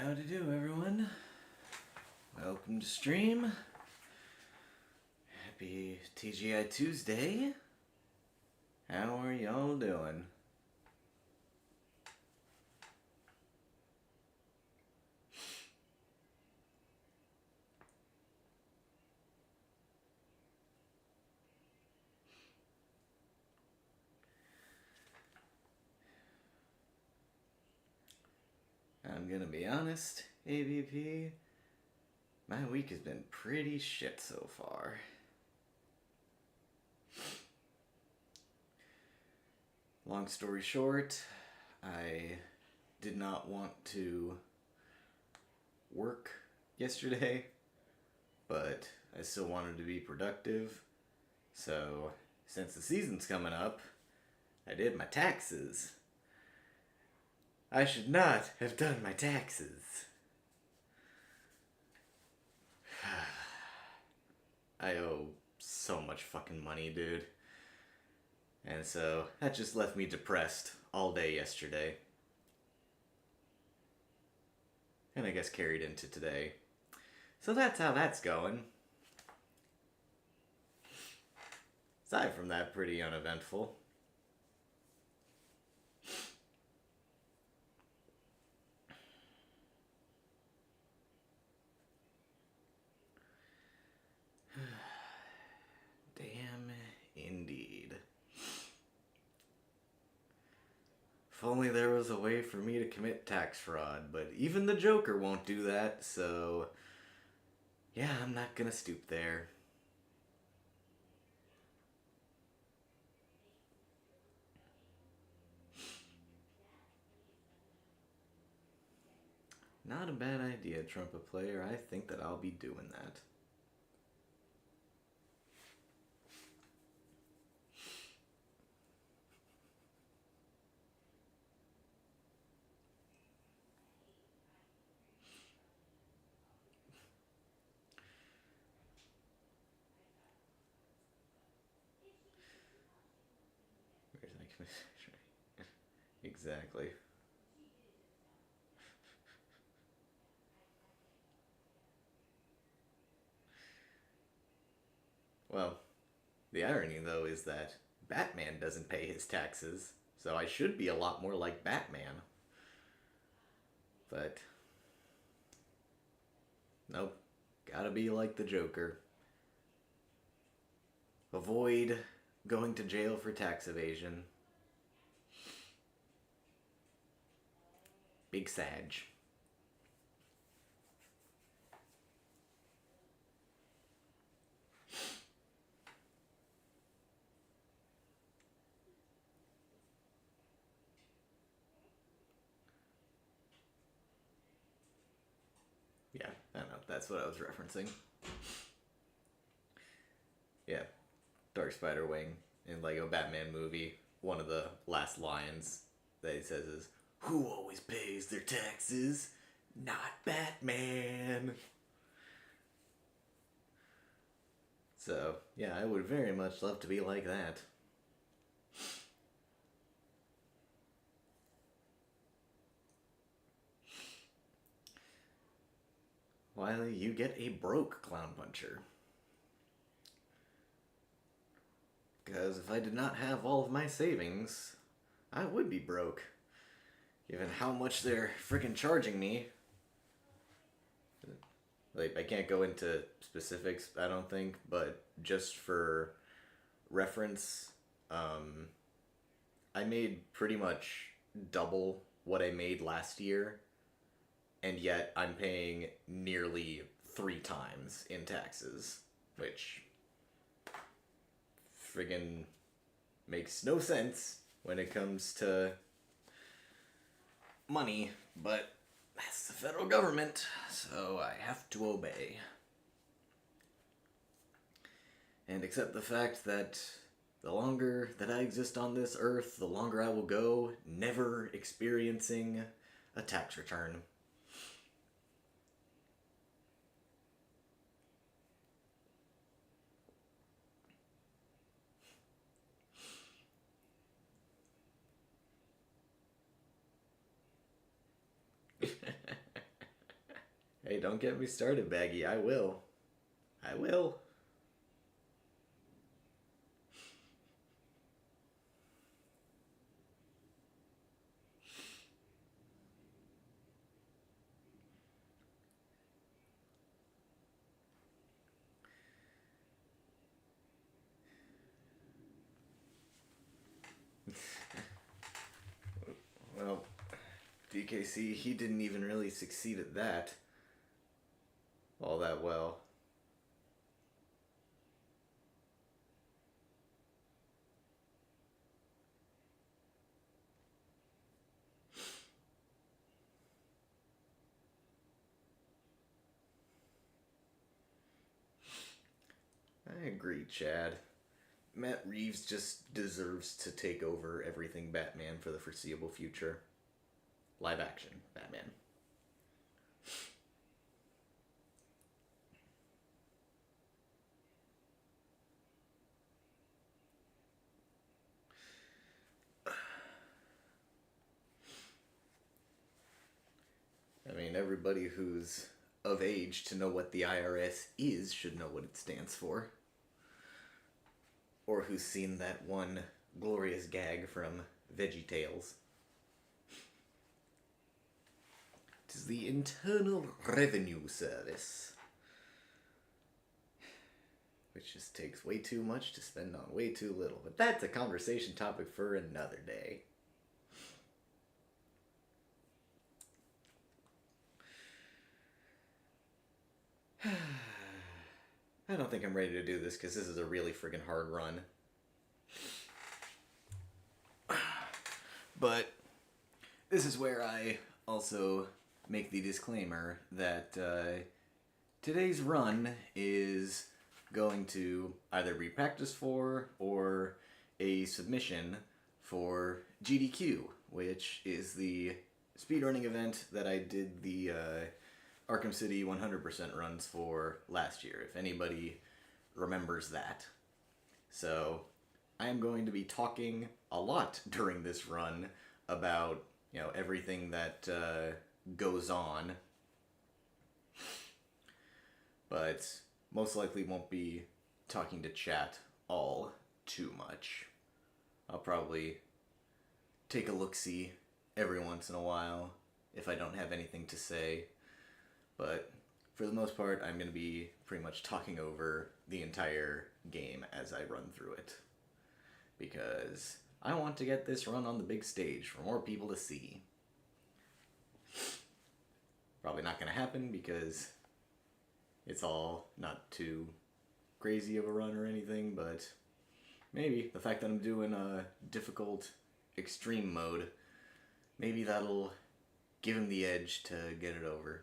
Howdy do, everyone. Welcome to stream. Happy TGI Tuesday. How are y'all doing? I'm gonna be honest, AVP, my week has been pretty shit so far. Long story short, I did not want to work yesterday, but I still wanted to be productive. So, since the season's coming up, I did my taxes. I should not have done my taxes. I owe so much fucking money, dude. And so, that just left me depressed all day yesterday. And I guess carried into today. So that's how that's going. Aside from that, pretty uneventful. Damn indeed. If only there was a way for me to commit tax fraud, but even the Joker won't do that, so yeah, I'm not gonna stoop there. Not a bad idea, trumpet player. I think that I'll be doing that. Where's my commission? Exactly. Well, the irony, though, is that Batman doesn't pay his taxes, so I should be a lot more like Batman. But nope, gotta be like the Joker. Avoid going to jail for tax evasion. Big Sag. Yeah, I know, that's what I was referencing. Yeah, Dark Spider-Wing in Lego Batman movie, one of the last lines that he says is, "Who always pays their taxes? Not Batman." So, yeah, I would very much love to be like that. While you get a broke clown puncher. Because if I did not have all of my savings, I would be broke. Given how much they're freaking charging me. Like, I can't go into specifics, I don't think, but just for reference, I made pretty much double what I made last year, and yet I'm paying nearly 3 times in taxes, which friggin' makes no sense when it comes to money, but that's the federal government, so I have to obey. And accept the fact that the longer that I exist on this earth, the longer I will go never experiencing a tax return. Hey, don't get me started, Baggy. I will. I will. Well, DKC, he didn't even really succeed at that all that well. I agree, Chad. Matt Reeves just deserves to take over everything Batman for the foreseeable future. Live action Batman. I mean, everybody who's of age to know what the IRS is should know what it stands for. Or who's seen that one glorious gag from VeggieTales. It is the Internal Revenue Service. Which just takes way too much to spend on way too little. But that's a conversation topic for another day. I don't think I'm ready to do this because this is a really friggin' hard run. But this is where I also make the disclaimer that today's run is going to either be practice for or a submission for GDQ, which is the speedrunning event that I did the Arkham City 100% runs for last year, if anybody remembers that. So I am going to be talking a lot during this run about, everything that goes on. But most likely won't be talking to chat all too much. I'll probably take a look-see every once in a while if I don't have anything to say. But for the most part, I'm going to be pretty much talking over the entire game as I run through it. Because I want to get this run on the big stage for more people to see. Probably not going to happen because it's all not too crazy of a run or anything, but maybe the fact that I'm doing a difficult extreme mode, maybe that'll give him the edge to get it over.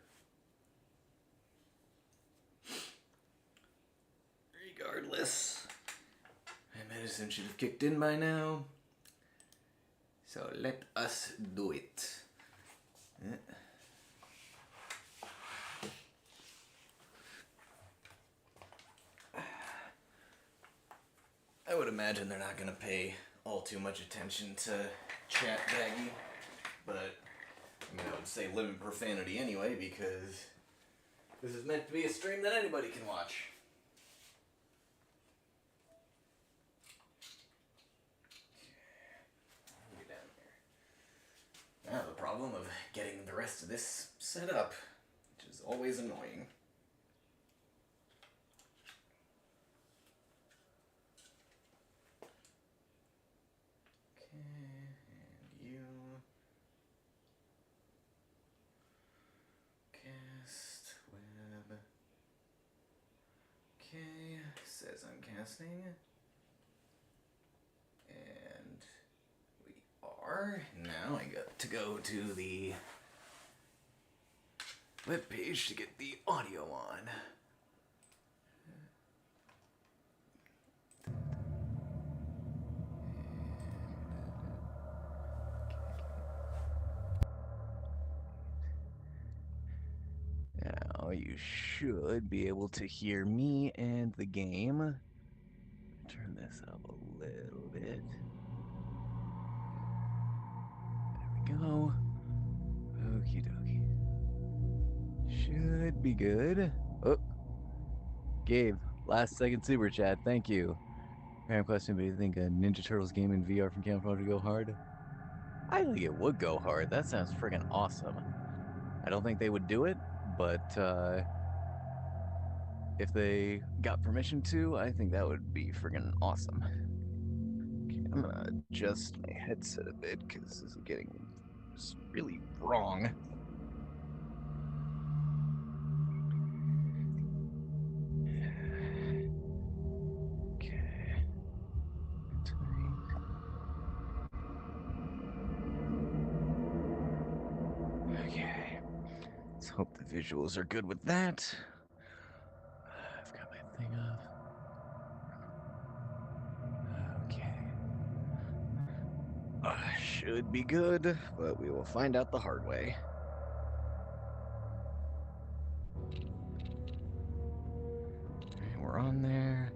Regardless, my medicine should have kicked in by now. So let us do it. I would imagine they're not going to pay all too much attention to chat baggy, but I would say limit profanity anyway because this is meant to be a stream that anybody can watch. I have a problem of getting the rest of this set up, which is always annoying. Okay, and you. Cast, web. Okay, says I'm casting. And we are. Now I got to go to the webpage to get the audio on. Now you should be able to hear me and the game. Turn this up a little bit. There we go. Okie dokie. Should should be good. Oh, Gabe, last second super chat. Thank you. Random question, but you think a Ninja Turtles game in VR from Camouflage would go hard? I think it would go hard. That sounds friggin' awesome. I don't think they would do it, but if they got permission to, I think that would be friggin' awesome. Okay, I'm gonna adjust my headset a bit because this is getting really wrong. Okay. Okay. Let's hope the visuals are good with that. I've got my thing up. Okay. Should be good, but we will find out the hard way. Alright, we're on there.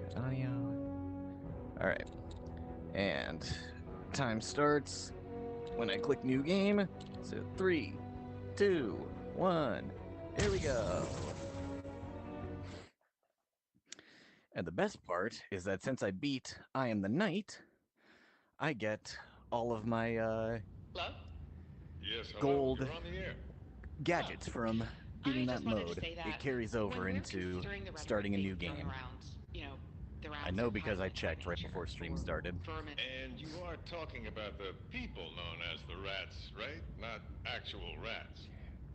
Good audio. Alright. And time starts when I click new game. So 3, 2, 1. Here we go. And the best part is that since I beat I Am the Knight, I get all of my Hello? Yes, hello. gold You're on the air. gadgets from beating that I just wanted mode. to say that It carries over when we're into considering the starting a new rhetoric being game. thrown around, you know, the I rounds know of because I punishment by checked right nature before stream or started. vermin. And you are talking about the people known as the rats, right? Not actual rats.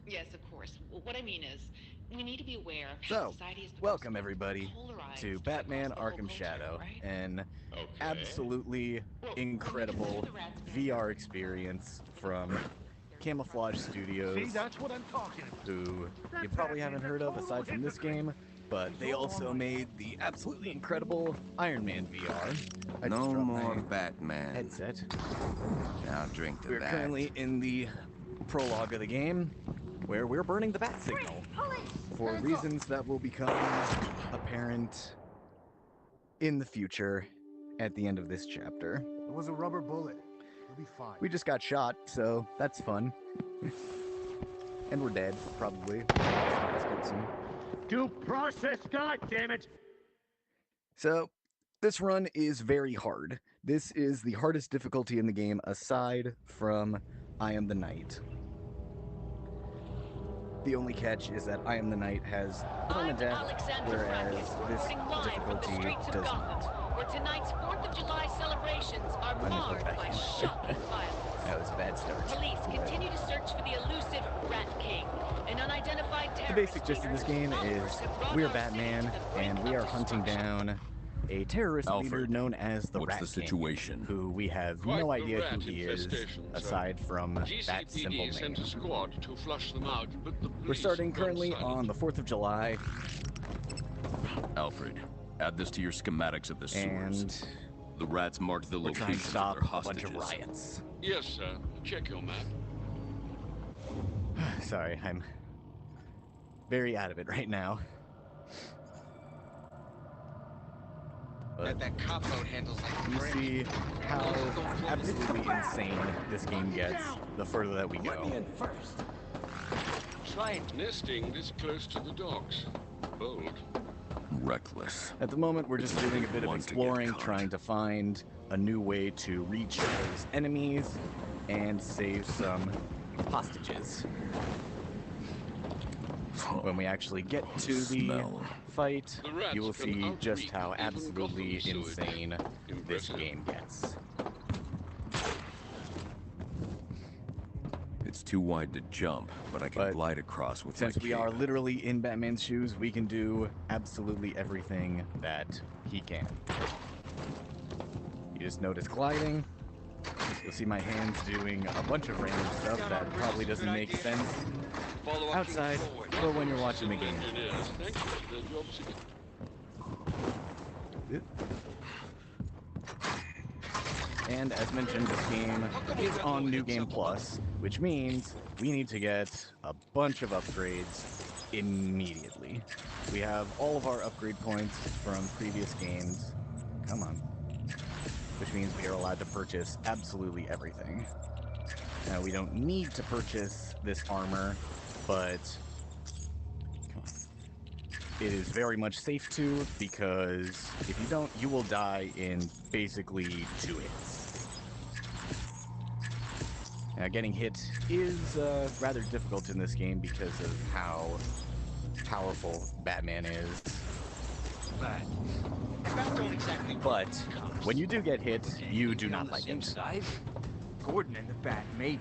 Yes, of course. What I mean is, we need to be aware of how So, society has become welcome everybody polarized to Batman across the whole Arkham culture, Shadow, right? an Okay. absolutely Well, incredible VR experience from Camouflage Studios, See, that's what I'm talking about. who you probably haven't heard of aside from this game, but they also made the absolutely incredible Iron Man VR. I just No dropped more my Batman. headset. Now drink to We're that. currently in the prologue of the game, where we're burning the bat signal for reasons that will become apparent in the future at the end of this chapter. It was a rubber bullet. You'll be fine. We just got shot, so that's fun. And we're dead, probably. Let's get some. Due process, goddammit! So, this run is very hard. This is the hardest difficulty in the game aside from I Am the Knight. The only catch is that I Am the Knight has permadeath, whereas this difficulty does not. Where tonight's 4th of July celebrations are marred by shocking violence. That was a bad start. Police continue to search for the elusive Rat King, an unidentified terrorist. The basic gist of this game is we're Batman, and we are hunting down a terrorist leader known as the Rat King, who we have no idea who he is, aside from that simple name. A squad to flush them out, but the We're starting currently on the 4th of July. Alfred, add this to your schematics of the sewers. And the rats marked the we're trying to locations stop of their a bunch hostages. of riots. Yes, sir. Check your map. Sorry, I'm very out of it right now. That cop boat handles like You see how absolutely insane this game gets the further that we go. Let me in first. Try it. Nesting this close to the docks. Bold. Reckless. At the moment, we're just doing a bit of exploring, trying to find a new way to reach those enemies and save some hostages. When we actually get to the fight, you will see just how absolutely insane this game gets. It's too wide to jump, but I can glide across with since my we cape. are literally in Batman's shoes, we can do absolutely everything that he can. You just notice gliding. You'll see my hands doing a bunch of random stuff that probably doesn't make sense outside, but when you're watching the game. And as mentioned, this game is on New Game Plus, which means we need to get a bunch of upgrades immediately. We have all of our upgrade points from previous games. Come on. Which means we are allowed to purchase absolutely everything. Now, we don't need to purchase this armor but it is very much safe to, because if you don't, you will die in basically 2 hits. Now, getting hit is rather difficult in this game because of how powerful Batman is. But when you do get hit, you do not like it. Gordon and the Bat, maybe.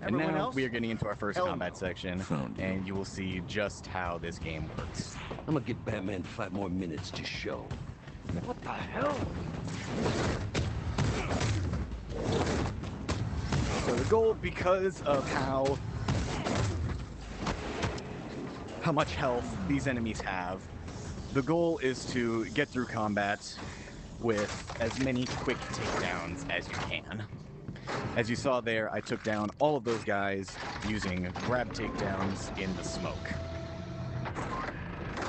And Everyone now else? we are getting into our first Hell combat no. section, and you will see just how this game works. I'm gonna get Batman 5 more minutes to show. What the hell? So the goal, because of how much health these enemies have, the goal is to get through combat with as many quick takedowns as you can. As you saw there, I took down all of those guys using grab takedowns in the smoke,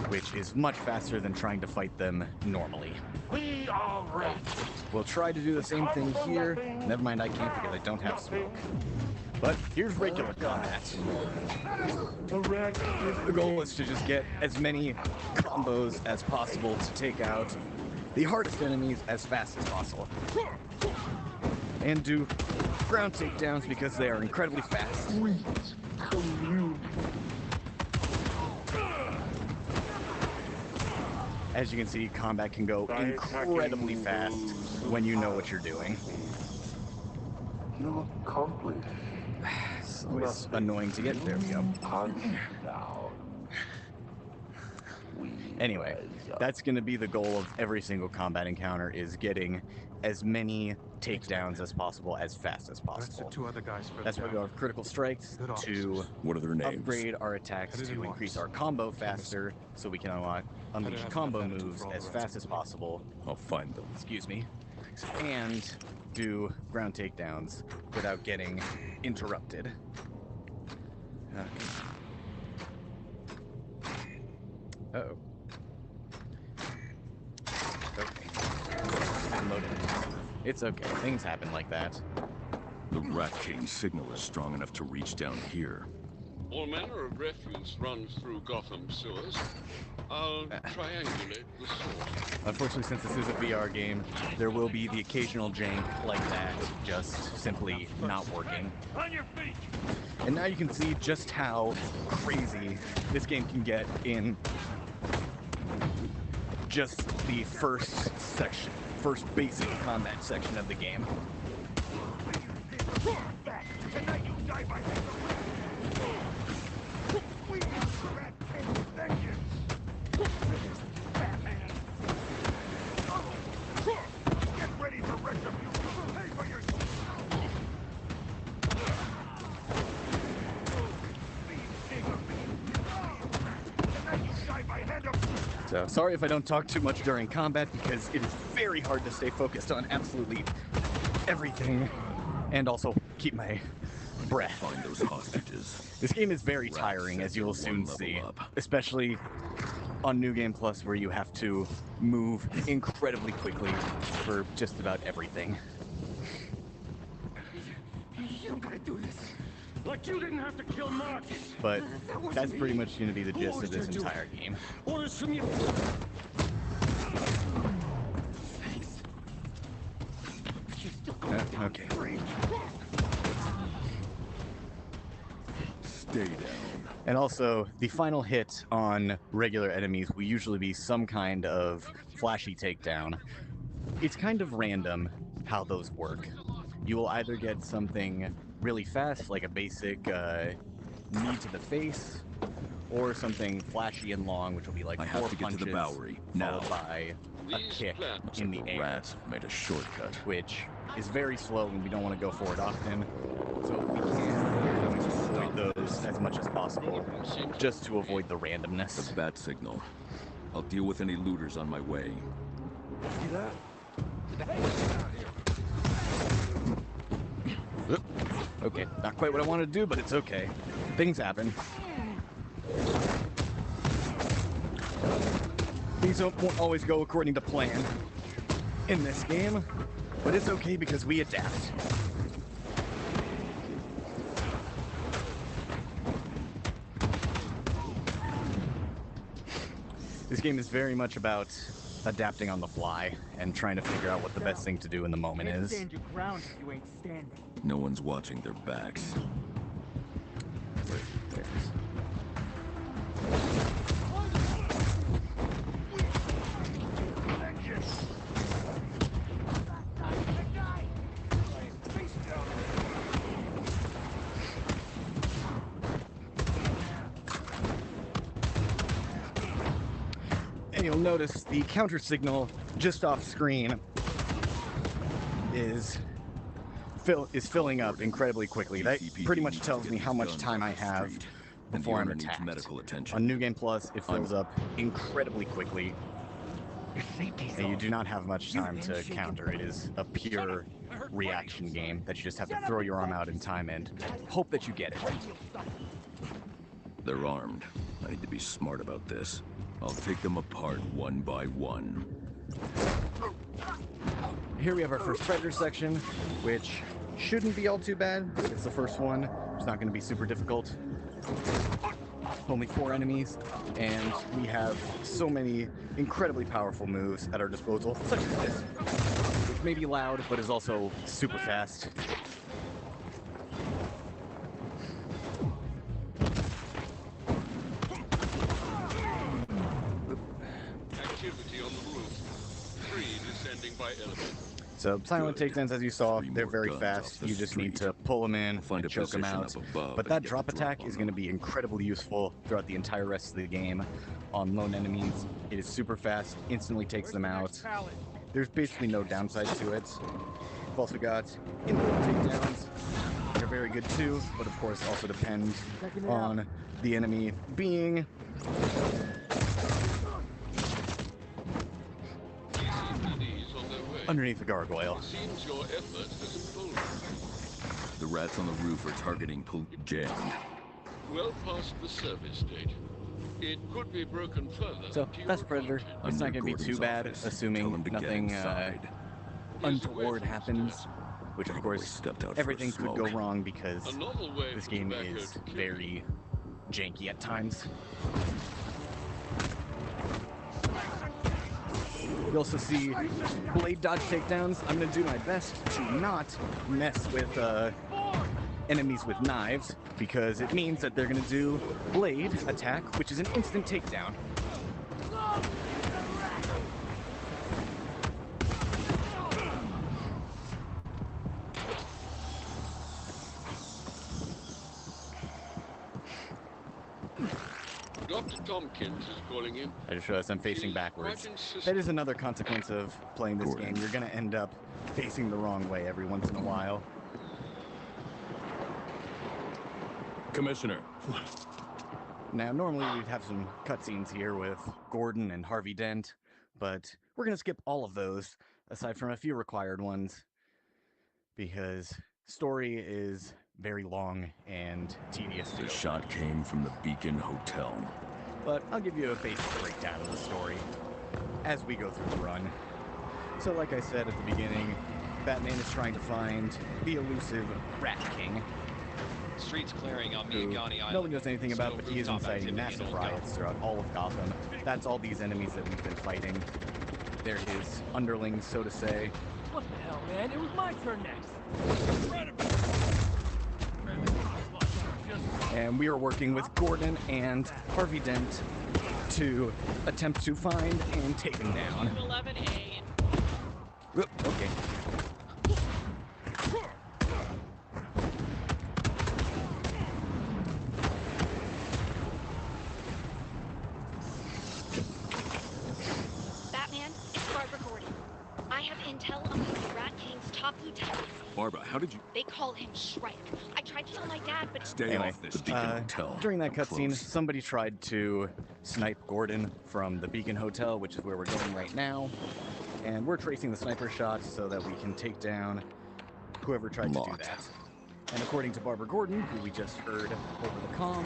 which is much faster than trying to fight them normally. We are rats. We'll try to do the same thing here. Never mind, I can't because I don't have smoke. But here's regular combat. The goal is to just get as many combos as possible to take out the hardest enemies as fast as possible. And do ground takedowns because they are incredibly fast. As you can see, combat can go incredibly fast when you know what you're doing. You accomplished. It's always annoying to get. There we go. Anyway, that's going to be the goal of every single combat encounter, is getting as many takedowns as possible as fast as possible. That's the 2 other guys for That's why we go with critical strikes to What are their names? upgrade our attacks to increase our combo faster, so we can unleash combo moves as fast as possible. I'll find them. Excuse me. And do ground takedowns without getting interrupted. Uh-oh. Okay. Didn't load it. It's okay. Things happen like that. The Rat King's signal is strong enough to reach down here. All manner of refuse runs through Gotham sewers. I'll triangulate the source. Unfortunately, since this is a VR game, there will be the occasional jank like that, just simply not working. On your feet! And now you can see just how crazy this game can get in just the first basic combat section of the game. Tonight you die by we got the Rat King vengeance! Batman! Get ready for retribution! Pay for your... So, sorry if I don't talk too much during combat, because it is very hard to stay focused on absolutely everything, and also keep my breath. Find those hostages. This game is very tiring, as you will soon see, especially on New Game Plus, where you have to move incredibly quickly for just about everything. You gotta do this. Like you didn't have to kill Mark. But that's pretty much going to be the gist of this entire game. Orders from you. Thanks. You're still going down. Okay. Stay down. And also, the final hit on regular enemies will usually be some kind of flashy takedown. It's kind of random how those work. You will either get something really fast, like a basic knee to the face, or something flashy and long, which will be like 4 have to get punches, to the Bowery now. followed by a kick in the air, Rats made a shortcut, which is very slow and we don't want to go for it often. So we can avoid those as much as possible, just to avoid the randomness. The bat signal. I'll deal with any looters on my way. See that? Okay, not quite what I wanted to do, but it's okay. Things happen. Things won't always go according to plan in this game, but it's okay because we adapt. This game is very much about adapting on the fly and trying to figure out what the best thing to do in the moment is. Stand your ground if you ain't standing. No one's watching their backs. And you'll notice the counter signal just off screen is filling up incredibly quickly. That pretty much tells me how much time I have before I'm attacked. On New Game Plus, it fills up incredibly quickly, and you do not have much time to counter. It is a pure reaction game that you just have to throw your arm out in time and hope that you get it. They're armed. I need to be smart about this. I'll take them apart one by one. Here we have our first Predator section, which shouldn't be all too bad. It's the first one. It's not going to be super difficult. Only 4 enemies, and we have so many incredibly powerful moves at our disposal, such as this, which may be loud, but is also super fast. Activity on the roof. 3 descending by elevator. So silent takedowns, as you saw, they're very fast. You just need to pull them in and choke them out. But that drop attack is going to be incredibly useful throughout the entire rest of the game. On lone enemies, it is super fast, instantly takes them out. There's basically no downside to it. We've also got inbuilt takedowns. They're very good too, but of course also depend on the enemy being underneath the gargoyle. Seems your effort has unfolded. The rats on the roof are targeting jammed. Well past the service stage. It could be broken further. So that's Predator. It's not going to be too bad, assuming nothing untoward happens. Which of course, everything could go wrong because this game is very janky at times. You also see blade dodge takedowns. I'm going to do my best to not mess with enemies with knives, because it means that they're going to do blade attack, which is an instant takedown. Dr. Tompkins is calling you. I just realized I'm facing backwards. That is another consequence of playing this game. You're going to end up facing the wrong way every once in a while. Commissioner. Now, normally we'd have some cutscenes here with Gordon and Harvey Dent, but we're going to skip all of those, aside from a few required ones, because story is very long and tedious to The shot came from the Beacon Hotel. But I'll give you a basic breakdown of the story as we go through the run. So like I said at the beginning, Batman is trying to find the elusive Rat King. Streets clearing on Miagani Island. Nobody knows anything about, but he is inciting massive riots throughout all of Gotham. That's all these enemies that we've been fighting. They're his underlings, so to say. What the hell, man? It was my turn next. And we are working with Gordon and Harvey Dent to attempt to find and take him down. 11A. Okay. Batman, it's Barbara Gordon. I have intel on one of the Rat King's top lieutenants. Barbara, how did you... They call him Shrike. I tried to tell my dad, but... Stay off this Beacon Hotel. During that I'm cutscene, close. somebody tried to snipe Gordon from the Beacon Hotel, which is where we're going right now. And we're tracing the sniper shots so that we can take down whoever tried to do that. And according to Barbara Gordon, who we just heard over the comms,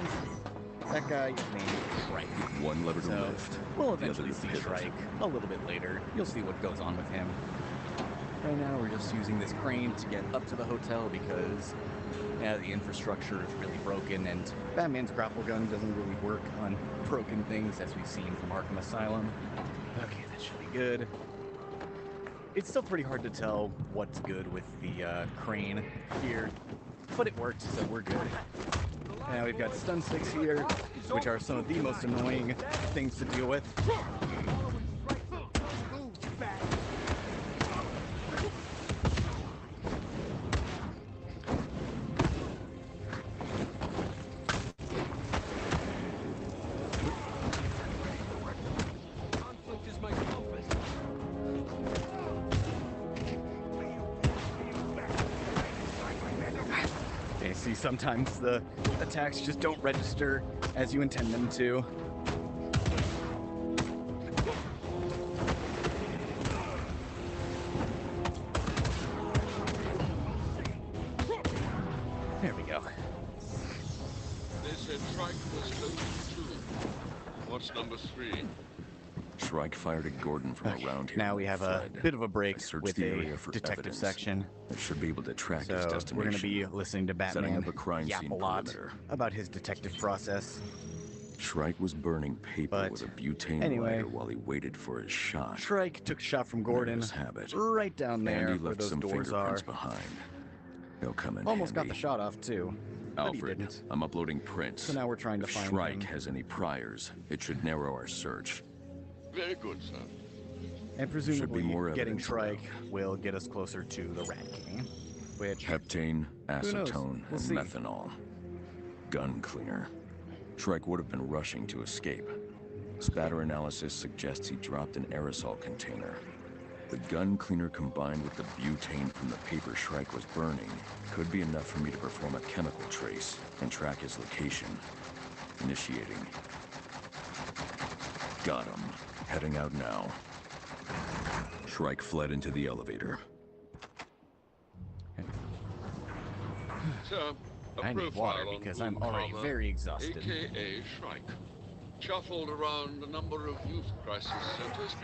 that guy is named Shrike. One lever to So lift. we'll the other eventually to see pivot. Shrike a little bit later. You'll see what goes on with him. Right now, we're just using this crane to get up to the hotel because Yeah, the infrastructure is really broken, and Batman's grapple gun doesn't really work on broken things, as we've seen from Arkham Asylum. Okay, that should be good. It's still pretty hard to tell what's good with the crane here, but it worked, so we're good. Now we've got stun sticks here, which are some of the most annoying things to deal with. Sometimes the attacks just don't register as you intend them to. There we go. They said Shrike was close to 2. What's number 3? Shrike fired at Gordon from around here. Now we have a bit of a break with a detective evidence. section. I should be able to track his So destination. we're going to be listening to Batman up a crime yap scene a lot perimeter. about his detective process. Shrike was burning paper with a butane lighter while he waited for his shot. Shrike took a shot from Gordon habit. right down there and he where left those some doors fingerprints are. behind. He'll come in Almost handy. got the shot off too. But he Alfred, didn't. I'm uploading prints. So now we're trying to if find Shrike him. has any priors, it should narrow our search. Very good, sir. And presumably more getting evidence Shrike will get us closer to the Rat King, which... Heptane, Who knows? acetone, We'll and see. methanol. Gun cleaner. Shrike would have been rushing to escape. Spatter analysis suggests he dropped an aerosol container. The gun cleaner combined with the butane from the paper Shrike was burning could be enough for me to perform a chemical trace and track his location. Initiating. Got him. Heading out now. Shrike fled into the elevator. Sir, a I need water profile on because Blue I'm already Collar, very exhausted. AKA Shrike. Shuffled around a number of youth crisis centers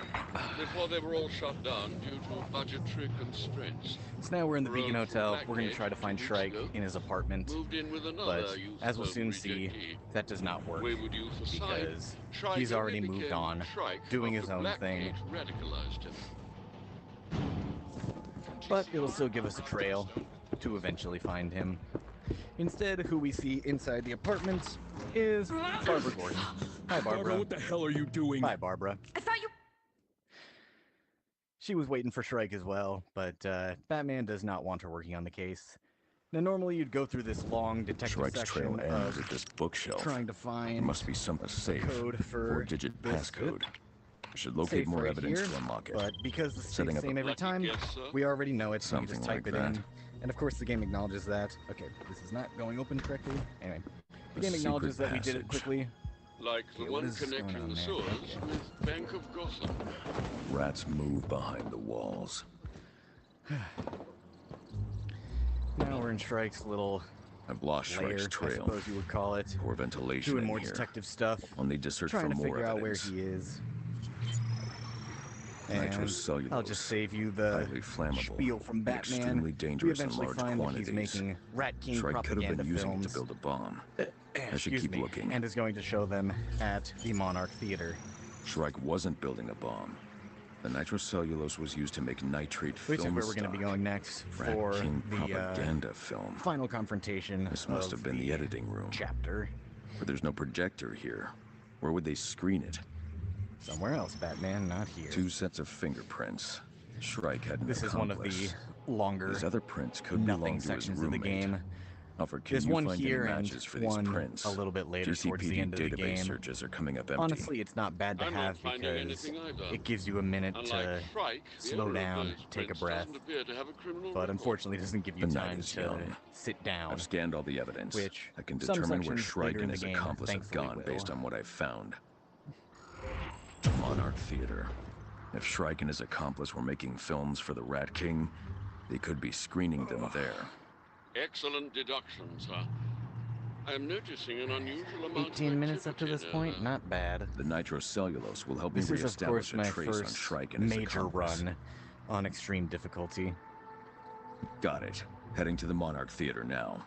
before they were all shut down due to budgetary constraints. So now we're in the Rode Beacon from Hotel. We're going to Blackgate try to find 2 weeks Shrike ago, in his apartment. moved in with But another youth as we'll home soon see, rejectee. that does not work Wayward youth aside, because Shrike he's already only moved became on, Shrike doing his after own thing. Blackgate radicalized him. But it'll still give us a trail to eventually find him. Instead, who we see inside the apartment is Barbara Gordon. Hi, Barbara. What the hell are you doing? Hi, Barbara. I thought you... She was waiting for Shrike as well, but Batman does not want her working on the case. Now, normally you'd go through this long detective Shrike's section trail ends of at this bookshelf. trying to There find must be some safe, code for 4-digit this passcode. I should locate safe more right evidence here, to unlock it. but because the Setting safe's up same a every lucky time, guess, sir. we already know it, so we Something just type like it in. that. And of course the game acknowledges that. Okay, this is not going open correctly. Anyway, the A game acknowledges secret that we did it passage. quickly. Like the Okay, what one is going connecting on the there? sewers Okay. with Bank of Gotham. Rats move behind the walls. Now we're in Shrike's little I've lost lair, Shrike's I trail. suppose you would call it. Poor ventilation Doing in more here. detective stuff, I'll need to search trying for to more figure out where evidence. he is. And Nitrocellulose. I'll just save you the Highly flammable. spiel from and Batman. extremely We dangerous in eventually large find quantities. that he's making Rat King Shrike could have propaganda been using it films. to build a bomb. I should Excuse keep me, looking. and is going to show them at the Monarch Theater. Shrike wasn't building a bomb. The nitrocellulose was used to make nitrate Which is film where we're going to be stock. going next Rat for King the propaganda film. final confrontation. This must of have been the editing room. chapter. But there's no projector here. Where would they screen it? Somewhere else, Batman, not here. 2 sets of fingerprints. Shrike had an This is one of the accomplice. longer These other prints could nothing belong to his sections of the roommate. game. Alfred, can There's you one find here any and matches for these one prints? a little bit later towards the GCPD end of the database game. searches are coming up empty. Honestly, it's not bad to I'm not have finding because anything either. it gives you a minute Unlike to Shrike, the slow owner of down, those take a prints breath. doesn't appear to have a criminal but record. unfortunately it doesn't give you The night time is to young. sit down. I've scanned all the evidence. Which I can some determine where sections Shrike later in and the his game accomplice have thankfully gone will. based on what I've found. Monarch Theater. If Shrike and his accomplice were making films for the Rat King, they could be screening them there. Excellent deduction, sir. I'm noticing an unusual amount 18 of minutes up to this activity point, there. not bad. The nitrocellulose will help me This is, of reestablish course, a my trace on first Shrike and his major accomplice. run on extreme difficulty. Got it. Heading to the Monarch Theater now.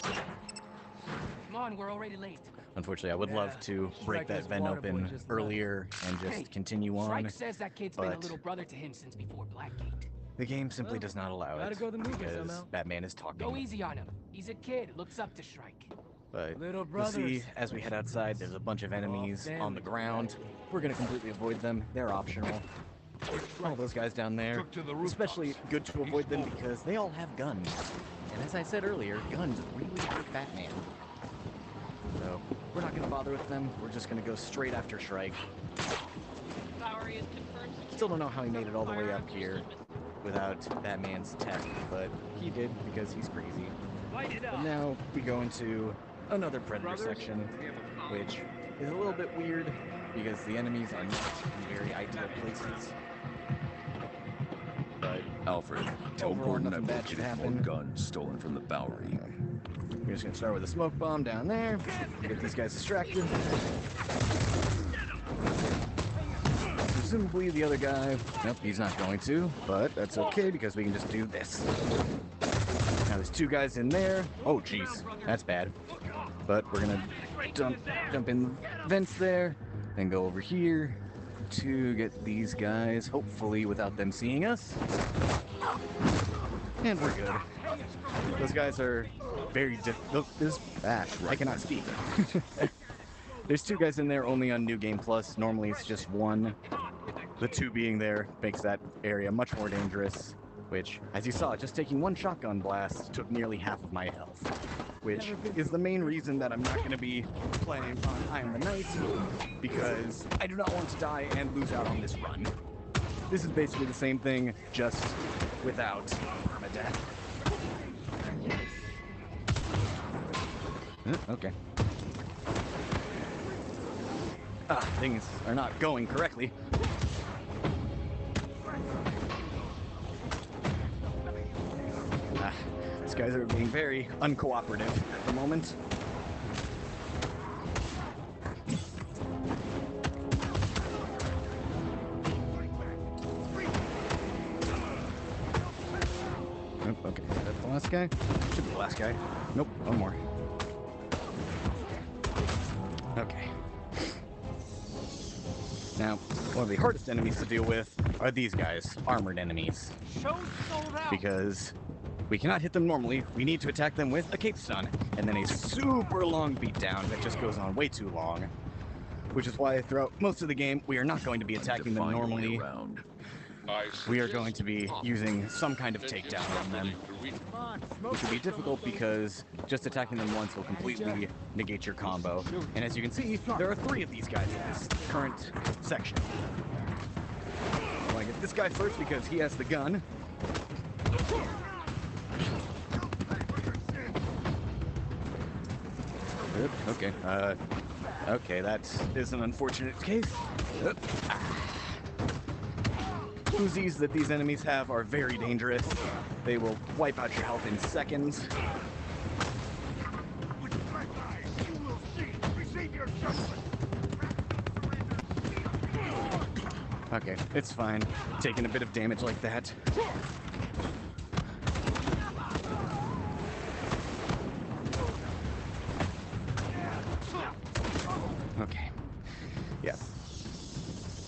Come on, we're already late. Unfortunately, I would love to break that vent open earlier and just continue on, Shrike says that kid's been a but little brother to him since before Blackgate. the game simply does not allow it because Batman is Go talking. easy on him. He's a kid, looks up to Shrike. But you'll see, as we head outside, there's a bunch of enemies on the ground. We're going to completely avoid them. They're optional. All those guys down there, especially good to avoid them because they all have guns. And as I said earlier, guns really hurt Batman. So, we're not going to bother with them. We're just going to go straight after Shrike. Bowery is confirmed. Still don't know how he made it all the way up here without Batman's tech, but he did because he's crazy. But now we go into another Predator section, which is a little bit weird because the enemies are not in very ideal places. But Alfred, tell overall, Gordon nothing I've bad should located more happen. guns stolen from the Bowery. We're just gonna start with a smoke bomb down there, get these guys distracted. Presumably the other guy, nope, he's not going to, but that's okay because we can just do this. Now there's two guys in there. Oh jeez, that's bad. But we're gonna jump in the vents there, then go over here to get these guys, hopefully without them seeing us. And we're good. Those guys are very difficult. This I cannot speak. There's two guys in there only on New Game Plus. Normally it's just one. The two being there makes that area much more dangerous, which, as you saw, just taking one shotgun blast took nearly half of my health, which is the main reason that I'm not going to be playing on I Am the Knight, because I do not want to die and lose out on this run. This is basically the same thing, just without permadeath. Okay. Things are not going correctly. These guys are being very uncooperative at the moment. Oh, okay, is that the last guy? Should be the last guy. Nope, one more. Okay. Now, one of the hardest enemies to deal with are these guys, armored enemies. Because we cannot hit them normally, we need to attack them with a cape stun, and then a super long beatdown that just goes on way too long. Which is why throughout most of the game, we are not going to be attacking them normally. We are going to be using some kind of takedown on them. Which will be difficult because just attacking them once will completely negate your combo. And as you can see, there are 3 of these guys in this current section. I want to get this guy first because he has the gun. Okay, okay, that is an unfortunate case. Uzis that these enemies have are very dangerous. They will wipe out your health in seconds. Okay, it's fine. Taking a bit of damage like that. Okay. Yeah.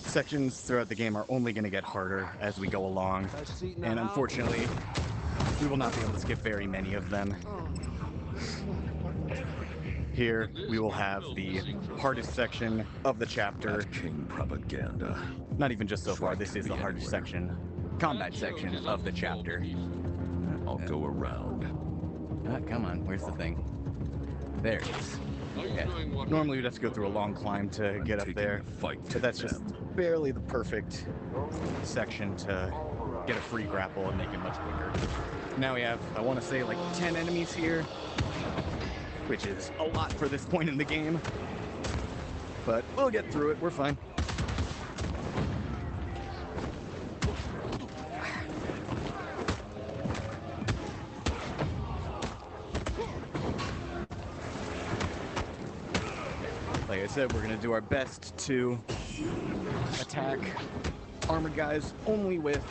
Sections throughout the game are only going to get harder as we go along, and unfortunately, we will not be able to skip very many of them. Here, we will have the hardest section of the chapter. King propaganda. Not even just so far, this is the hardest section. Combat section of the chapter. I'll go around. Come on, where's the thing? There it is. Yeah. Normally we'd have to go through a long climb to get up there, but that's just barely the perfect section to get a free grapple and make it much quicker. Now we have, I want to say, like 10 enemies here, which is a lot for this point in the game, but we'll get through it, we're fine. Like I said, we're going to do our best to attack armored guys only with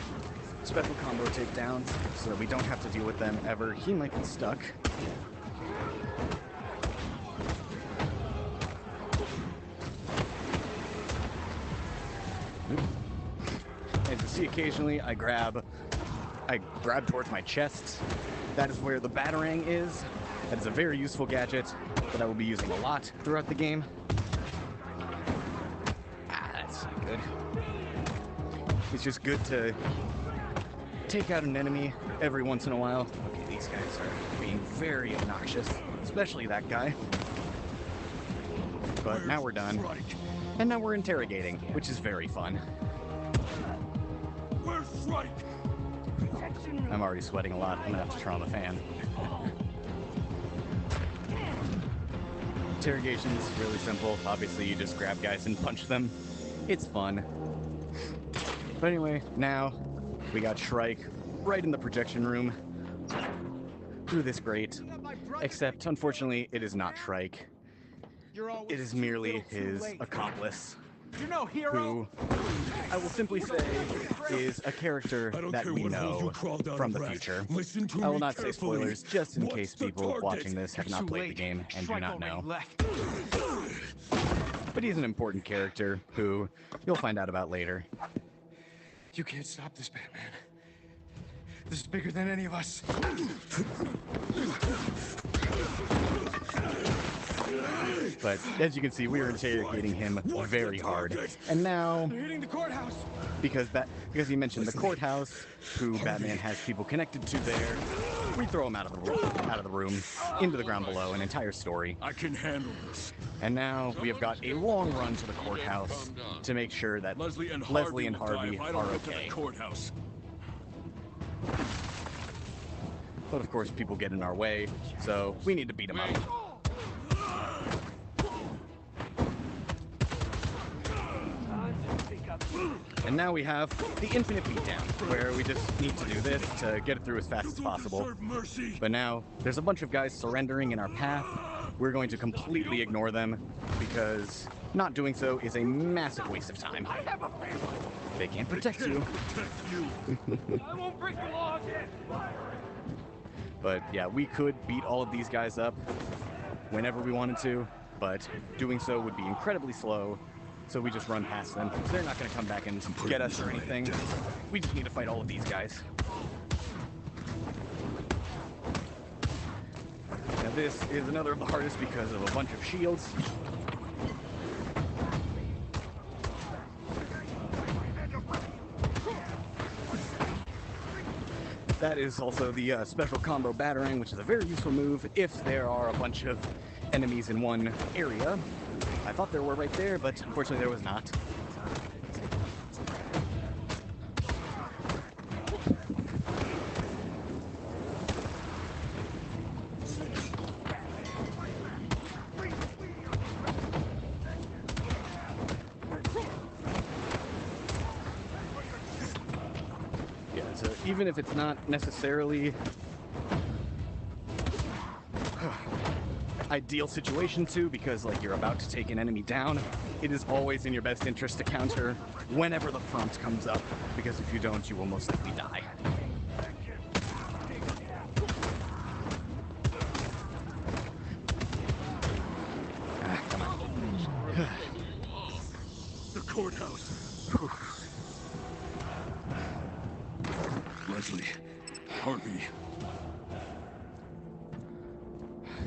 special combo takedowns so that we don't have to deal with them ever. He might get stuck. As you see, occasionally I grab towards my chest. That is where the batarang is. That is a very useful gadget that I will be using a lot throughout the game. That's not good. It's just good to take out an enemy every once in a while. Okay, these guys are being very obnoxious, especially that guy. But now we're done. And now we're interrogating, which is very fun. I'm already sweating a lot. I'm gonna have to turn on the fan. Interrogation is really simple. Obviously, you just grab guys and punch them. It's fun. But anyway, now we got Shrike right in the projection room through this grate. Except, unfortunately, it is not Shrike. It is merely his accomplice, who I will simply say is a character that we know from the future. I will not say spoilers, just in case people watching this have not played the game and do not know. But he's an important character who you'll find out about later. You can't stop this, Batman. This is bigger than any of us. But as you can see, we are interrogating him very hard. And now, because he mentioned the courthouse, who Batman has people connected to there, we throw him out of the room, into the ground below, an entire story. I can handle this. And now we have got a long run to the courthouse to make sure that Leslie and Harvey are okay. But of course, people get in our way, so we need to beat them up. And now we have the infinite beatdown, where we just need to do this to get it through as fast as possible. But now, there's a bunch of guys surrendering in our path. We're going to completely ignore them, because not doing so is a massive waste of time. They can't protect you. I won't break the law again. But yeah, we could beat all of these guys up whenever we wanted to, but doing so would be incredibly slow. So we just run past them. They're not going to come back and get us or anything. We just need to fight all of these guys. Now this is another of the hardest because of a bunch of shields. That is also the special combo batarang, which is a very useful move if there are a bunch of enemies in one area. I thought there were right there, but unfortunately there was not. Yeah, so even if it's not necessarily ideal situation too, because like you're about to take an enemy down, it is always in your best interest to counter whenever the prompt comes up, because if you don't, you will most likely die. Come on. The courthouse. Leslie, Harvey.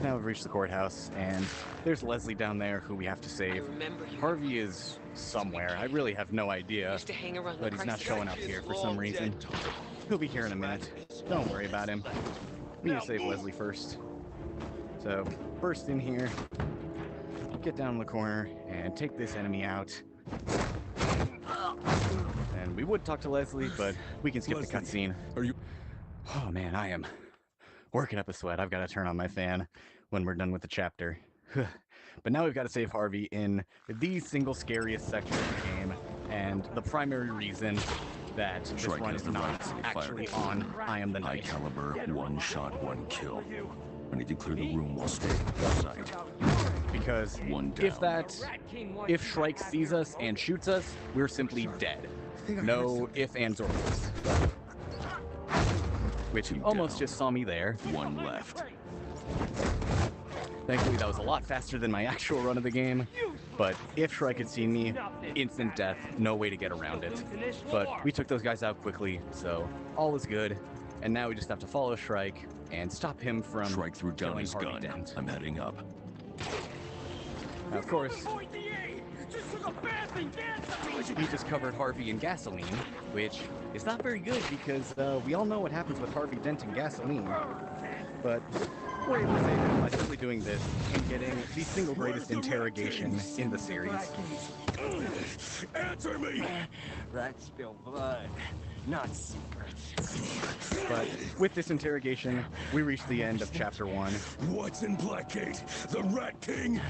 Now we've reached the courthouse, and there's Leslie down there who we have to save. Harvey is somewhere. I really have no idea, but he's not showing up here for some reason. He'll be here in a minute. Don't worry about him. We need to save Leslie first. So, burst in here, get down in the corner, and take this enemy out. And we would talk to Leslie, but we can skip the cutscene. Are you? Oh man, I am working up a sweat. I've got to turn on my fan when we're done with the chapter. But now we've got to save Harvey in the single scariest section of the game, and the primary reason that this run is not actually on I Am the Knight. High caliber, one shot, one kill. I need to clear the room while staying outside. Because if Shrike sees us and shoots us, we're simply dead. No ifs, ands, or buts. Which you almost just saw me there. One left. Thankfully, that was a lot faster than my actual run of the game, but if Shrike had seen me, instant death, no way to get around it. But we took those guys out quickly, so all is good, and now we just have to follow Shrike and stop him from Shrike threw down killing his Harvey gun. Dent. I'm heading up. Now, of course, he just covered Harvey in gasoline, which is not very good because we all know what happens with Harvey Dent and gasoline. But we're able to save him by simply doing this and getting the single greatest interrogation in the series. Answer me! Rats spill blood, not secrets. But with this interrogation, we reach the end of Chapter 1. What's in Blackgate? The Rat King?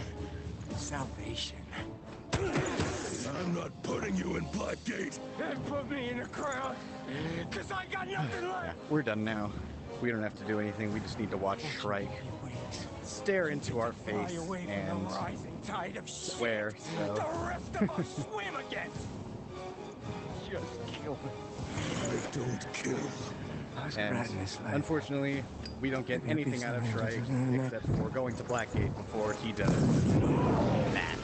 Salvation. I'm not putting you in Blackgate. And put me in the crowd, cause I got nothing Yeah, left. we're done now. We don't have to do anything. We just need to watch Shrike stare into our face and swear. So. The rest of us swim against. Just kill him. I don't kill. And unfortunately, we don't get anything out of Shrike except for going to Blackgate before he does that.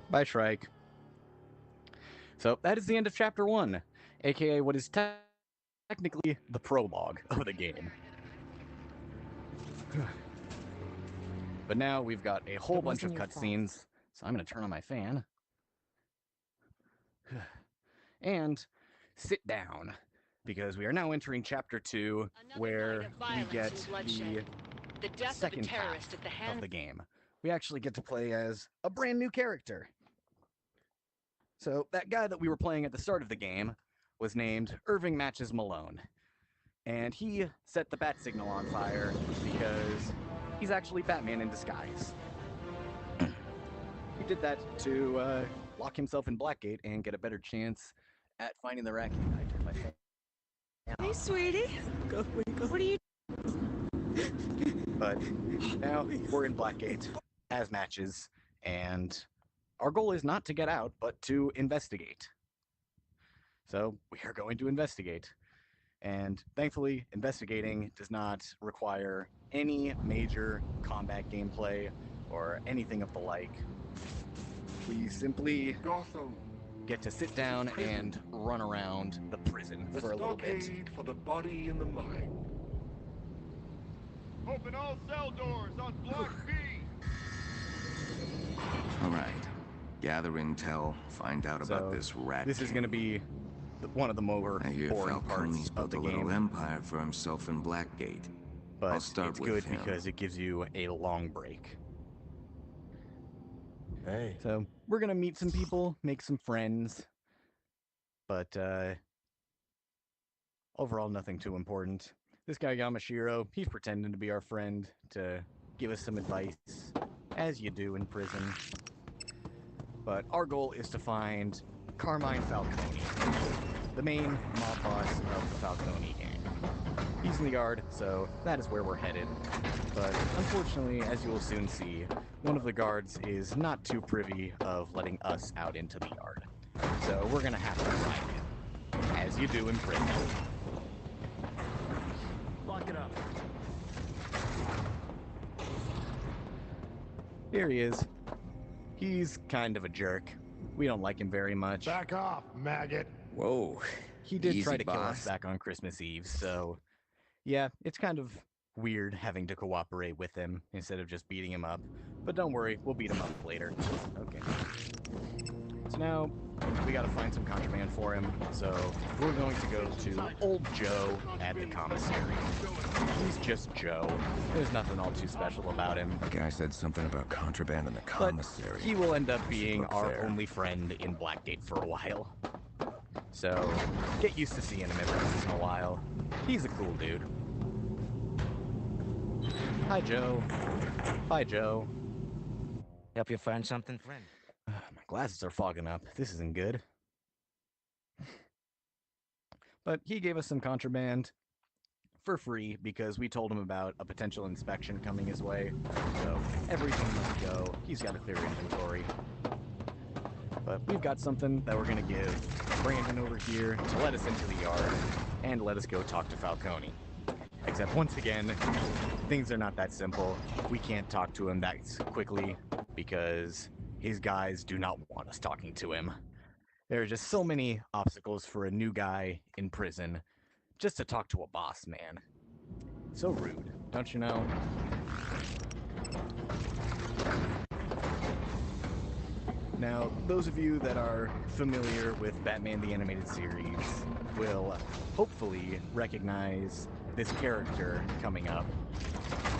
Bye, Shrike. So that is the end of Chapter 1, aka what is technically the prologue of the game. But now we've got a whole bunch of cutscenes, so I'm going to turn on my fan. And sit down, because we are now entering Chapter 2, where we get the second half of the game. We actually get to play as a brand new character. So that guy that we were playing at the start of the game was named Irving Matches Malone. And he set the bat signal on fire because he's actually Batman in disguise. He did that to lock himself in Blackgate and get a better chance at finding the Rat King. I turned my fan off. Hey, sweetie. What are you? But now we're in Blackgate as matches, and our goal is not to get out, but to investigate. So we are going to investigate. And thankfully, investigating does not require any major combat gameplay or anything of the like. We simply get to sit down and run around the prison for a little bit. For the body and the mind. Open all cell doors on Block B! All right. Gather intel, find out about this rat. This is going to be one of the more boring parts of the game. A little empire for himself in Blackgate. But I'll start it's with good him. because it gives you a long break. Hey. So we're going to meet some people, make some friends. But overall, nothing too important. This guy Yamashiro, he's pretending to be our friend to give us some advice, as you do in prison. But our goal is to find Carmine Falcone, the main mob boss of the Falcone gang. He's in the yard, so that is where we're headed. But unfortunately, as you will soon see, one of the guards is not too privy of letting us out into the yard. So we're gonna have to find him, as you do in prison. Lock it up. Here he is. He's kind of a jerk. We don't like him very much. Back off, maggot. Whoa. He did Easy, try to kill boss. us back on Christmas Eve, so yeah, it's kind of weird having to cooperate with him instead of just beating him up. But don't worry, we'll beat him up later. Okay. So now, we gotta find some contraband for him, so we're going to go to Old Joe at the commissary. He's just Joe. There's nothing all too special about him. The guy said something about contraband in the commissary. But he will end up being our only friend in Blackgate for a while. So, get used to seeing him every once in a while. He's a cool dude. Hi, Joe. Bye, Joe. Help you find something, friend? My glasses are fogging up. This isn't good. But he gave us some contraband for free because we told him about a potential inspection coming his way. So everything must go. He's got a clear inventory. But we've got something that we're going to give Brandon over here to let us into the yard and let us go talk to Falcone. Except once again, things are not that simple. We can't talk to him that quickly because his guys do not want us talking to him. There are just so many obstacles for a new guy in prison just to talk to a boss, man. So rude, don't you know? Now, those of you that are familiar with Batman the Animated Series will hopefully recognize this character coming up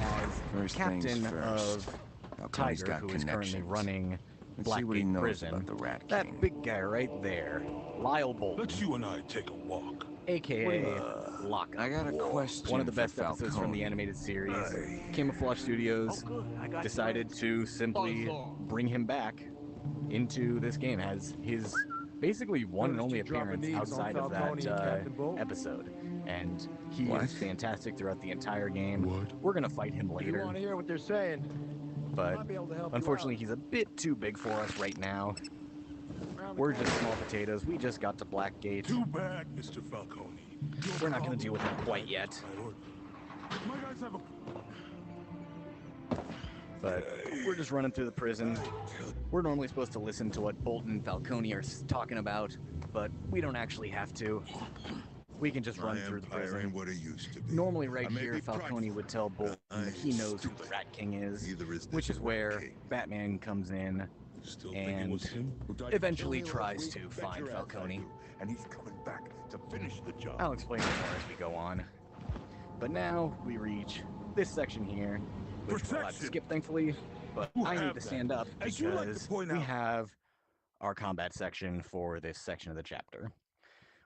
as First captain things first. of Falcone's Tiger, got who is currently connections. running Let's see what he Blackgate knows prison. about the Rat King. That big guy right there, Lyle Bolton. Let's you and I take a walk. AKA Lock. I got a question. One of the best for episodes from the Falcone. animated series. Camouflage Studios decided to simply bring him back into this game as his basically one and only appearance outside of that episode. And he is fantastic throughout the entire game. We're going to fight him later. You want to hear what they're saying? But unfortunately, he's a bit too big for us right now. We're just small potatoes. We just got to Blackgate. Too bad, Mr. Falcone. We're not going to deal with him quite yet. My guys have a... But we're just running through the prison. We're normally supposed to listen to what Bolton and Falcone are talking about, but we don't actually have to. We can just run through the prison. What it used to be. Normally right here, Falcone would tell Bolton that he knows who the Rat King is, which is where Batman comes in and eventually tries to find Falcone. And he's coming back to finish the job. I'll explain more as we go on. But now we reach this section here, which we're allowed to skip, thankfully, but I need to stand up because we have our combat section for this section of the chapter,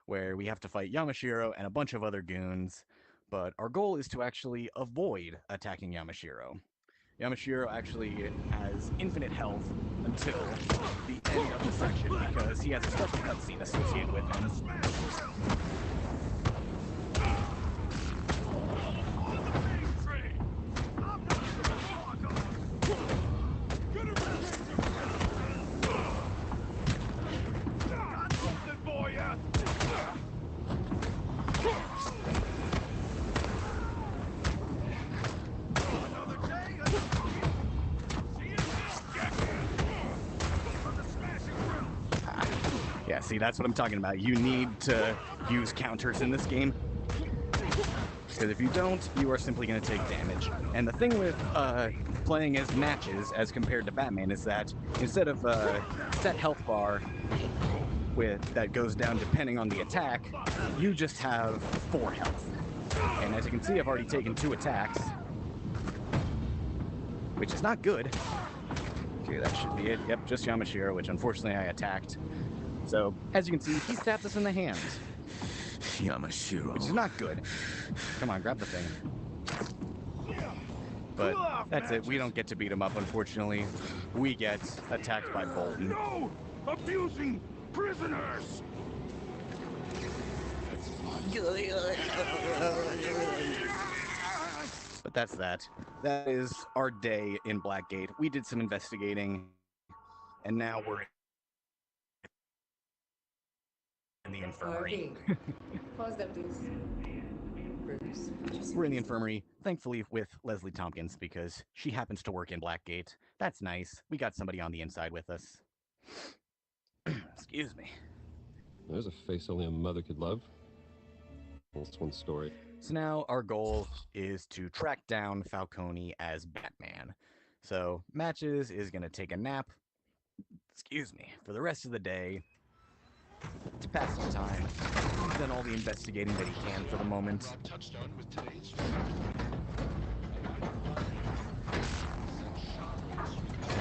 where we have to fight Yamashiro and a bunch of other goons, but our goal is to actually avoid attacking Yamashiro. Yamashiro actually has infinite health until the end of the section because he has a special cutscene associated with him. Yeah, see, that's what I'm talking about. You need to use counters in this game, because if you don't, you are simply going to take damage. And the thing with playing as matches as compared to Batman is that instead of a set health bar that goes down depending on the attack, you just have 4 health. And as you can see, I've already taken 2 attacks, which is not good. Okay, that should be it. Yep, just Yamashiro, which unfortunately I attacked. So, as you can see, he stabbed us in the hand. Yamashiro. Which is not good. Come on, grab the thing. But that's it. We don't get to beat him up, unfortunately. We get attacked by Bolton. No! Abusing prisoners! But that's that. That is our day in Blackgate. We did some investigating, and now we're in the infirmary. Pause that, please. We're in the infirmary, thankfully with Leslie Tompkins, because she happens to work in Blackgate. That's nice. We got somebody on the inside with us. Excuse me. There's a face only a mother could love. That's one story. So now our goal is to track down Falcone as Batman. So Matches is going to take a nap, excuse me, for the rest of the day to pass some time. He's done all the investigating that he can for the moment.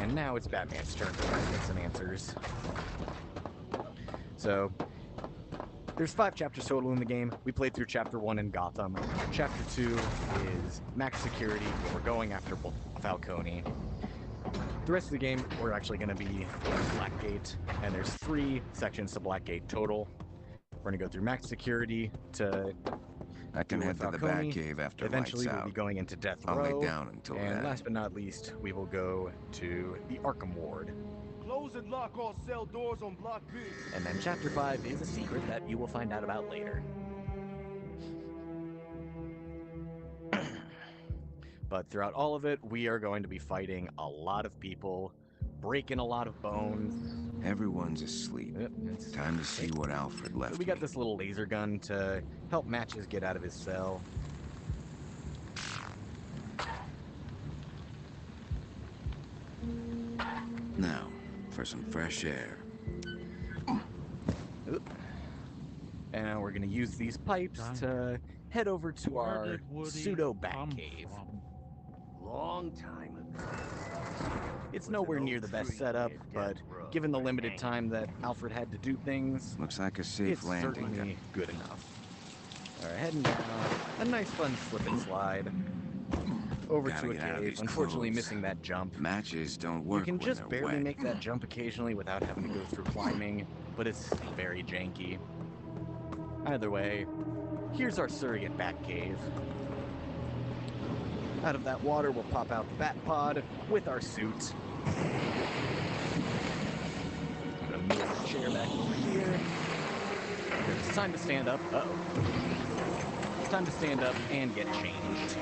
And now it's Batman's turn to try to get some answers. So, there's 5 chapters total in the game. We played through Chapter 1 in Gotham. Chapter 2 is Max Security, where we're going after Falcone. The rest of the game, we're actually going to be in Blackgate, and there's 3 sections to Blackgate total. We're going to go through Max Security to I can head to the Batcave after Eventually, lights we'll out. be going into Death I'll Row. lay down until and then. last but not least, we will go to the Arkham Ward. Close and lock all cell doors on Block B. And then Chapter 5 is a secret that you will find out about later. But throughout all of it, we are going to be fighting a lot of people, breaking a lot of bones. Everyone's asleep. Yep, Time to see what Alfred left So we got me. this little laser gun to help Matches get out of his cell. Now, for some fresh air. Oop. And we're going to use these pipes to head over to our pseudo-bat cave. Long time ago. It's nowhere near the best setup, but given the limited time that Alfred had to do things, Looks like a safe it's landing. certainly good enough. Alright, heading down. A nice fun slip and slide. Over Gotta to a get out of cave, these unfortunately clothes. missing that jump. Matches don't work. You can when just they're barely wet. make that jump occasionally without having to go through climbing, but it's very janky. Either way, here's our surrogate bat cave. Out of that water, we'll pop out the bat pod with our suit. Gonna move the chair back over here. It's time to stand up. Uh-oh. It's time to stand up and get changed.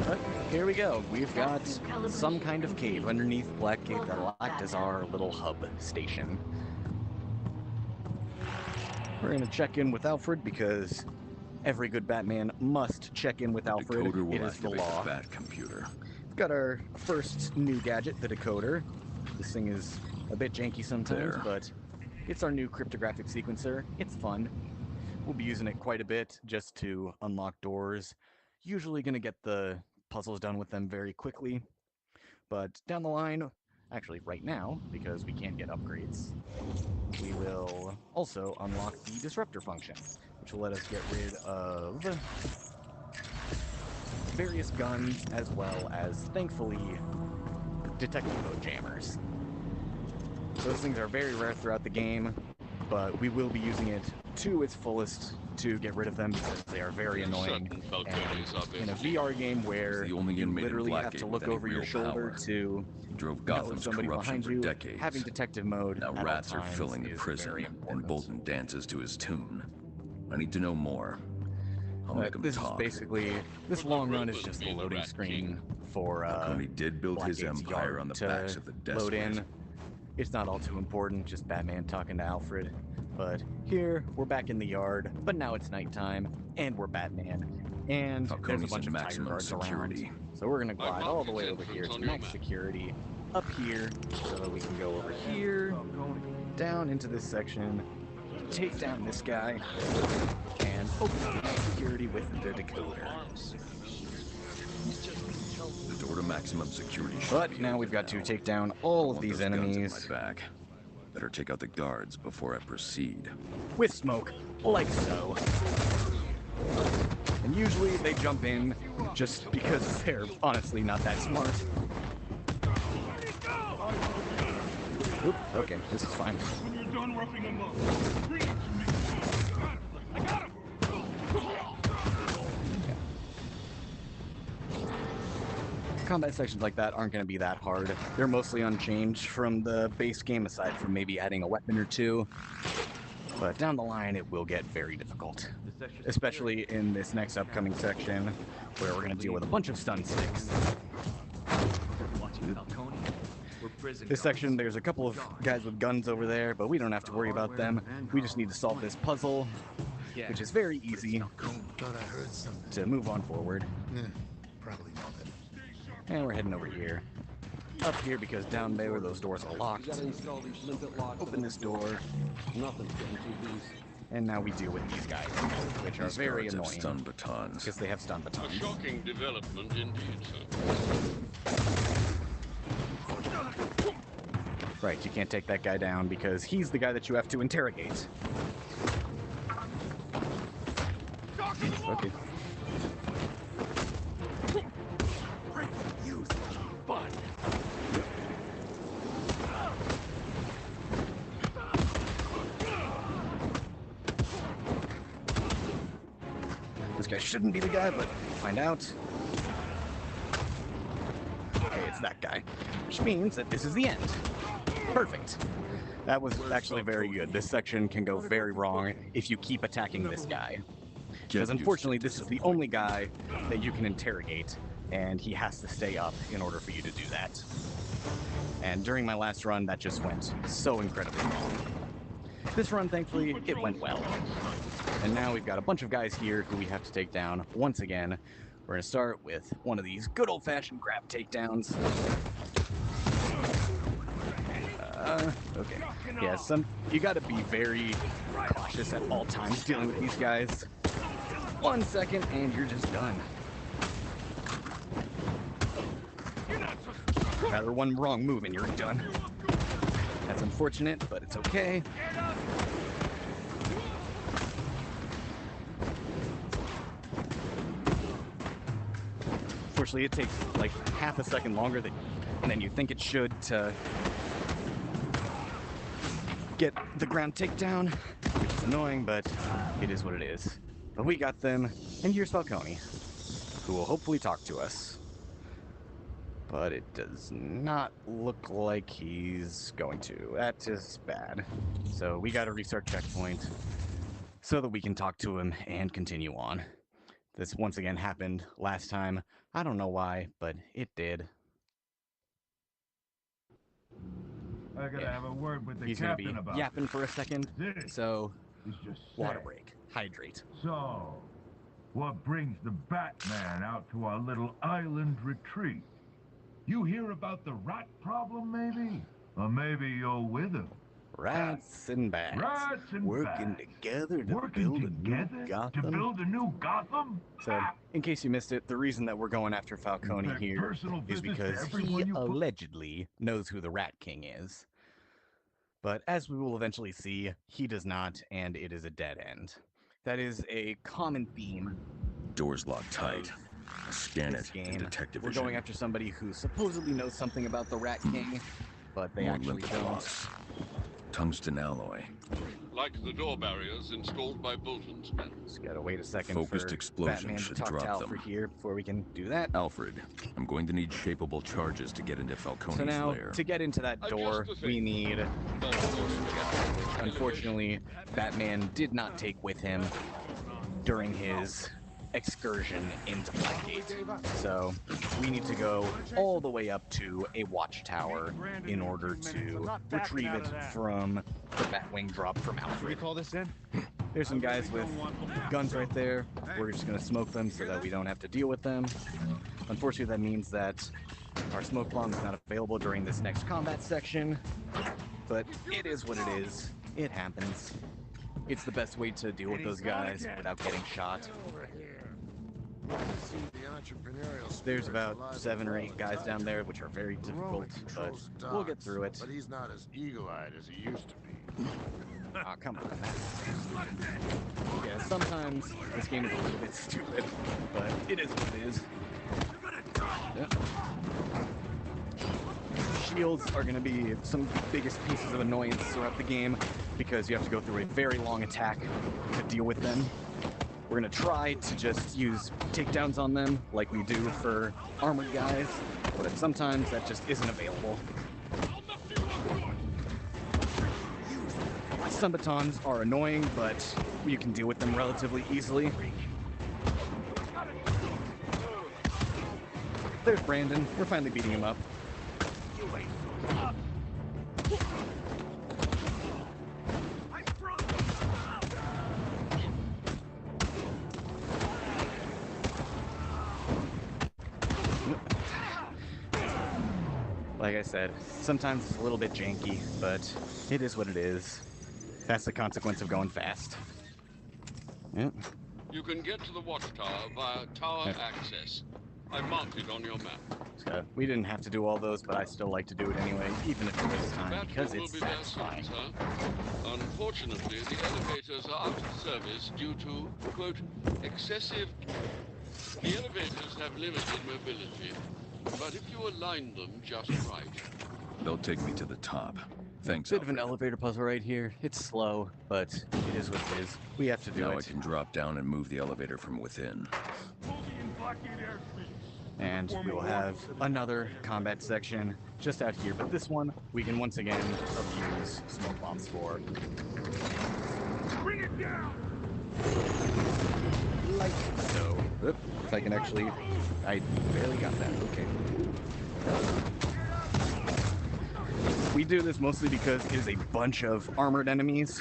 But here we go. We've got some kind of cave underneath Blackgate that'll act as our little hub station. We're going to check in with Alfred because every good Batman must check in with Alfred. Decoder will It is the activate law. the Bat computer. We've got our first new gadget, the decoder. This thing is a bit janky sometimes, but it's our new cryptographic sequencer. It's fun. We'll be using it quite a bit just to unlock doors. Usually going to get the puzzles done with them very quickly. But down the line, actually right now, because we can get upgrades, we will also unlock the disruptor function, which will let us get rid of various guns as well as, thankfully, detective mode jammers. Those things are very rare throughout the game, but we will be using it to its fullest to get rid of them because they are very annoying. And in a VR game where you literally have to look over your shoulder to drove know Gotham's somebody corruption behind for you, decades. having detective mode Now at rats all are times filling the is prison, very and important. Bolton dances to his tune. I need to know more. I'll make him This talk. is basically, this long run is just the loading screen for Falcone did build his Blackgate's empire yard on the to backs of the load desolate. in. It's not all too important, just Batman talking to Alfred. But here, we're back in the yard, but now it's nighttime, and we're Batman. And Falcone's there's a bunch in of tiger maximum guards security. around. So we're gonna glide all the way over here to max security, up here, so that we can go over here, down into this section, take down this guy, and open up max security with the decoder. The door to maximum security. But now we've got to take down all of these Guns at enemies my back. Better take out the guards before I proceed. with smoke, like so. And usually they jump in just because they're honestly not that smart. Oop, okay, this is fine. When you're done roughing them up, bring it to me. I got him! Combat sections like that aren't going to be that hard. They're mostly unchanged from the base game, aside from maybe adding a weapon or two. But down the line, it will get very difficult. Especially in this next upcoming section, where we're going to deal with a bunch of stun sticks. This section, there's a couple of guys with guns over there, but we don't have to worry about them. We just need to solve this puzzle, which is very easy to move on forward. Probably not. And we're heading over here. Up here because down there those doors are locked. Open this door. And now we deal with these guys, which are very guards have annoying. stun batons. Because they have stun A batons. shocking development indeed, sir. Right, you can't take that guy down because he's the guy that you have to interrogate. Okay. This guy shouldn't be the guy, but we'll find out. Okay, it's that guy. Which means that this is the end. Perfect. That was actually very good. This section can go very wrong if you keep attacking this guy. Because unfortunately, this is the only guy that you can interrogate, and he has to stay up in order for you to do that. And during my last run, that just went so incredibly wrong. This run, thankfully, it went well. And now we've got a bunch of guys here who we have to take down once again. We're going to start with one of these good old-fashioned grab takedowns. Okay. Yeah, you got to be very cautious at all times dealing with these guys. 1 second, and you're just done. Rather, one wrong move and you're done. That's unfortunate, but it's okay. Unfortunately, it takes like half a second longer than you think it should to get the ground takedown, which is annoying, but it is what it is. But we got them, and here's Falcone, who will hopefully talk to us. But it does not look like he's going to. That is bad. So we got to restart checkpoint so that we can talk to him and continue on. This once again happened last time. I don't know why, but it did. I gotta have a word with the He's gonna captain be about yapping for a second, so water sad. break, hydrate. So, what brings the Batman out to our little island retreat? You hear about the rat problem, maybe? Or maybe you're with him. Rats and bats. Rats and working bats. together to Working build a new together Gotham. to build a new Gotham? So, in case you missed it, the reason that we're going after Falcone Inflict here personal is visits to because everyone he you put- allegedly knows who the Rat King is. But as we will eventually see, he does not, and it is a dead end. That is a common theme. Doors locked tight. Scan it in detective We're vision. going after somebody who supposedly knows something about the Rat King, but they More actually limp don't. gloss. Tungsten alloy. Like the door barriers installed by Bolton's men. Just gotta wait a second Focused for explosion Batman to should talk to drop Alfred them. here before we can do that. Alfred, I'm going to need shapeable charges to get into Falcone's So now, lair. to get into that door, we need... Unfortunately, Batman did not take with him during his excursion into Blackgate. So we need to go all the way up to a watchtower in order to retrieve it from the Batwing drop from Alfred. We call this in? There's some guys with guns right there. We're just going to smoke them so that we don't have to deal with them. Unfortunately, that means that our smoke bomb is not available during this next combat section, but it is what it is. It happens. It's the best way to deal with those guys without getting shot. There's about 7 or 8 guys down there, which are very difficult, but we'll get through it. But he's not as eagle-eyed as he used to be. Aw, come on. Yeah, sometimes this game is a little bit stupid, but it is what it is. Yep. Shields are going to be some of the biggest pieces of annoyance throughout the game because you have to go through a very long attack to deal with them. We're going to try to just use takedowns on them like we do for armored guys, but sometimes that just isn't available. Stun batons are annoying, but you can deal with them relatively easily. There's Brandon. We're finally beating him up. Like I said, sometimes it's a little bit janky, but it is what it is. That's the consequence of going fast. Yep. You can get to the watchtower via tower access. I marked it on your map. So we didn't have to do all those, but I still like to do it anyway, even if it takes time, because it's satisfying. Unfortunately, the elevators are out of service due to, quote, excessive... The elevators have limited mobility, but if you align them just right... They'll take me to the top. Thanks, Bit of an elevator puzzle right here. It's slow, but it is what it is. We have to do now it. I can drop down and move the elevator from within. Moving in Blackgate airspace. And we will have another combat section just out here, but this one we can once again abuse smoke bombs for. Bring it down! Like so. Oop, if I can actually... I barely got that. Okay. We do this mostly because it is a bunch of armored enemies,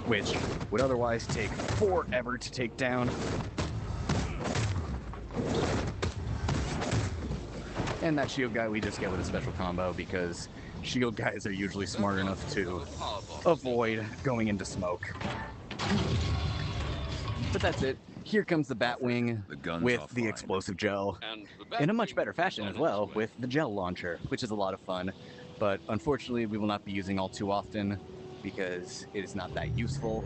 which would otherwise take forever to take down. And that shield guy we just get with a special combo because shield guys are usually smart enough to avoid going into smoke. But that's it. Here comes the Batwing with the explosive gel, in a much better fashion as well, with the gel launcher, which is a lot of fun. But unfortunately, we will not be using all too often because it is not that useful.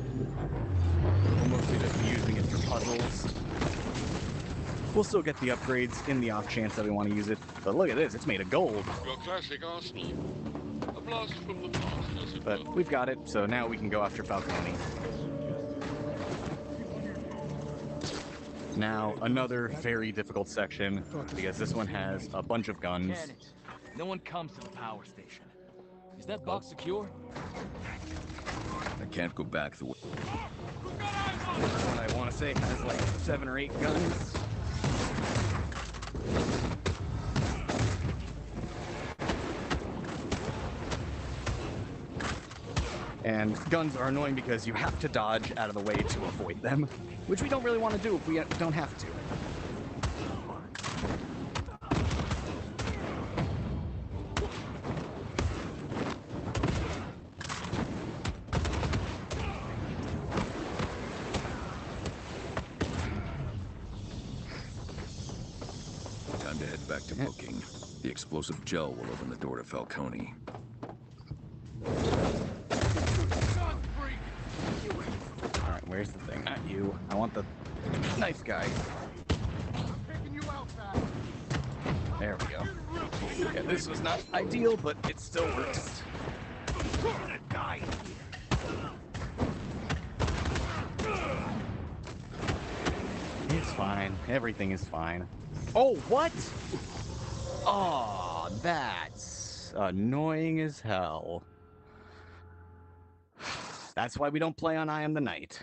We'll mostly just be using it for puzzles. We'll still get the upgrades in the off chance that we want to use it. But look at this, it's made of gold. Your classic arsenal. A blast from the past, as it But were. we've got it, so now we can go after Falcone. Now, another very difficult section, because this one has a bunch of guns. No one comes to the power station. Is that box secure? I can't go back the way. What I want to say has like 7 or 8 guns. And guns are annoying because you have to dodge out of the way to avoid them, which we don't really want to do if we don't have to. Time to head back to booking. The explosive gel will open the door to Falcone. Alright, where's the thing? Not you. I want the nice guy. There we go. Yeah, this was not ideal, but it still works. It's fine. Everything is fine. Oh, what? Oh, that's annoying as hell. That's why we don't play on I Am the Knight.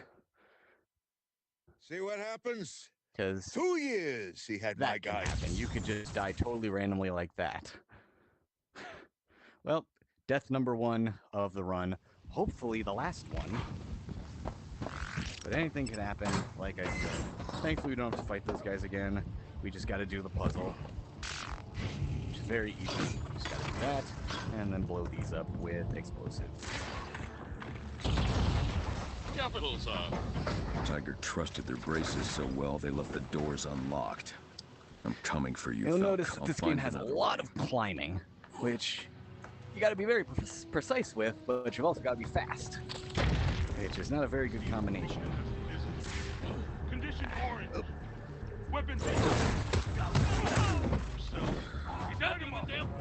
See what happens? Because 2 years he had my guy. You could just die totally randomly like that. Well, death number 1 of the run. Hopefully the last one. But anything can happen, like I said. Thankfully we don't have to fight those guys again. We just gotta do the puzzle. Which is very easy. Just gotta do that, and then blow these up with explosives. Capital, sir. Tiger trusted their braces so well they left the doors unlocked. I'm coming for you, You'll Falcone. notice that this game has a lot of climbing, which you gotta be very precise with, but you've also gotta be fast. Which is not a very good combination. Condition orange. Weapons.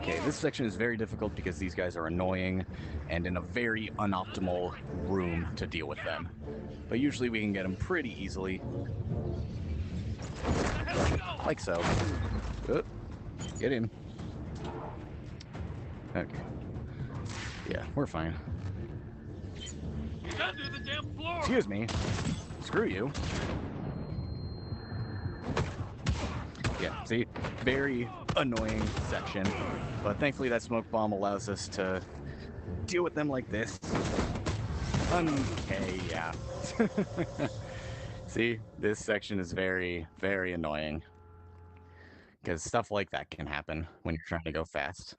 Okay, this section is very difficult because these guys are annoying and in a very unoptimal room to deal with them. But usually we can get them pretty easily. Like so. Get in. Okay. Yeah, we're fine. Excuse me. Screw you. Yeah, see? Very annoying section. But thankfully that smoke bomb allows us to deal with them like this. Okay, yeah. See? This section is very, very annoying. Because stuff like that can happen when you're trying to go fast.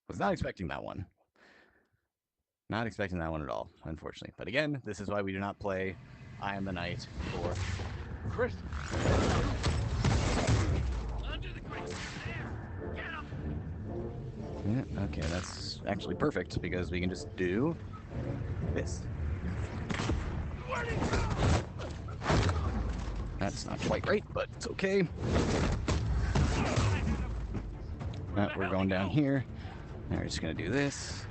Was not expecting that one. Not expecting that one at all, unfortunately. But again, this is why we do not play I Am the Knight for Chris. Yeah, okay, that's actually perfect because we can just do this. That's not quite right, but it's okay. We're going down here. Now we're just gonna do this.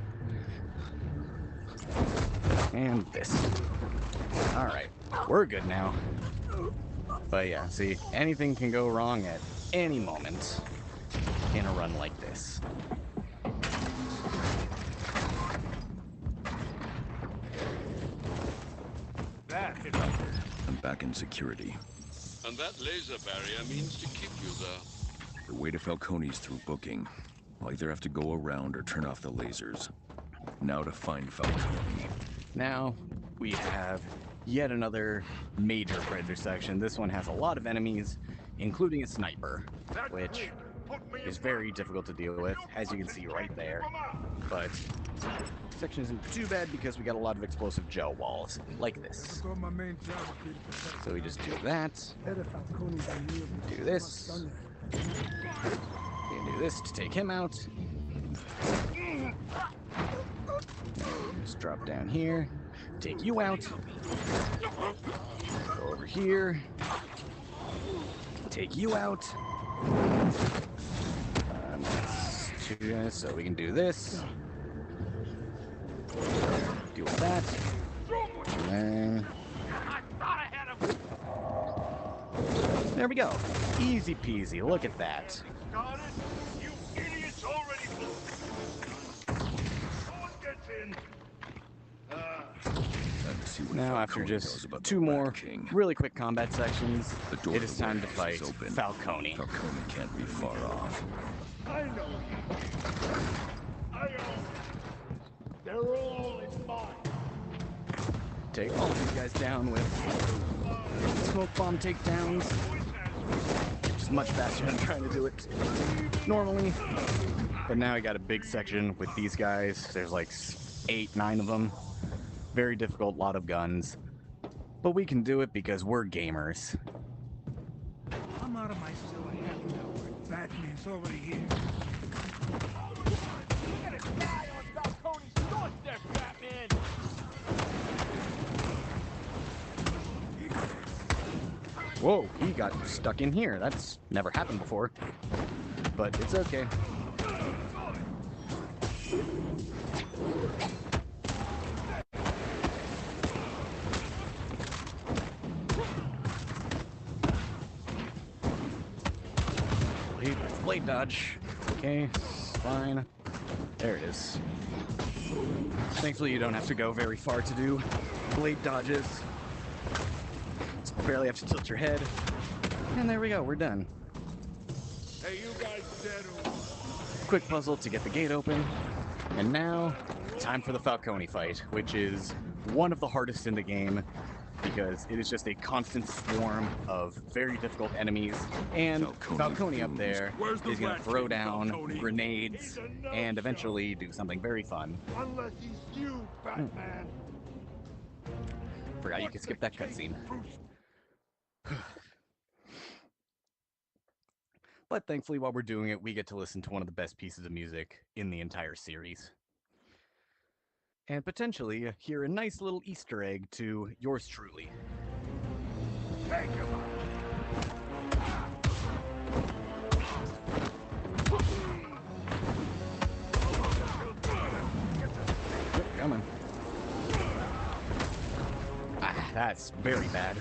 And this. Alright, we're good now. But yeah, see, anything can go wrong at any moment in a run like this. I'm back in security. And that laser barrier means to keep you there. The way to Falcone's through booking. I'll either have to go around or turn off the lasers. Now to find Falcone. Now we have yet another major predator section. This one has a lot of enemies, including a sniper, which is very difficult to deal with, as you can see right there. But this section isn't too bad because we got a lot of explosive gel walls, like this. So we just do that, do this, we can do this to take him out. Just drop down here, take you out, go over here, take you out. That's two guys, so we can do this. Deal with that. And then there we go. Easy peasy. Look at that. Now, after just two more really quick combat sections, it is time to fight Falcone. Falcone can't be far off. I know you. They're all in mine. Take all these guys down with smoke bomb takedowns, which is much faster than trying to do it normally. But now I got a big section with these guys. There's like 8, 9 of them. Very difficult, lot of guns. But we can do it because we're gamers. I'm out of my cell in half an hour. Batman's already here. You're gonna die on Falcone's doorstep, Batman! Whoa, he got stuck in here. That's never happened before. But it's okay. Blade dodge. Okay, fine. There it is. Thankfully, you don't have to go very far to do blade dodges. Just barely have to tilt your head. And there we go, we're done. Hey, you guys dead or what? Quick puzzle to get the gate open. And now, time for the Falcone fight, which is one of the hardest in the game, because it is just a constant swarm of very difficult enemies, and Falcone up there is going to throw down grenades and eventually do something very fun. Unless he's you, Batman. Forgot you could skip that cutscene. But thankfully, while we're doing it, we get to listen to one of the best pieces of music in the entire series. And potentially hear a nice little Easter egg to yours truly. Take him Come on. Ah, that's very bad.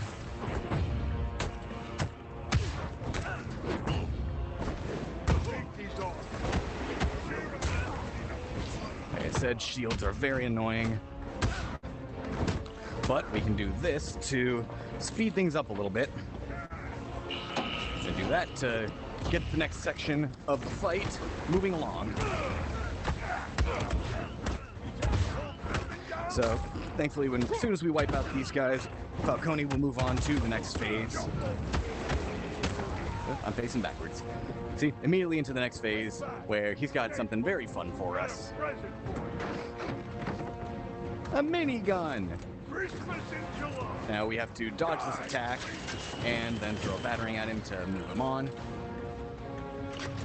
Like I said, shields are very annoying. But we can do this to speed things up a little bit. So do that to get the next section of the fight moving along. So, thankfully, as soon as we wipe out these guys, Falcone will move on to the next phase. I'm facing backwards. See, immediately into the next phase, where he's got something very fun for us. A minigun! Now we have to dodge this attack, and then throw a battering at him to move him on.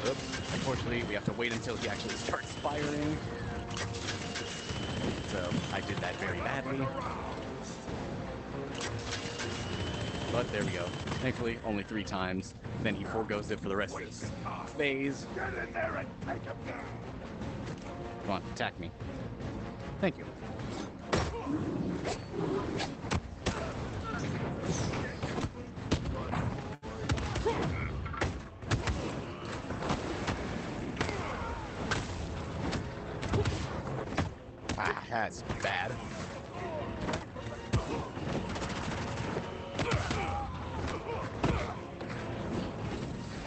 Oops. Unfortunately, we have to wait until he actually starts firing. So, I did that very badly. But there we go. Thankfully, only 3 times. Then he forgoes it for the rest of this phase. Come on, attack me. Thank you. That's bad.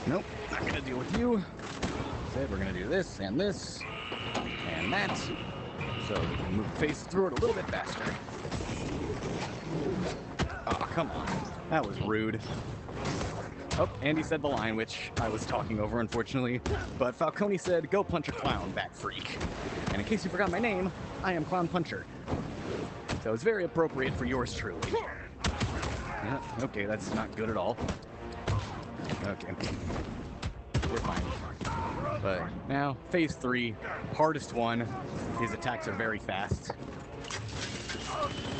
Nope, not gonna deal with you. Instead, we're gonna do this, and that. So we can move face through it a little bit faster. Oh, come on. That was rude. Oh, Andy said the line, which I was talking over, unfortunately. But Falcone said, go punch a clown, bat freak. And in case you forgot my name, I am Clown Puncher. So it's very appropriate for yours truly. Yeah, okay, that's not good at all. Okay. We're fine. But now, phase 3, hardest one. His attacks are very fast.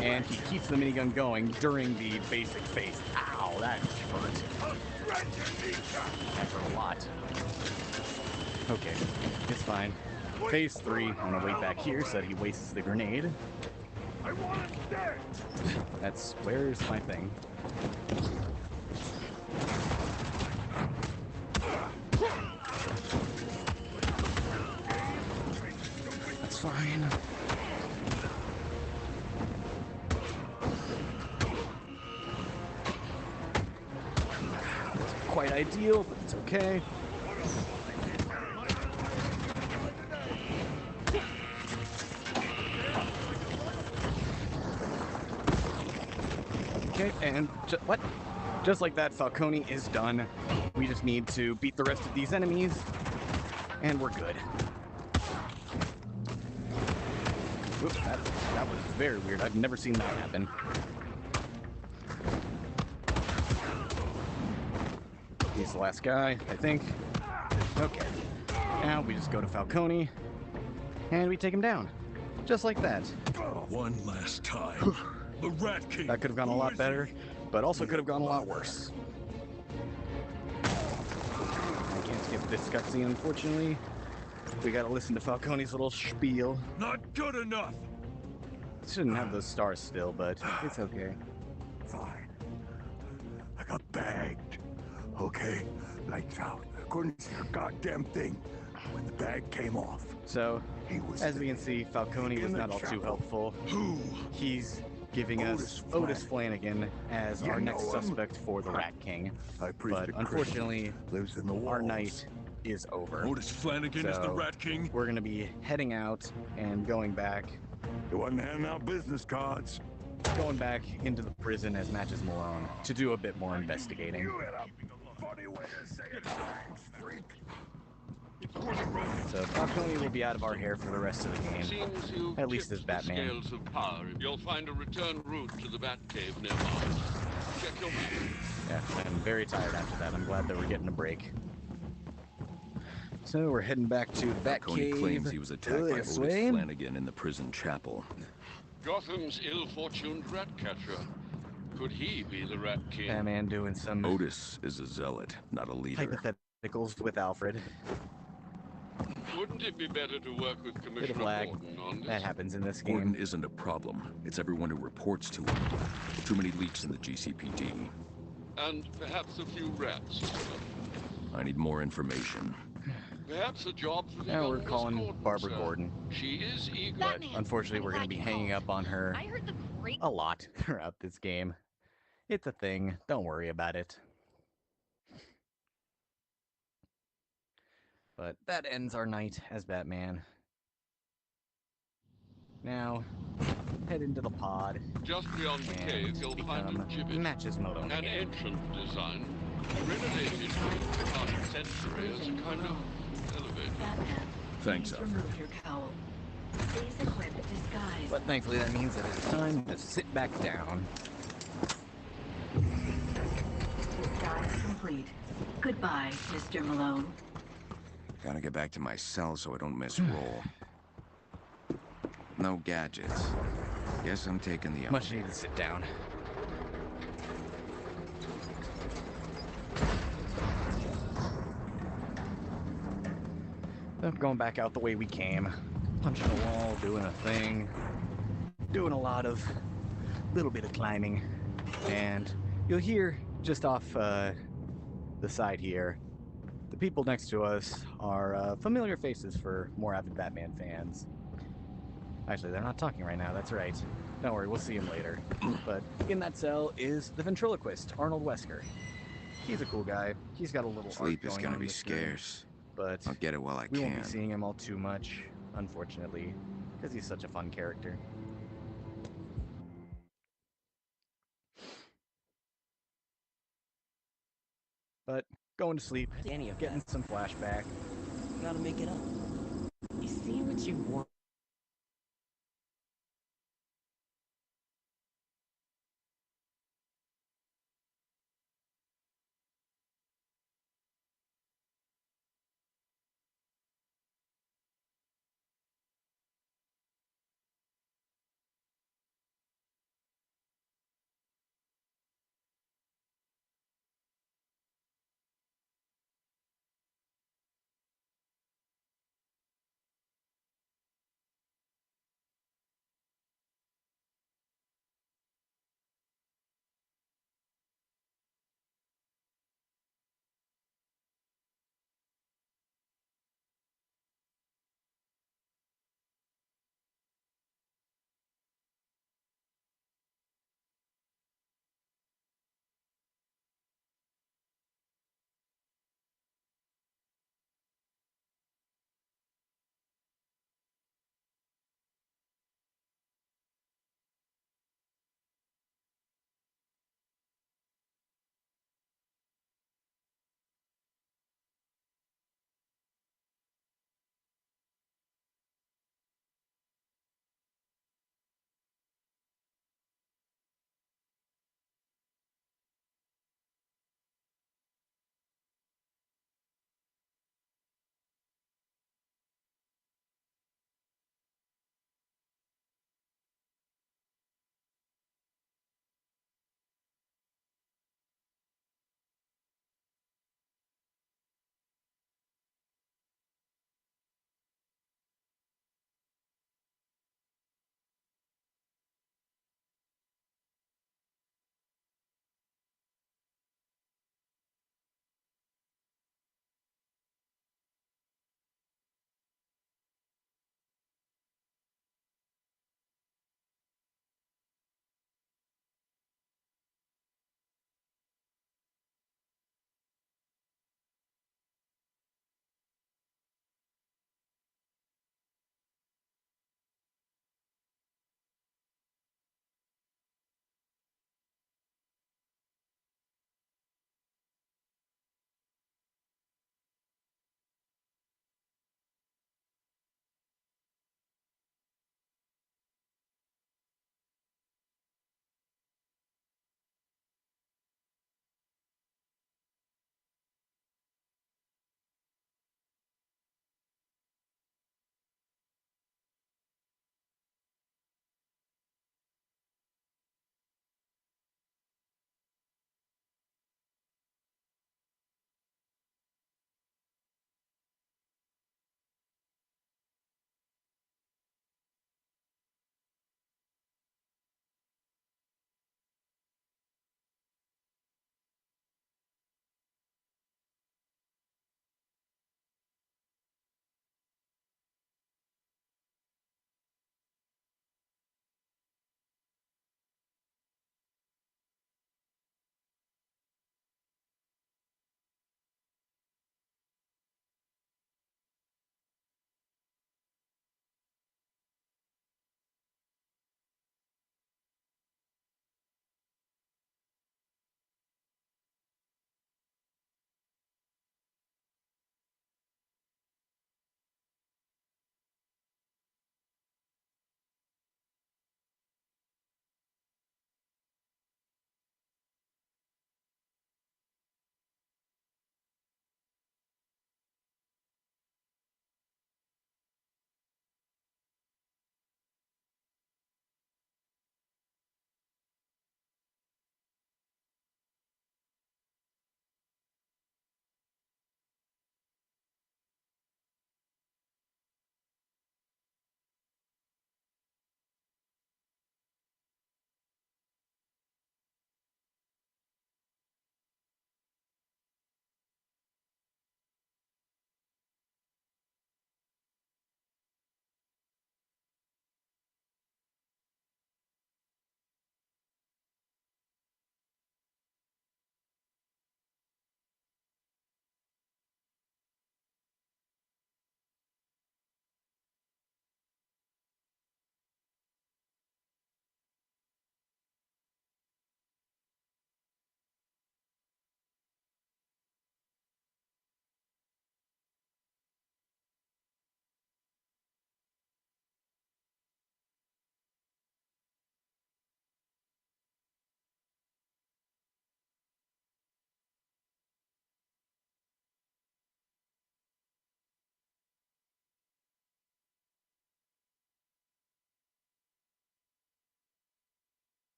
And he keeps the minigun going during the basic phase. Ow, that hurt. That hurt a lot. Okay, it's fine. Phase 3, I'm gonna wait back here so that he wastes the grenade. That's, where's my thing? That's fine. That's quite ideal, but it's okay. Okay, and what? Just like that, Falcone is done. We just need to beat the rest of these enemies, and we're good. Whoops, that was very weird. I've never seen that happen. He's the last guy, I think. Okay. Now we just go to Falcone, and we take him down. Just like that. One last time. The Rat King. That could have gone a lot better, but also could have gone a lot worse. I can't skip this cutscene, unfortunately. We gotta listen to Falcone's little spiel. Not good enough. Shouldn't have those stars still, but it's okay. Fine. I got bagged. Okay, lights out. Couldn't see a goddamn thing when the bag came off. So, as we can see, Falcone was not all too helpful. He's giving us Otis Flanagan as our next suspect for the Rat King. But unfortunately, lives in the our night is over. Otis Flanagan is the Rat King? We're gonna be heading out and going back. You wasn't handing out business cards. Going back into the prison as Matches Malone to do a bit more investigating. You had a funny way to say it, freak. So Falcone will be out of our hair for the rest of the game. Seems you At least as tipped the Batman. Scales of power. You'll find a return route to the Batcave nearby. Check your map. Yeah, I'm very tired after that. I'm glad that we're getting a break. So we're heading back to the Falcone Batcave. claims he was attacked by Otis Flanagan in the prison chapel. Gotham's ill-fortuned rat catcher. Could he be the Rat King? Batman doing some Otis is a zealot, not a leader. hypotheticals with Alfred. Wouldn't it be better to work with Bit of Commissioner lag. Gordon on this? That happens in this game. Gordon isn't a problem. It's everyone who reports to him. Too many leaks in the GCPD. And perhaps a few rats. I need more information. Perhaps a job for the Now we're young Miss calling Gordon, Barbara sir. Gordon. She is eager. But unfortunately, we're going to be hanging up on her I heard the great a lot throughout this game. It's a thing. Don't worry about it. But that ends our night as Batman. Now, head into the pod. Just beyond the cave, you'll find a gibbet. Matches Malone An again. ancient design, renovated to the past century as a kind of elevator. Thanks, Alfred. remove your cowl. Please equip disguise. But thankfully that means that it's time to sit back down. Disguise complete. Goodbye, Mr. Malone. Gotta get back to my cell so I don't miss roll. No gadgets. Guess I'm taking the Much needed to sit down. Going back out the way we came. Punching a wall, doing a thing. Doing a little bit of climbing. And you'll hear just off the side here, the people next to us are familiar faces for more avid Batman fans. Actually, they're not talking right now, that's right. Don't worry, we'll see him later. But in that cell is the ventriloquist, Arnold Wesker. He's a cool guy. He's got a little Sleep arc is going gonna on be in this room, scarce. but I'll get it while I we won't be can. seeing him all too much, unfortunately, because he's such a fun character. But going to sleep, getting some flashback. Gotta make it up. You see what you want.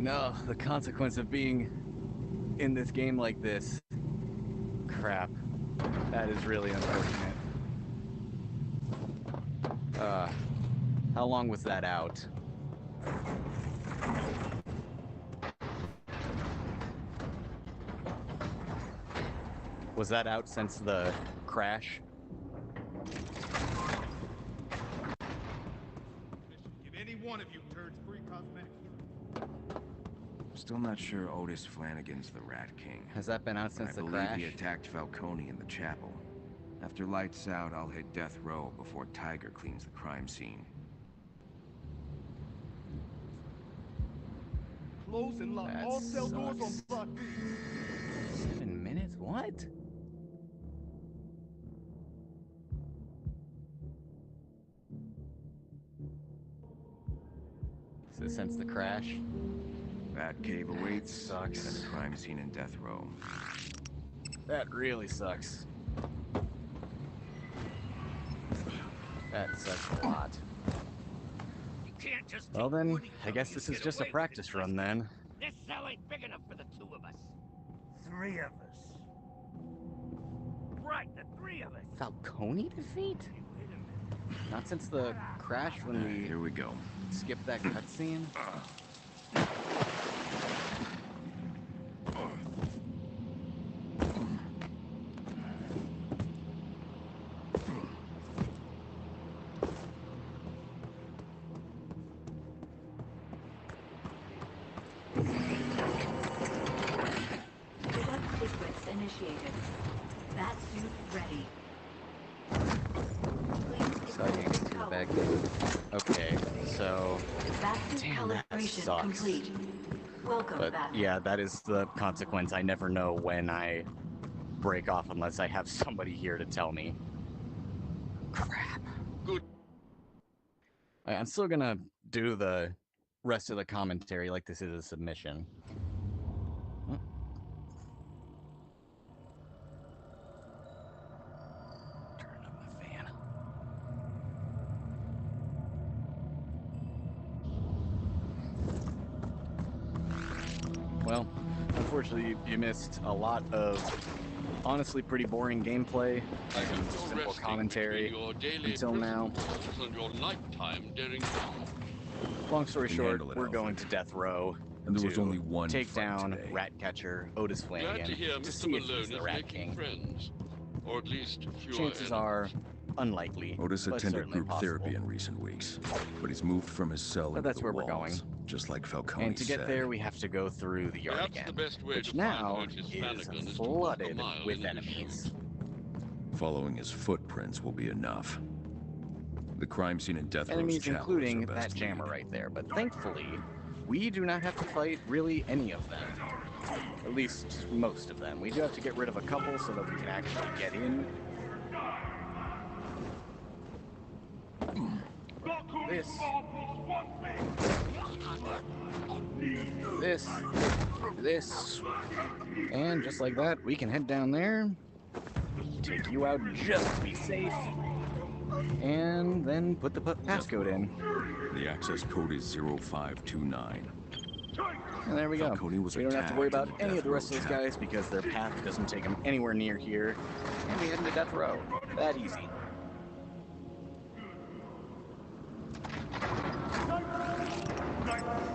No, the consequence of being in this game like this. Crap. That is really unfortunate. How long was that out? Was that out since the crash? Give any one of you turds free cosmetics. Still not sure Otis Flanagan's the Rat King. Has that been out since the crash? I believe he attacked Falcone in the chapel. After lights out, I'll hit death row before Tiger cleans the crime scene. Close and lock all cell doors on block B. 7 minutes? What? So since the crash? Bat cave awaits. Sucks. And crime scene in death row. That really sucks. That sucks a lot. You can't just Well then, I guess this is just a practice run then. This cell ain't big enough for the two of us. Three of us. Right, the three of us. Falcone defeat? Not since the crash when we here we go. Skipped that cutscene. Initiated. Bat suit ready. So I can get to the back. Okay, so damn, that sucks. Complete. Welcome, but Batman. Yeah, that is the consequence. I never know when I break off unless I have somebody here to tell me. Crap. Good. I'm still gonna do the rest of the commentary like this is a submission. Well, unfortunately, you missed a lot of honestly pretty boring gameplay and simple commentary until now. Long story short, we're going to death row and there was only one take down today. Ratcatcher Otis Flanagan to see if he's the Rat King. Friends, or at least chances are unlikely. Otis attended group therapy in recent weeks, but he's moved from his cell into the walls, we're going. just like Falcone And to get said. there, we have to go through the yard Perhaps again, the best way which to now find Otis is Flanagan is to flooded walk a mile with in enemies. Following his footprints will be enough. The crime scene in Death Row's Enemies chapel including is our best that jammer lead. right there, but thankfully, we do not have to fight really any of them. At least most of them. We do have to get rid of a couple so that we can actually get in. This, and just like that, we can head down there, take you out just to be safe, and then put the passcode in. The access code is 0529. And there we go. Falcone was We don't have to worry about attacked in any the of the rest of Death those Row guys because their path doesn't take them anywhere near here, and we head into Death Row. That easy.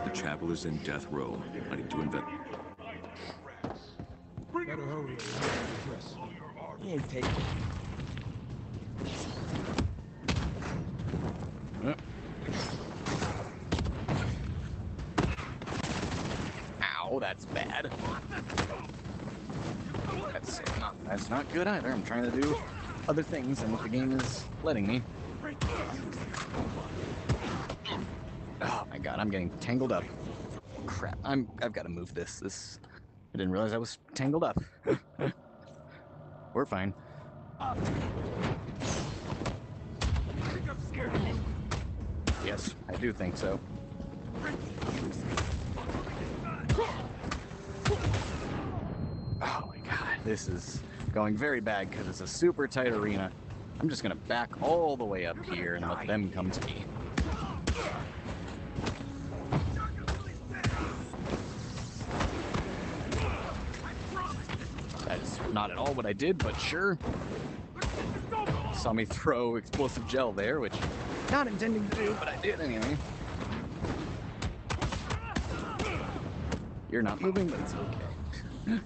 The chapel is in Death Row. I need to invent. Better hurry. He ain't taking Ow, that's bad. That's not good either. I'm trying to do other things than what the game is letting me. Oh my god, I'm getting tangled up. Crap, I've got to move this. I didn't realize I was tangled up. We're fine. Yes, I do think so. Oh my god, this is going very bad because it's a super tight arena. I'm just gonna back all the way up here and let them come to me. Not at all what I did, but sure. Saw me throw explosive gel there, which not intending to do, but I did anyway. You're not moving, but it's okay.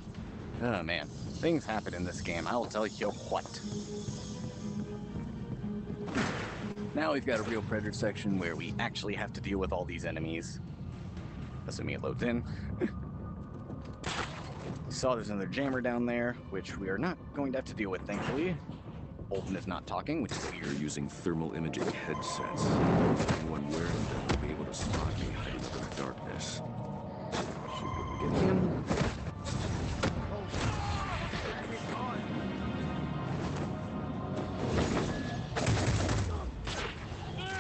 Oh man, things happen in this game, I'll tell you what. Now we've got a real Predator section where we actually have to deal with all these enemies. Assuming it loads in. Saw there's another jammer down there, which we are not going to have to deal with, thankfully. Bolton is not talking, which is weird. You're using thermal imaging headsets. Anyone wearing them will be able to spot me hiding in the darkness. Get him.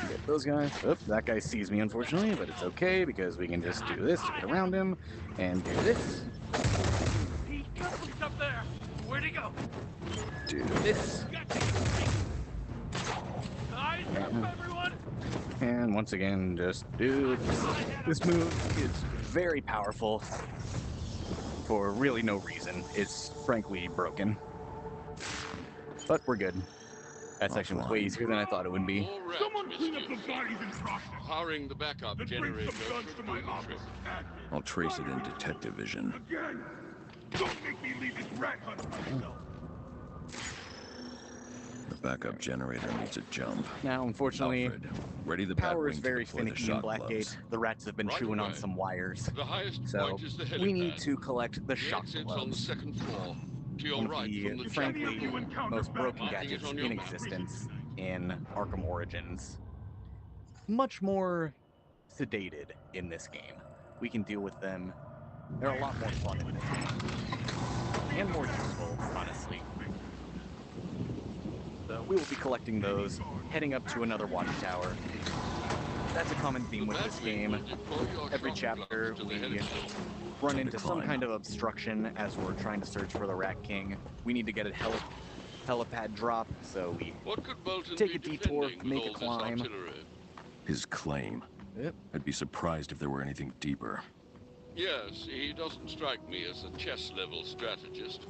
Get those guys. Oh, that guy sees me, unfortunately, but it's okay because we can just do this to get around him and do this. He's up there. Where'd he go? Do this. And once again, just do this. This move is very powerful for really no reason. It's frankly broken. But we're good. That section was way easier than I thought it would be. Someone clean up the bodies in process. Powering the backup generator. To my office. I'll trace it in detective vision. Again! Don't make me leave this rat hunt myself. The backup generator needs a jump. Now, unfortunately, Alfred, ready the power Batwing is to very deploy the finicky in shock Blackgate. gloves. The rats have been chewing on some wires. The highest So point is the we helipad. need to collect the shock exit's on the gloves. second floor. To your One of right from the frankly, most broken Marking it gadgets on your in map. existence in Arkham Origins. Much more sedated in this game. We can deal with them. They're a lot more fun in this game. And more useful, honestly. So we will be collecting those, heading up to another watchtower. That's a common theme with this game. Every chapter, we run into some kind of obstruction as we're trying to search for the Rat King. We need to get a helipad drop, so we take a detour, make a climb. His claim. Yep. I'd be surprised if there were anything deeper. Yes, he doesn't strike me as a chess-level strategist.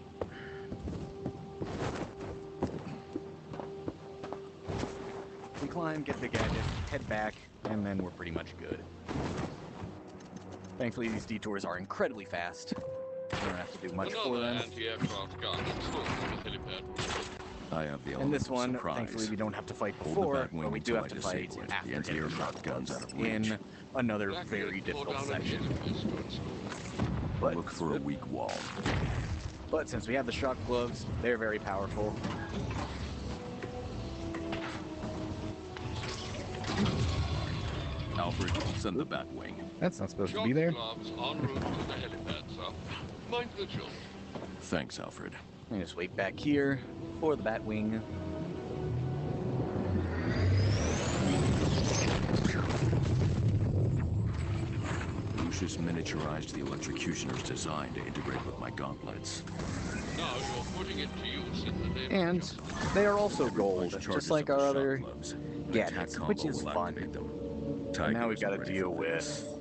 We climb, get the gadget, head back, and then we're pretty much good. Thankfully, these detours are incredibly fast. We don't have to do much for them. Anti-aircraft gun installed on the helipad. I have the And element this of one, surprise. thankfully, we don't have to fight Hold the before, Batwing but we do until have I to fight disable it. after The getting the anti-aircraft shock gun's gloves out of reach. in another Blackgate very pulled difficult down a section. helipad to install. But, Look for a weak wall. but since we have the shock gloves, they're very powerful. Alfred, send the Batwing. That's not supposed to Shock be there. gloves en route to the helipad, sir. Mind the jolt. Thanks, Alfred. And just wait back here for the Batwing. Lucius miniaturized the electrocutioner's design to integrate with my gauntlets. Now you're putting it to use in the name And they are also gold, Charges just like of the our shock other gloves. gadgets, Attack which combo is will fun. activate them. And Tiger now we've got to isn't ready deal for this. with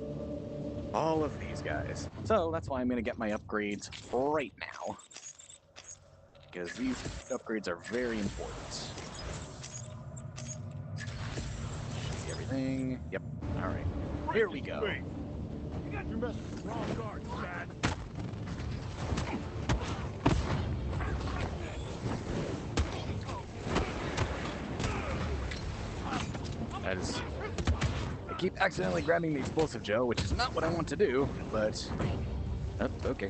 all of these guys. So that's why I'm going to get my upgrades right now. Because these upgrades are very important. See everything? Yep. Alright. Here we go. You got your message with the wrong guard, Chad. That is... I keep accidentally grabbing the explosive gel, which is not what I want to do, but... Oh, okay.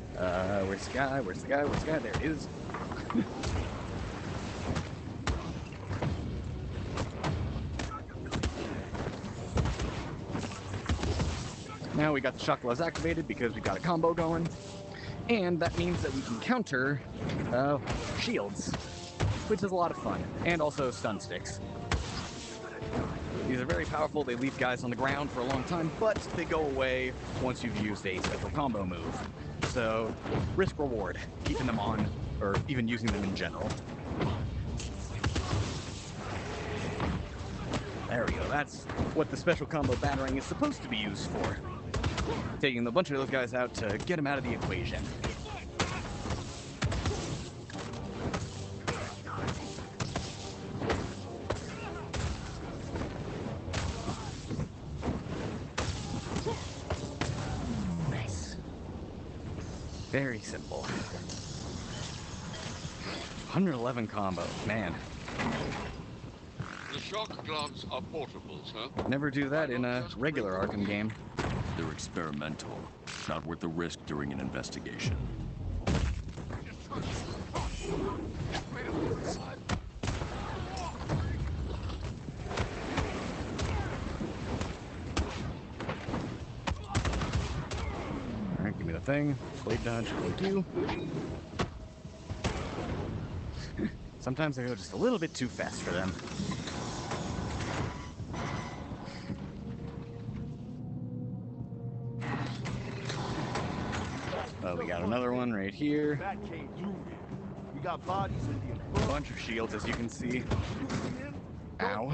Where's the guy? Where's the guy? Where's the guy? There he is. Now we got the shock gloves activated because we got a combo going. And that means that we can counter shields, which is a lot of fun. And also stun sticks. These are very powerful. They leave guys on the ground for a long time, but they go away once you've used a special combo move. So, risk reward, keeping them on, or even using them in general. There we go. That's what the special combo battering is supposed to be used for. Taking a bunch of those guys out to get them out of the equation. Very simple. 111 combo, man. The shock gloves are portables, huh? Never do that in a regular Arkham game. They're experimental, not worth the risk during an investigation. Alright, give me the thing. Blade dodge, thank you. Sometimes I go just a little bit too fast for them. Oh, we got another one right here. We got bodies in here. A bunch of shields, as you can see. Ow.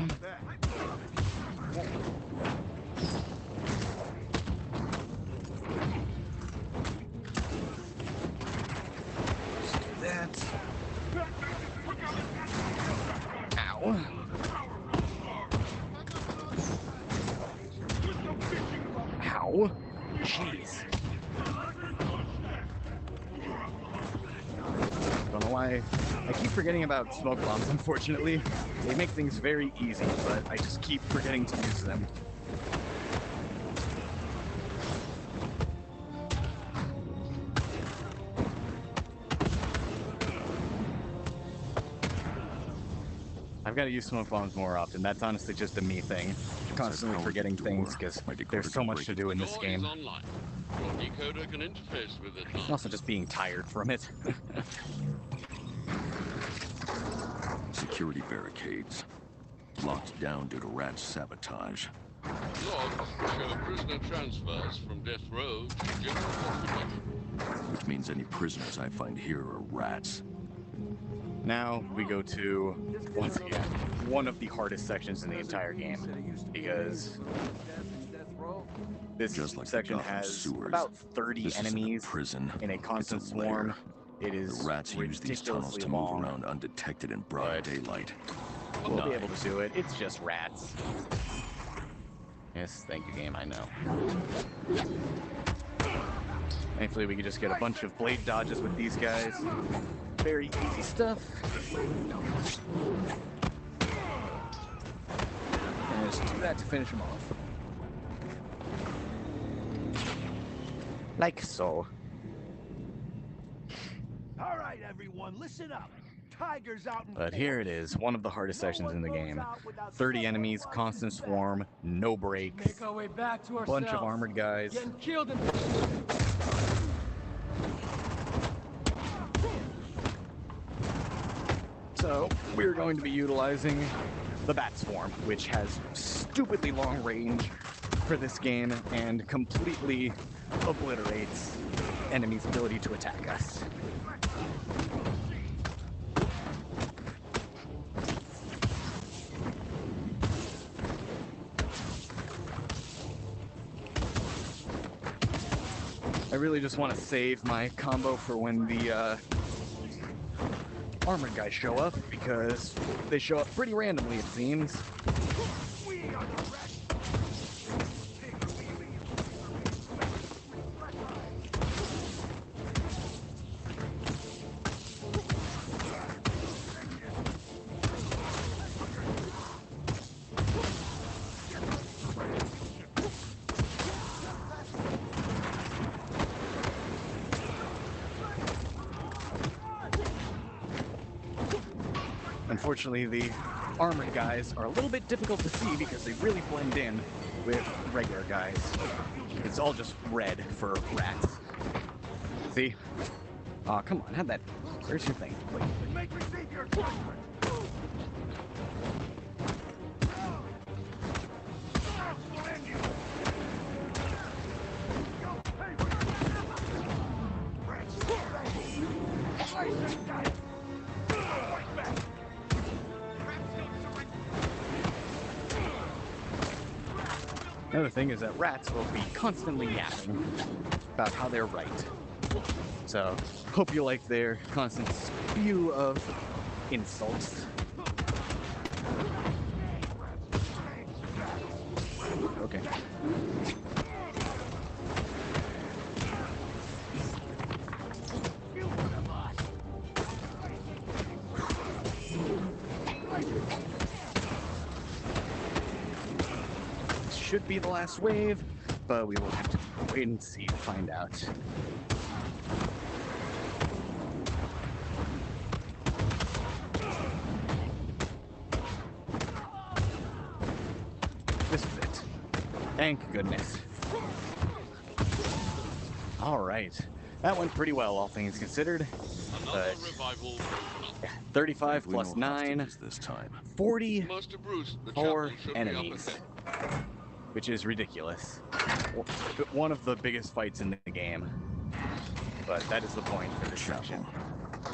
Let's do that. Ow. Ow. Jeez. Don't know why I keep forgetting about smoke bombs, unfortunately. They make things very easy, but I just keep forgetting to use them. I've got to use smoke bombs more often. That's honestly just a me thing. Constantly forgetting things because there's so much to do in this game. Your decoder can interface with it now. Also just being tired from it. Security barricades. Locked down due to rat sabotage. Logs show prisoner transfers from death row to general hospital. Which means any prisoners I find here are rats. Now we go to, once again, one of the hardest sections in the entire game. Because this section has about 30 enemies in a constant swarm. It is the rats use these tunnels to move around undetected in broad daylight. We'll be able to do it. It's just rats. Yes, thank you, game. I know. Thankfully, we can just get a bunch of blade dodges with these guys. Very easy stuff. And just do that to finish them off. Like so. All right, everyone, listen up. Tiger's out in But here it is, one of the hardest sections in the game. 30 enemies, constant swarm, no breaks. Make our way back to bunch of armored guys. Getting killed in... So, we're going to be utilizing the Bat Swarm, which has stupidly long range for this game and completely obliterates enemies' ability to attack us. I really just want to save my combo for when the armored guys show up, because they show up pretty randomly, it seems. Unfortunately, the armored guys are a little bit difficult to see because they really blend in with regular guys. It's all just red for rats. See? Aw, come on, have that. Where's your thing? Wait. Make receive your judgment. Another thing is that rats will be constantly yapping about how they're right. So, hope you like their constant spew of insults. Okay. should be the last wave, but we will have to wait and see to find out. This is it. Thank goodness. All right. That went pretty well, all things considered. Another revival. 35 plus 9, this time. 44 enemies, which is ridiculous. One of the biggest fights in the game, but that is the point for this section.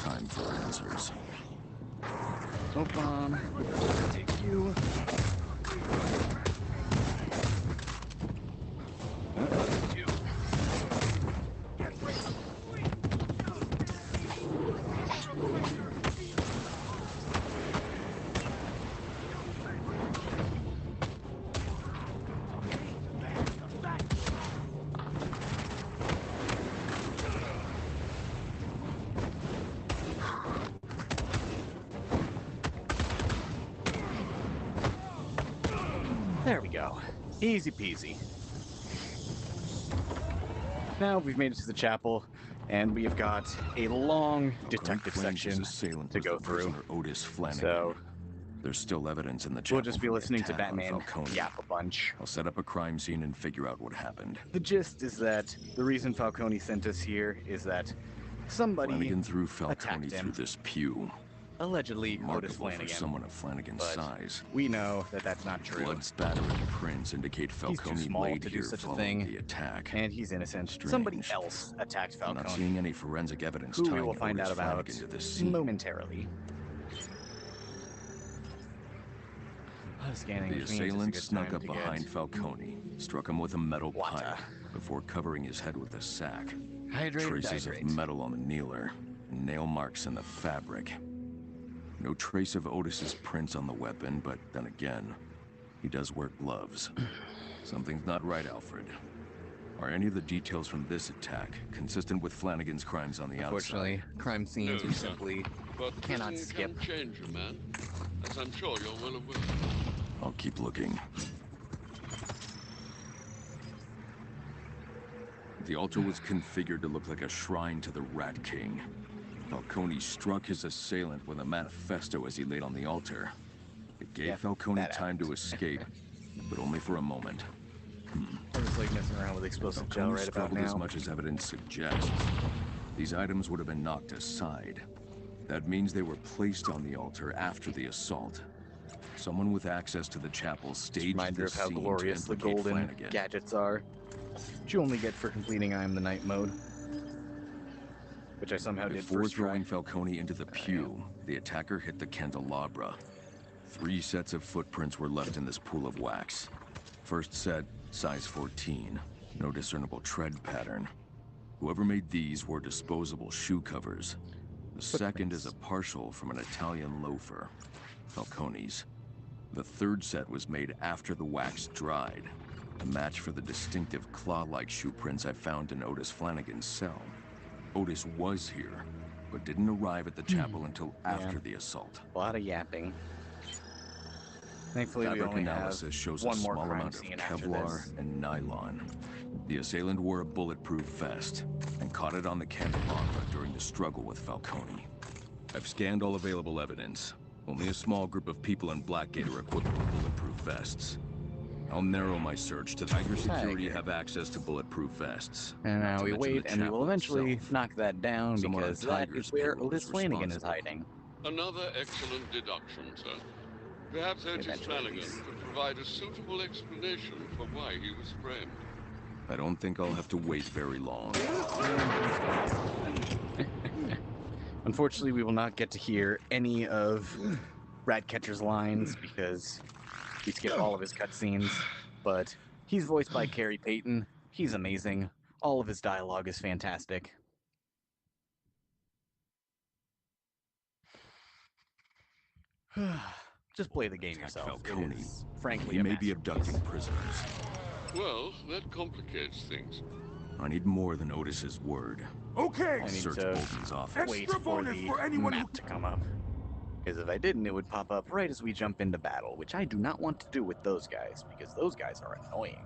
Time for answers. Smoke bomb. Take you. There we go. Easy peasy. Now we've made it to the chapel, and we've got a long detective section to go through. Otis Flanagan. So there's still evidence in the chapel. we'll just be listening to Batman yap a bunch. I'll set up a crime scene and figure out what happened. The gist is that the reason Falcone sent us here is that somebody Flanagan threw Falcone attacked him. through this pew. Allegedly, Otis Remarkable Flanagan. for someone of Flanagan's but size. we know that that's not true. Blood spattering prints indicate Falcone He's too small laid to do here such a following thing, the attack. and he's innocent. Strange. Somebody else attacked I'm not Falcone, seeing any forensic evidence who we tying will find Otis out about Flanagan to this scene. momentarily. Scanning, The which means it's a assailant good snuck time up to behind get Falcone, struck him with a metal pipe before covering his head with a sack. Hydrate, Traces hydrate. of metal on the kneeler, and nail marks in the fabric. No trace of Otis's prints on the weapon, but then again, he does wear gloves. Something's not right, Alfred. Are any of the details from this attack consistent with Flanagan's crimes on the Unfortunately, outside? crime scenes No, are sir. simply But cannot prison skip. can change a man, as I'm sure you're well aware. I'll keep looking. The altar was configured to look like a shrine to the Rat King. Falcone struck his assailant with a manifesto as he laid on the altar. It gave Falcone time to escape, but only for a moment. I was like messing around with explosive gel Falcone right about struggled as now. much as evidence suggests. These items would have been knocked aside. That means they were placed on the altar after the assault. Someone with access to the chapel staged Reminder this of how scene glorious to the implicate golden Flanagan. gadgets are, which you only get for completing I Am the Night mode, which I somehow did Before first try. throwing Falcone into the pew, the attacker hit the candelabra. 3 sets of footprints were left in this pool of wax. First set, size 14, no discernible tread pattern. Whoever made these wore disposable shoe covers. The second is a partial from an Italian loafer, Falcone's. The third set was made after the wax dried, a match for the distinctive claw-like shoe prints I found in Otis Flanagan's cell. Otis was here, but didn't arrive at the chapel until after the assault. A lot of yapping. Thankfully, we Fabric only analysis have shows one a more small crime amount of scene after Kevlar this. and nylon. The assailant wore a bulletproof vest and caught it on the candelabra during the struggle with Falcone. I've scanned all available evidence. Only a small group of people in Blackgate are equipped with bulletproof vests. I'll narrow my search to Tiger Security have access to bulletproof vests. And Not now to we mention wait, the and we will chapel eventually itself. knock that down Someone on because that Tiger's is where payroll Otis is Flanagan is responsible. hiding. Another excellent deduction, sir. Perhaps Otis Flanagan could provide a suitable explanation for why he was framed. I don't think I'll have to wait very long. Unfortunately, we will not get to hear any of Ratcatcher's lines because we skipped all of his cutscenes, but he's voiced by Carrie Payton. He's amazing. All of his dialogue is fantastic. Just play the game yourself. Falcone. It is, frankly, He a may be masterpiece. abducting prisoners. Well, that complicates things. I need more than Otis's word. Okay. I'll I need search to Bolton's office. wait Extra for bonus the for anyone who- map to come up. Because if I didn't, it would pop up right as we jump into battle, which I do not want to do with those guys, because those guys are annoying.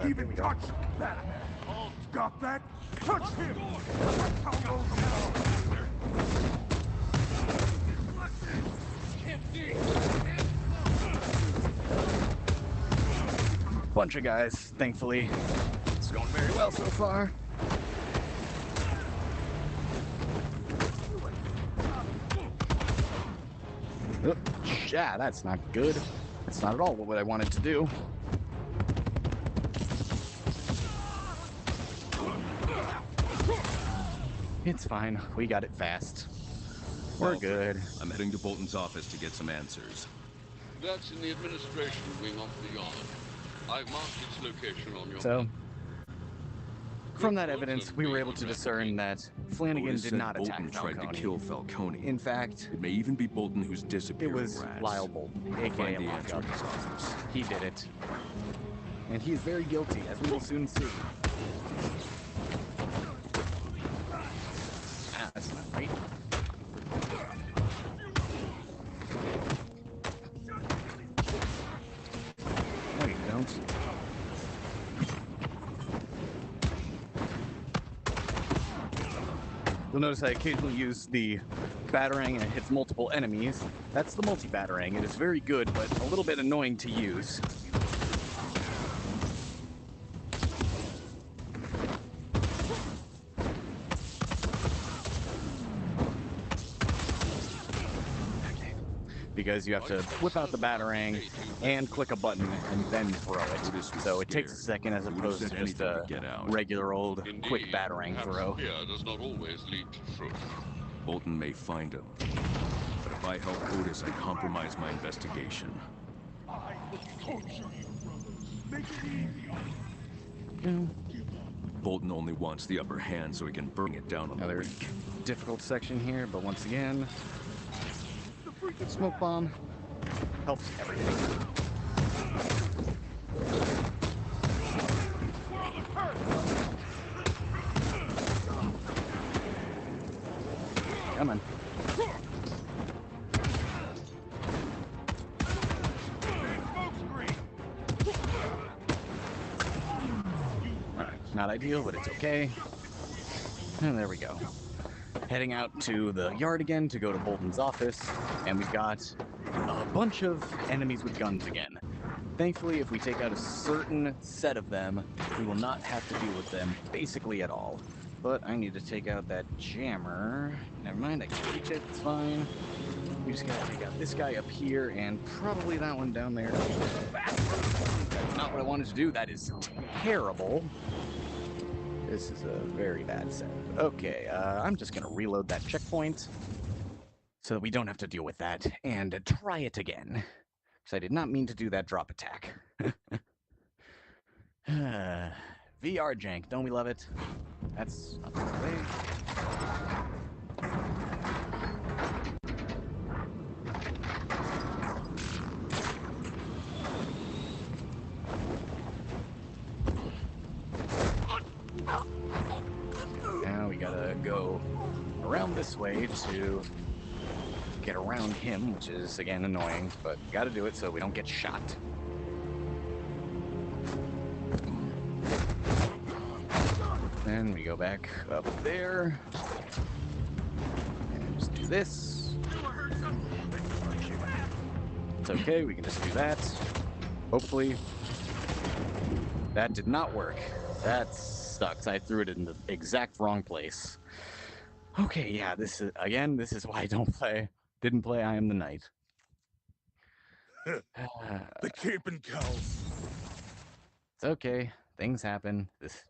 Even touch Batman. Stop that. Touch him. That's how low Bunch of guys, thankfully. It's going very well so far. Oh, yeah, that's not good. That's not at all what I wanted to do. It's fine. We got it fast. We're good. I'm heading to Bolton's office to get some answers. That's in the administration wing off the yard. I've marked its location on your So, from that evidence, we were able to discern that Flanagan Otis did said not attack Bolton Falcone. tried to kill Falcone. In fact, it may even be Bolton who's it disappearing was rats. Lyle Bolton, aka Find the Lockup. answer in his office. He did it. And he is very guilty, as we will soon see. Ah, that's not right. No, you don't. You'll notice I occasionally use the batarang and it hits multiple enemies. That's the multi-batarang. It is very good, but a little bit annoying to use. Because you have to whip out the batarang and click a button and then throw it. So it takes a second as opposed to just a regular old quick batarang throw. Fear does not always lead to truth. Bolton may find him, but if I help Otis, I compromise my investigation. I will torture you, brothers. Make it easy. Bolton only wants the upper hand so he can bring it down on the weak. Difficult section here, but once again, smoke bomb helps everything. Come on. Not ideal, but it's okay. And there we go. Heading out to the yard again to go to Bolton's office, and we've got a bunch of enemies with guns again. Thankfully, if we take out a certain set of them, we will not have to deal with them basically at all. But I need to take out that jammer. Never mind, I can reach it, it's fine. We just gotta take out this guy up here, and probably that one down there. That's not what I wanted to do, that is terrible. This is a very bad setup. Okay, I'm just gonna reload that checkpoint so that we don't have to deal with that, and try it again. Because I did not mean to do that drop attack. VR jank, don't we love it? That's not the way. Now we gotta go around this way to get around him, which is, again, annoying, but gotta do it so we don't get shot. Then we go back up there, and just do this. It's okay, we can just do that. Hopefully. That did not work. That sucks. I threw it in the exact wrong place. Okay, yeah, this is, again, this is why I didn't play I Am the Knight. The camping cows. It's okay. Things happen. This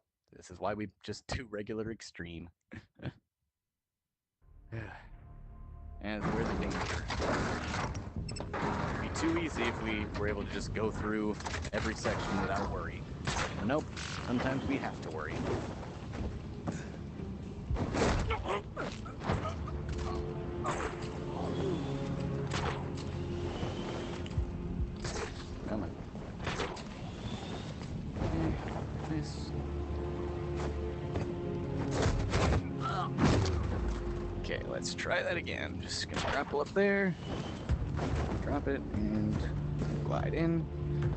is why we just do regular extreme. And we're the danger. It'd be too easy if we were able to just go through every section without worry. But nope, sometimes we have to worry. Come on. Okay, let's try that again. Just gonna grapple up there, drop it, and glide in.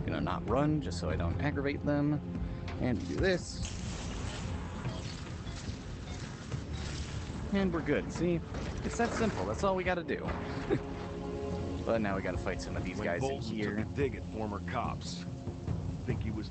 Gonna not run, just so I don't aggravate them. And do this. And we're good. See? It's that simple. That's all we gotta do. But now we gotta fight some of these guys in here. Took a dig at former cops. Think he was...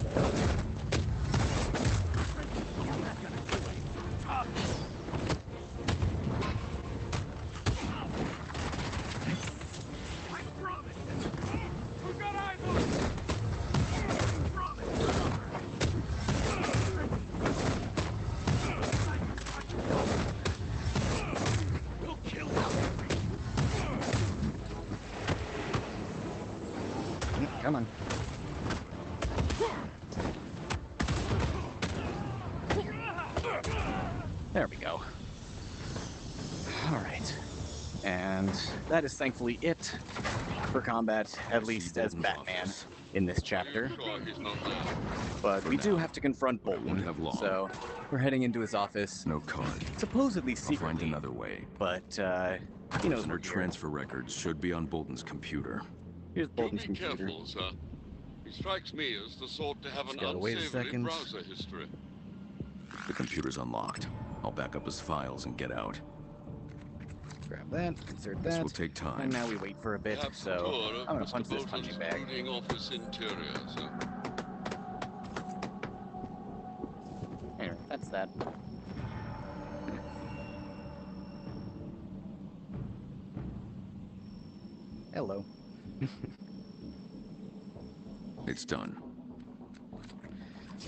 Come on. There we go. Alright. And that is thankfully it for combat, at least as Batman in this chapter. But we do have to confront Bolton, so we're heading into his office. No card. Supposedly I'll secretly. find another way. But, he knows Prisoner transfer records should be on Bolton's computer. Here's Bolton's Do be computer. careful, sir. He strikes me as the sort to have an gotta wait a unsavory second. browser history. The computer's unlocked. I'll back up his files and get out. Grab that, insert This that. will take time. And now we wait for a bit, Perhaps a so tour of I'm gonna Mr. punch this Bolton's punching bag. brooding office interior, sir. Anyway, that's that. Hello. It's done.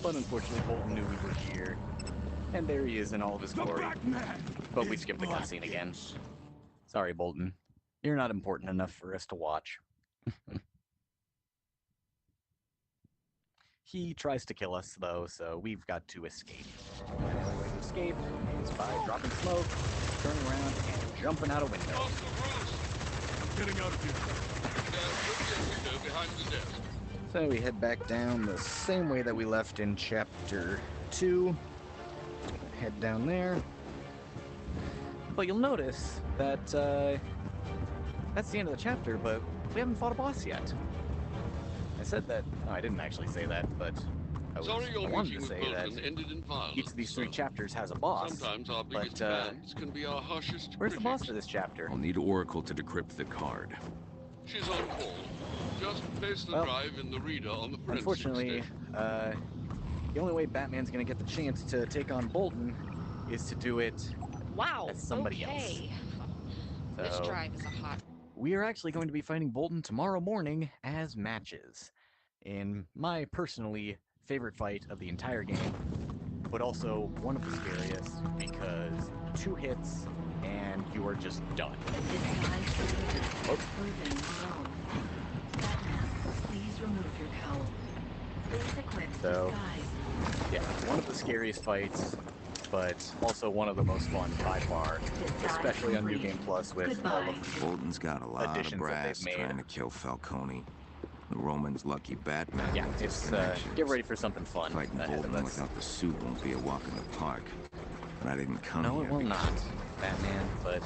But unfortunately, Bolton knew we were here. And there he is in all of his glory. But we skipped the cutscene again. Sorry, Bolton. You're not important enough for us to watch. He tries to kill us, though, so we've got to escape. And the only way to escape is by dropping smoke, turning around, and jumping out a window. Getting out of here. Window behind the desk. So we head back down the same way that we left in Chapter 2. Head down there. But you'll notice that that's the end of the chapter, but we haven't fought a boss yet. I said that... No, I didn't actually say that, but I wanted to say that each of these 3 chapters has a boss. Sometimes our biggest fans can be our harshest where's the boss critics. for this chapter? I'll need Oracle to decrypt the card. She's on call. Just place the drive in the reader on the forensic Unfortunately, station. the only way Batman's gonna get the chance to take on Bolton is to do it as somebody else. This So, drive is a hot... we are actually going to be fighting Bolton tomorrow morning as matches. In my personally favorite fight of the entire game, but also one of the scariest because 2 hits and you are just done. Oops. Please remove your cowl. Please equip So, disguise. yeah, one of the scariest fights, but also one of the most fun by far, especially on New Game Plus with all of the Bolton's got a lot of additions that brass they've made. trying to kill Falcone. The Roman's lucky Batman. Yeah, it's get ready for something fun. Fighting Bolton without the suit won't be a walk in the park. But I didn't come No, here it will because... not, Batman, but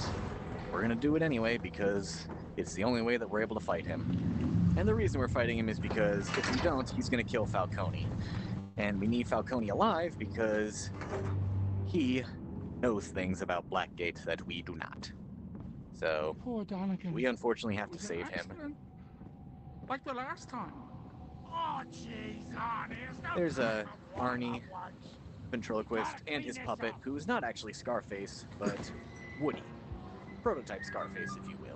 we're gonna do it anyway because it's the only way that we're able to fight him. And the reason we're fighting him is because if we don't, he's gonna kill Falcone. And we need Falcone alive because he knows things about Blackgate that we do not. So, Poor Donegan. we unfortunately have to Was it save an him. accident? Like the last time. Oh, jeez, Arnie. There's Arnie, ventriloquist, and his puppet, who is not actually Scarface, but Woody. Prototype Scarface, if you will.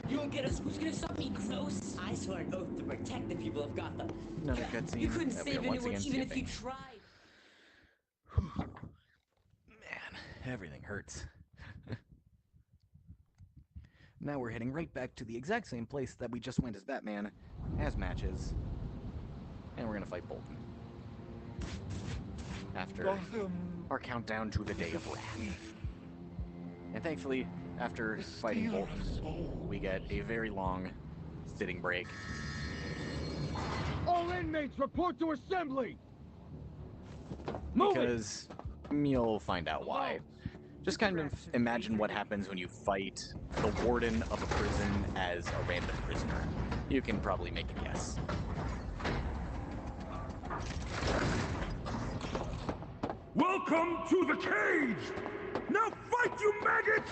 You won't get us. Who's gonna stop me, gross? I swear an oath to protect the people of Gotham. Another cutscene. You couldn't that we are save once anyone again even if you skipping. tried. Man, everything hurts. Now we're heading right back to the exact same place that we just went as Batman, as matches, and we're gonna fight Bolton. After our countdown to the Day of Wrath. And thankfully, after fighting Bolton, we get a very long sitting break. All inmates report to assembly! Move Because you'll find out why. Just kind of imagine what happens when you fight the warden of a prison as a random prisoner. You can probably make a guess. Welcome to the cage! Now fight, you maggots!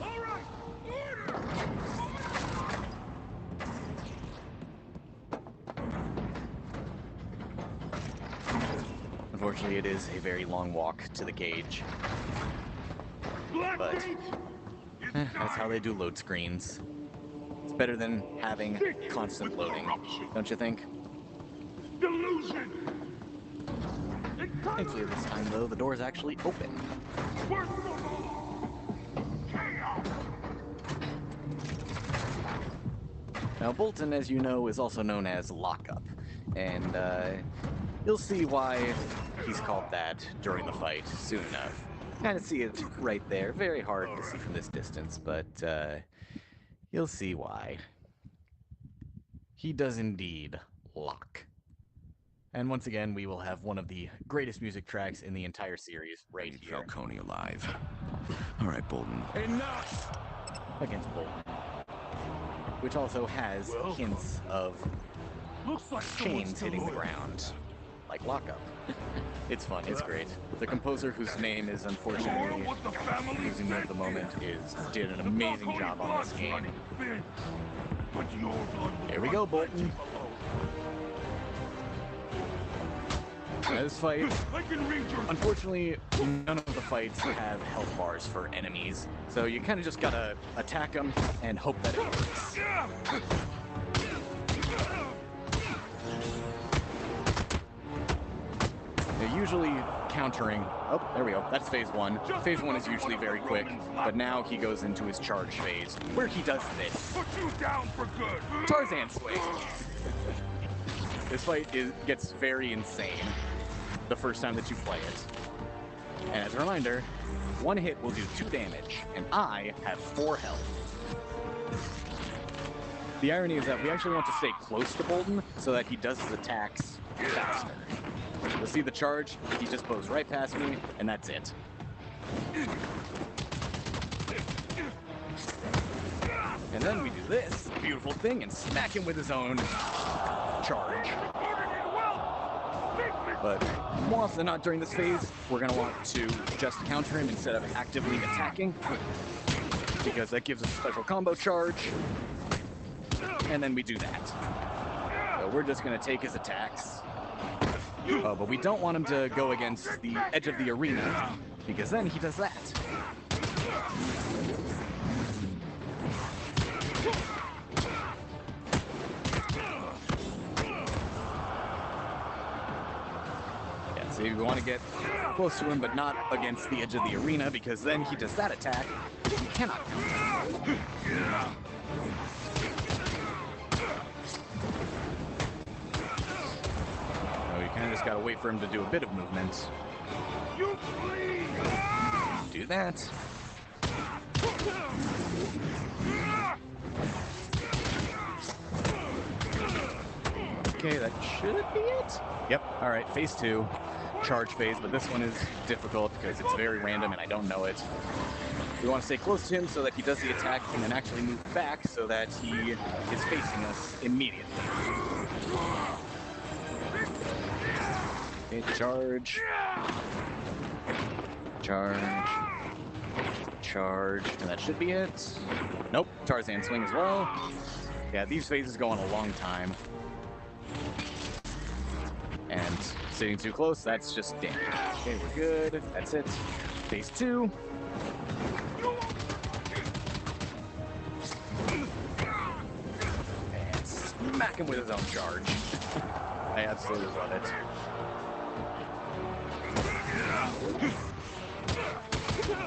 All right, order! Unfortunately, it is a very long walk to the cage. But that's how they do load screens. It's better than having constant loading, don't you think? Delusion! Thankfully this time, though, the door is actually open. Now, Bolton, as you know, is also known as Lockup, and you'll see why he's called that during the fight soon enough. Kind of see it right there. Very hard to see from this distance, but you'll see why. He does indeed lock. And once again, we will have one of the greatest music tracks in the entire series right here. Falcone alive. All right, Bolton. Enough! Against Bolton. Which also has hints of chains hitting the ground. Like Lockup. It's fun, it's great. The composer, whose name is unfortunately losing me at the moment, did an amazing job on this game. Here we go, Bolton. This fight, unfortunately, none of the fights have health bars for enemies, so you kind of just gotta attack them and hope that it works. They're usually countering. Oh, there we go. That's phase one. Phase one is usually very quick, but now he goes into his charge phase, where he does this. Put you down for good. Tarzan swing. This fight gets very insane the first time that you play it. And as a reminder, one hit will do 2 damage, and I have 4 health. The irony is that we actually want to stay close to Bolton so that he does his attacks faster. You'll see the charge, he just blows right past me, and that's it. And then we do this beautiful thing and smack him with his own charge. But more often than not during this phase, we're going to want to just counter him instead of actively attacking, because that gives us a special combo charge, and then we do that. So we're just going to take his attacks, but we don't want him to go against the edge of the arena, because then he does that. So we want to get close to him, but not against the edge of the arena, because then he does that attack. He cannot counter. So you kind of just got to wait for him to do a bit of movement. Do that. Okay, that should be it. Yep, all right, phase 2. Charge phase, but this one is difficult because it's very random and I don't know it. We want to stay close to him so that he does the attack and then actually move back so that he is facing us immediately. Okay, charge. Charge. Charge. And that should be it. Nope, Tarzan swing as well. Yeah, these phases go on a long time. And sitting too close, that's just damage. Okay, we're good. That's it. Phase 2. And smack him with his own charge. I absolutely love it.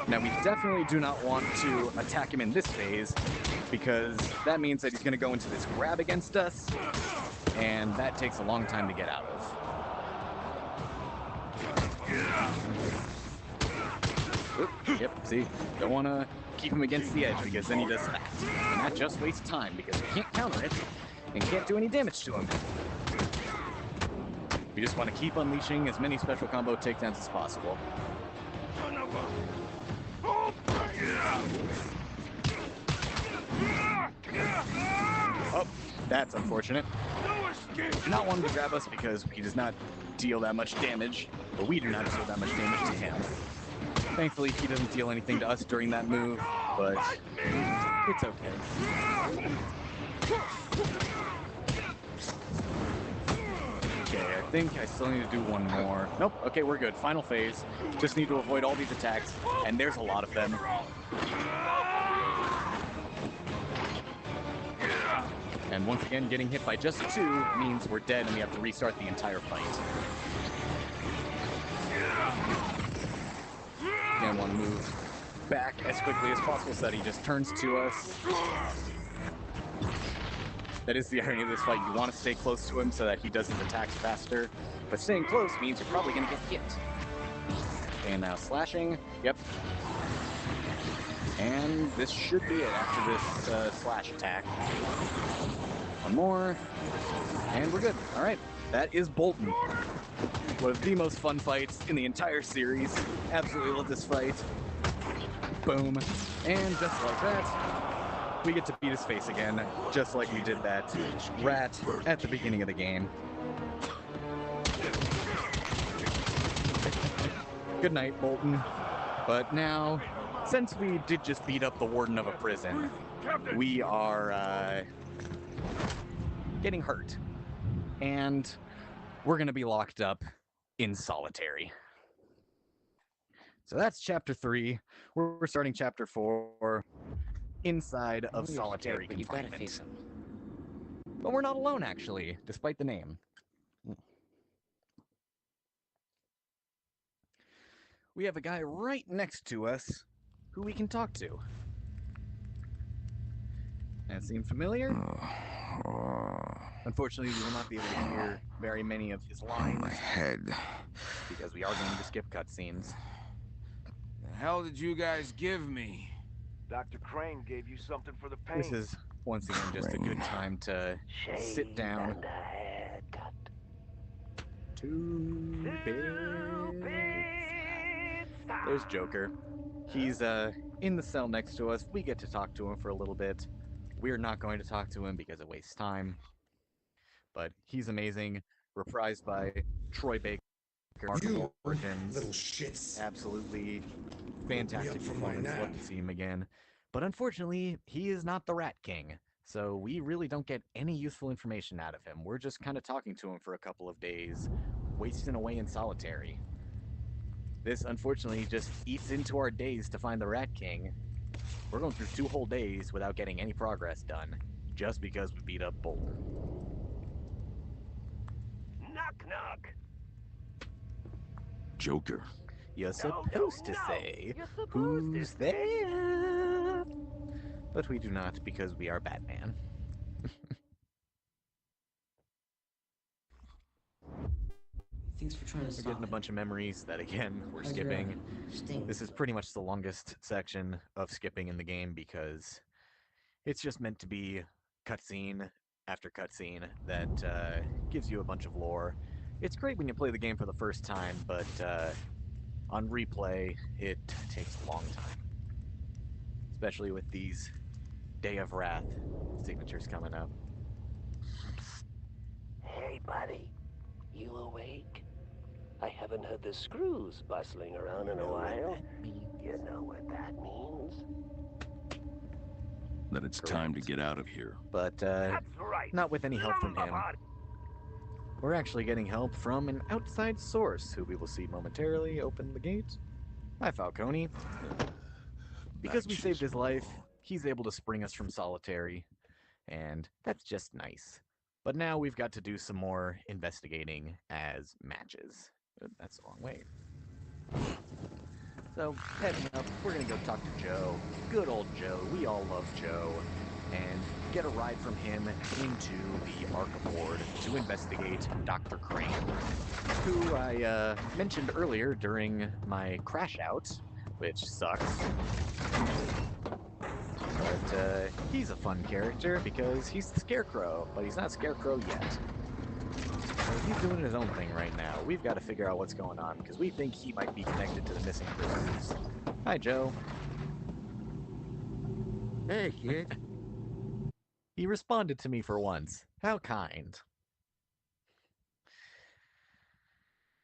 Now, we definitely do not want to attack him in this phase, because that means that he's going to go into this grab against us, and that takes a long time to get out of. Oop, yep, see, don't want to keep him against the edge because then he does that. And that just wastes time because we can't counter it and can't do any damage to him. We just want to keep unleashing as many special combo takedowns as possible. Oh, that's unfortunate. Not wanting to grab us because he does not deal that much damage, but we do not deal that much damage to him. Thankfully, he doesn't deal anything to us during that move, but it's okay. Okay, I think I still need to do one more. Nope, okay, we're good. Final phase. Just need to avoid all these attacks, and there's a lot of them. And once again, getting hit by just 2 means we're dead and we have to restart the entire fight. Again, want to move back as quickly as possible so that he just turns to us. That is the irony of this fight. You want to stay close to him so that he does his attacks faster, but staying close means you're probably going to get hit. And now slashing. Yep. And this should be it after this slash attack. One more. And we're good. All right. That is Bolton. One of the most fun fights in the entire series. Absolutely love this fight. Boom. And just like that, we get to beat his face again, just like we did that rat at the beginning of the game. Good night, Bolton. But now, since we did just beat up the warden of a prison, we are getting hurt. And we're going to be locked up in solitary. So that's chapter 3. We're starting chapter 4 inside of solitary confinement. You've got to face him. But we're not alone, actually, despite the name. We have a guy right next to us who we can talk to. That seem familiar? Unfortunately, we will not be able to hear very many of his lines. My head. Because we are going to skip cutscenes. The hell did you guys give me? Dr. Crane gave you something for the pain. This is, once again, just a good time to sit down. 2 bits. There's Joker. He's in the cell next to us. We get to talk to him for a little bit. We're not going to talk to him because it wastes time. But he's amazing. Reprised by Troy Baker. You Origins. little shits. Absolutely fantastic performance. Love to see him again. But unfortunately, he is not the Rat King. So we really don't get any useful information out of him. We're just kind of talking to him for a couple of days, wasting away in solitary. This, unfortunately, just eats into our days to find the Rat King. We're going through 2 whole days without getting any progress done, just because we beat up Bolton. Knock, knock. Joker. You're supposed to say, who's there? But we do not, because we are Batman. Thanks for trying to We're stop getting a bunch of memories that, again, we're How's skipping. your This is pretty much the longest section of skipping in the game because it's just meant to be cutscene after cutscene that gives you a bunch of lore. It's great when you play the game for the first time, but on replay, it takes a long time. Especially with these Day of Wrath signatures coming up. Hey, buddy. You awake? I haven't heard the screws bustling around in a while. You know what that means? That it's time to get out of here. But not with any help from him. We're actually getting help from an outside source, who we will see momentarily. Open the gate. Hi, Falcone. Because we saved his life, he's able to spring us from solitary, and that's just nice. But now we've got to do some more investigating as matches. That's the wrong way. So, heading up, we're gonna go talk to Joe. Good old Joe. We all love Joe. And get a ride from him into the Arkham Ward to investigate Dr. Crane, who I mentioned earlier during my crash out which sucks. But he's a fun character because he's the Scarecrow, but he's not Scarecrow yet. So he's doing his own thing right now. We've got to figure out what's going on because we think he might be connected to the missing prisoners. Hi, Joe. Hey, kid. He responded to me for once. How kind.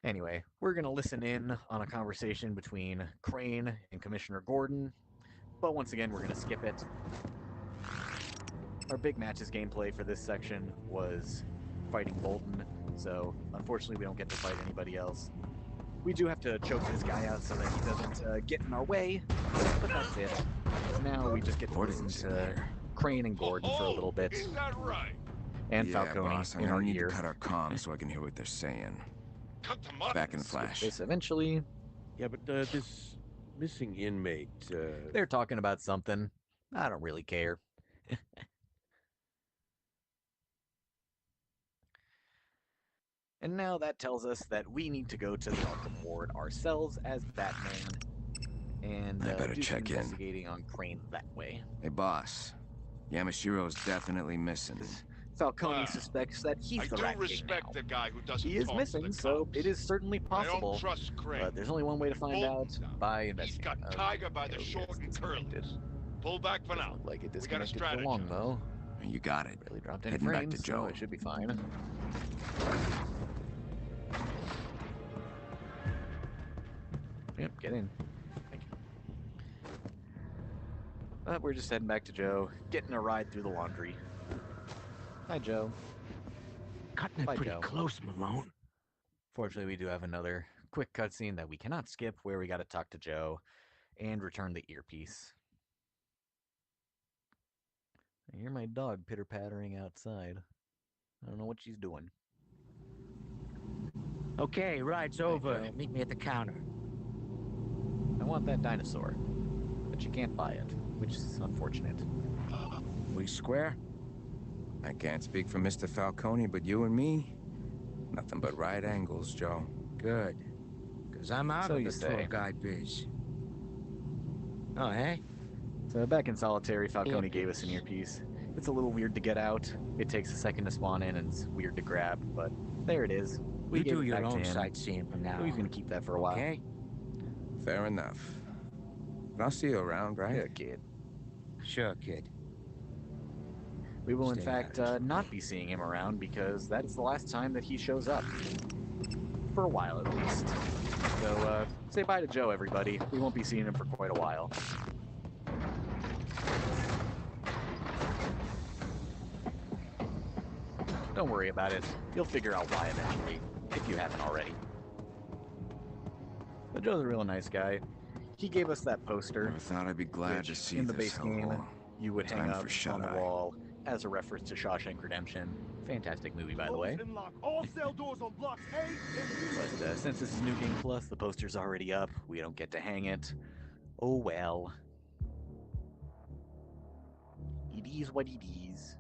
Anyway, we're going to listen in on a conversation between Crane and Commissioner Gordon, but once again, we're going to skip it. Our big matches gameplay for this section was fighting Bolton, so unfortunately we don't get to fight anybody else. We do have to choke this guy out so that he doesn't get in our way, but that's it. Now we just get to listen to Crane and Gordon for a little bit. Is that right? And yeah, Falcone boss, in our need ear. to cut our comms so I can hear what they're saying. Cut them up. Back in flash. This eventually. Yeah, but this missing inmate, They're talking about something. I don't really care. And now that tells us that we need to go to the Arkham Ward ourselves as Batman and I better do some check in. investigating on Crane that way. Hey, boss. Yamashiro's definitely missing. Falcone suspects that he's the Rat King respect now. the guy who doesn't He is talk missing, to the so cops. it is certainly possible. I don't trust Crane. But there's only one way to find out by He's investigating. got Tiger by the short and curlies. Pull back for now. Look like it We got a disconnected for long, though. You got it. Really dropped in Heading back frames, to Joe. so it should be fine. Yep, get in. Thank you. We're just heading back to Joe, getting a ride through the laundry. Hi, Joe. cutting it Bye, pretty Joe. close, Malone. Fortunately, we do have another quick cutscene that we cannot skip where we got to talk to Joe and return the earpiece. I hear my dog pitter-pattering outside. I don't know what she's doing. Okay, ride's over. Meet me at the counter. I want that dinosaur, but you can't buy it, which is unfortunate. We square? I can't speak for Mr. Falcone, but you and me, nothing but right angles, Joe. Good. Because I'm out So of you the tour say. guide biz. Oh, hey? So back in Solitary, Falcone gave us an earpiece. It's a little weird to get out. It takes a second to spawn in, and it's weird to grab, but there it is. We You gave do it your back to own him. sightseeing from now He's on. gonna keep that for a while. Okay? Fair enough. But I'll see you around, right? Yeah, kid. Sure, kid. We will, in Stay fact, not be seeing him around because that is the last time that he shows up. For a while, at least. So, say bye to Joe, everybody. We won't be seeing him for quite a while. Don't worry about it. You'll figure out why eventually, if you haven't already. But Joe's a real nice guy. He gave us that poster. I thought I'd be glad which, to see in the this base game, hellhole. you would hang Time up for on shut-eye. the wall as a reference to Shawshank Redemption. Fantastic movie, by the way. Lock all cell doors on blocks A and B. But since this is New Game Plus, the poster's already up. We don't get to hang it. Oh well. It is what it is.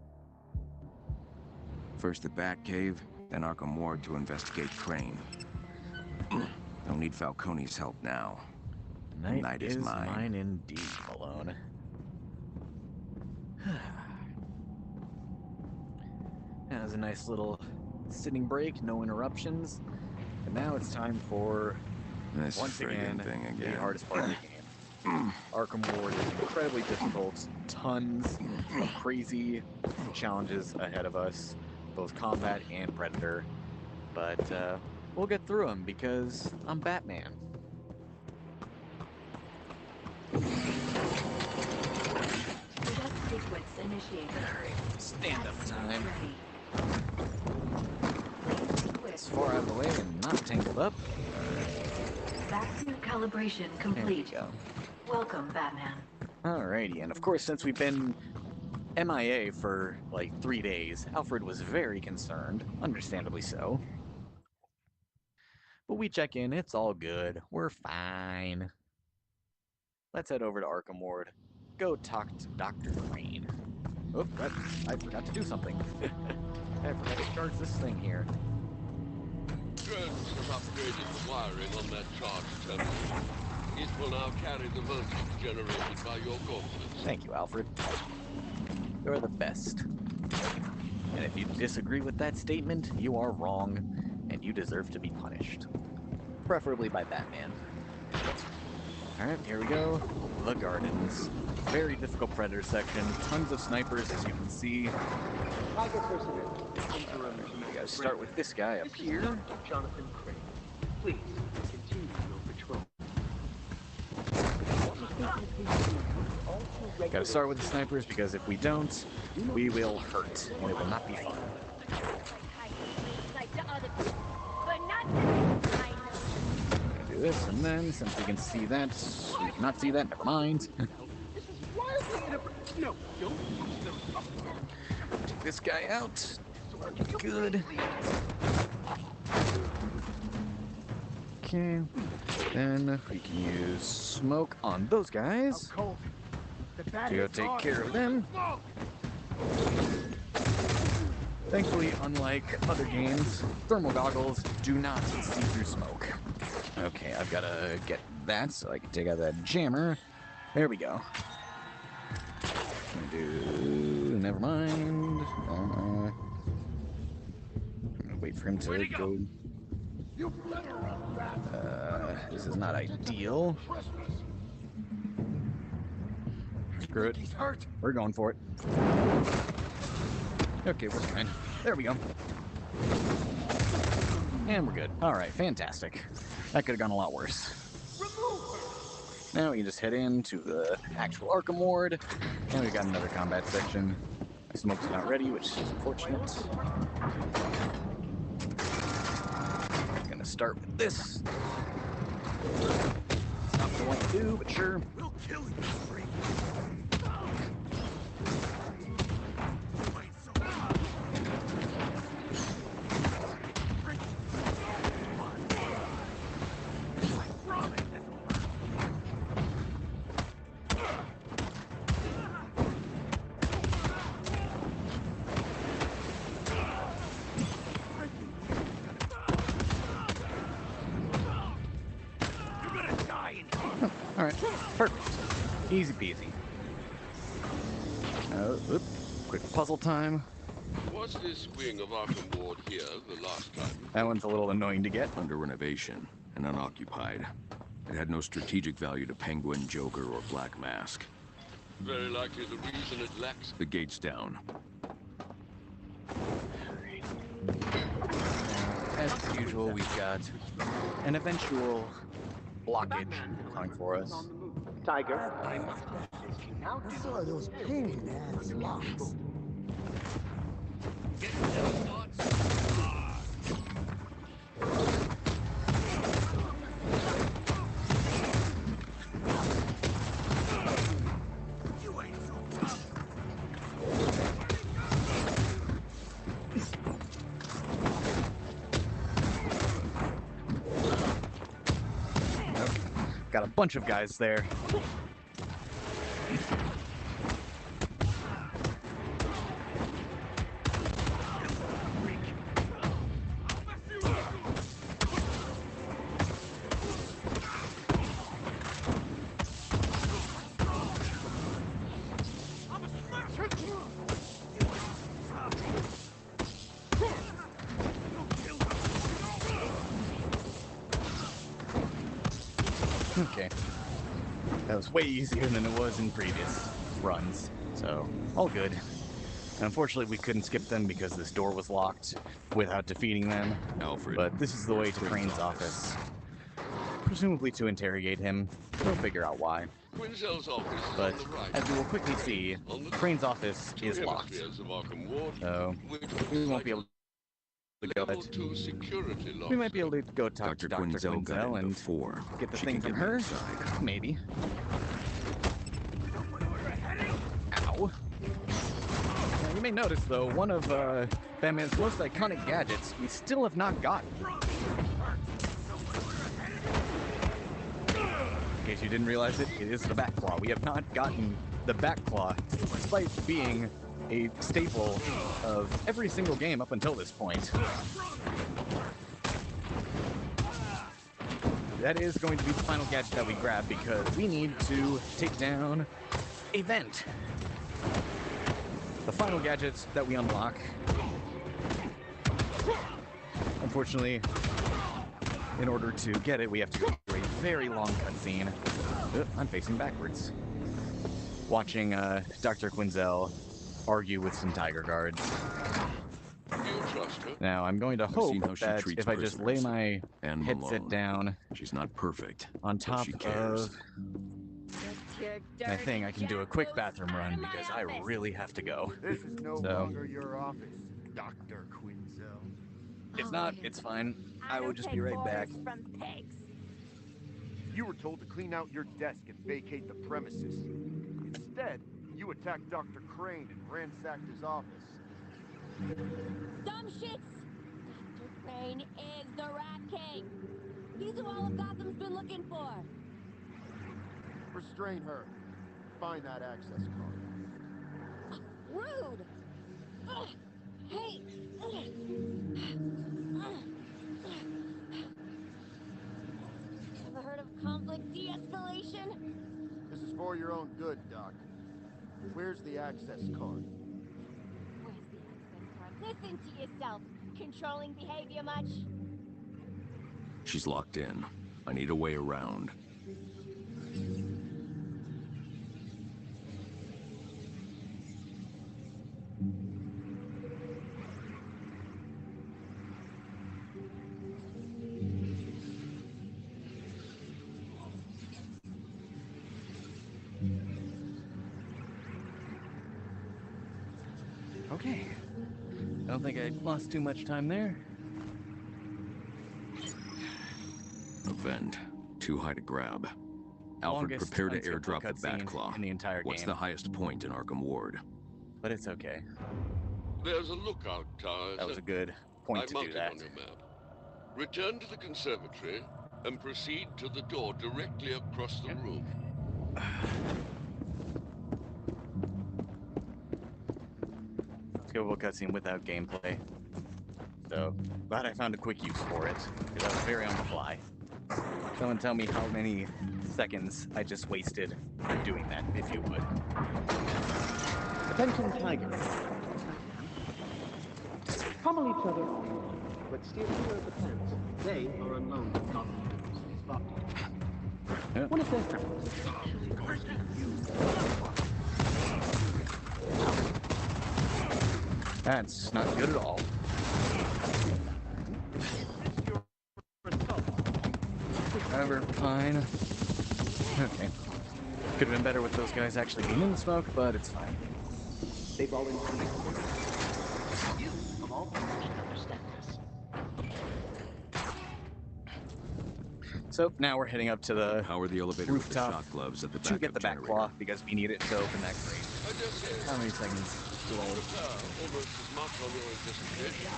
First the Batcave, then Arkham Ward to investigate Crane. Don't need Falcone's help now. Night is mine indeed, Malone. That was a nice little sitting break, no interruptions. And now it's time for, This once friggin' again, thing the again. hardest part of the game. Arkham Ward is incredibly difficult. Tons of crazy challenges ahead of us, both combat and predator. But we'll get through them because I'm Batman. Death sequence initiated. Alright, stand up time. Ready. As far out of the way and not tangled up. Vacuum calibration There we complete. go. Welcome, Batman. Alrighty, and of course, since we've been MIA for like 3 days, Alfred was very concerned, understandably so. But we check in, it's all good, we're fine. Let's head over to Arkham Ward, go talk to Dr. Crane. Oh, I forgot to do something. I forgot to charge this thing here. Drones have upgraded the wiring on that charge terminal. It will now carry the voltage generated by your gauntlets. Thank you, Alfred. You're the best. And if you disagree with that statement, you are wrong, and you deserve to be punished. Preferably by Batman. Alright, here we go. The Gardens. Very difficult Predator section. Tons of snipers, as you can see. We gotta start with this guy up here. Jonathan Craig. Please continue your patrol. Gotta start with the snipers because if we don't, we will hurt, and it will not be fun. Do this, and then, since we can see that, we cannot see that, never mind. Take this guy out. Good. Okay. Then we can use smoke on those guys to go take care of them. Thankfully, unlike other games, thermal goggles do not see through smoke. Okay, I've got to get that so I can take out that jammer. There we go. Never mind. I'm gonna wait for him to go. This is not ideal. Screw it. We're going for it. Okay, we're fine. There we go. And we're good. Alright, fantastic. That could have gone a lot worse. Now we can just head into the actual Arkham Ward. And we got another combat section. My smoke's not ready, which is unfortunate. Gonna start with this. Not what I want to do, but sure. We'll kill you, Freak. Alright, perfect. Easy peasy. Oop. Quick puzzle time. Was this wing of Arkham Ward here the last time? That one's a little annoying to get. Under renovation and unoccupied. It had no strategic value to Penguin, Joker, or Black Mask. Very likely the reason it lacks... The gate's down. As usual, we've got an eventual blockage coming for us. Tiger, I must assist you now. I saw those pain-ass locks. Got a bunch of guys there. Okay. That was way easier than it was in previous runs, so all good. Unfortunately, we couldn't skip them because this door was locked without defeating them. Alfred. But this is the way to Crane's office. Presumably to interrogate him. We'll figure out why. Quinzel's office is But on the right. as we will quickly see, Crane's office is locked. Of Arkham Ward, So we won't be able to go. Level 2 security lock. We might be able to go talk to Dr. Quinzel got Quinzel in and before. get the She thing can from get her. inside. Maybe. Ow. Now, you may notice, though, one of Batman's most iconic gadgets we still have not gotten. In case you didn't realize it, it is the Batclaw. We have not gotten the Batclaw, despite being a staple of every single game up until this point. that is going to be the final gadget that we grab because we need to take down a vent. The final gadgets that we unlock. Unfortunately, in order to get it, we have to go through a very long cutscene. I'm facing backwards. Watching Dr. Quinzel argue with some Tiger guards. Now, I'm going to hope that if I just lay my headset down, she's not perfect on top of my thing, I can do a quick bathroom run because I really have to go. This is no longer your office, Dr. Quinzel. If not, it's fine. I will just be right back. You were told to clean out your desk and vacate the premises. Instead, you attacked Dr. Crane and ransacked his office. Dumb shits! Dr. Crane is the Rat King! He's who all of Gotham's been looking for! Restrain her. Find that access card. Rude! Ugh. Hey! Ever heard of conflict de-escalation? This is for your own good, Doc. Where's the access card? Where's the access card? Listen to yourself! Controlling behavior much? She's locked in. I need a way around. Okay. I don't think I lost too much time there. A vent. Too high to grab. Alfred, Longest prepare to unskippable airdrop the cutscene Batclaw. in the entire What's game. the highest point in Arkham Ward? But it's okay. There's a lookout tower. That was a good point to do marked it that. on your map. Return to the conservatory and proceed to the door directly across the room. Skippable cutscene without gameplay. So, glad I found a quick use for it, because I was very on the fly. Someone tell me how many seconds I just wasted doing that, if you would. Attention, Tigers. Pummel each other, but steer clear of the plants. They are unknown to Gotham. What is their friends? That's not good at all. However, fine. Okay. Could have been better with those guys actually being in the smoke, but it's fine. They've all included. You, of all people, should understand this. So now we're heading up to the Power the elevator rooftop with the shock gloves at the to back get the back claw because we need it to open that crate. How many seconds do I? Almost as much on your investigation as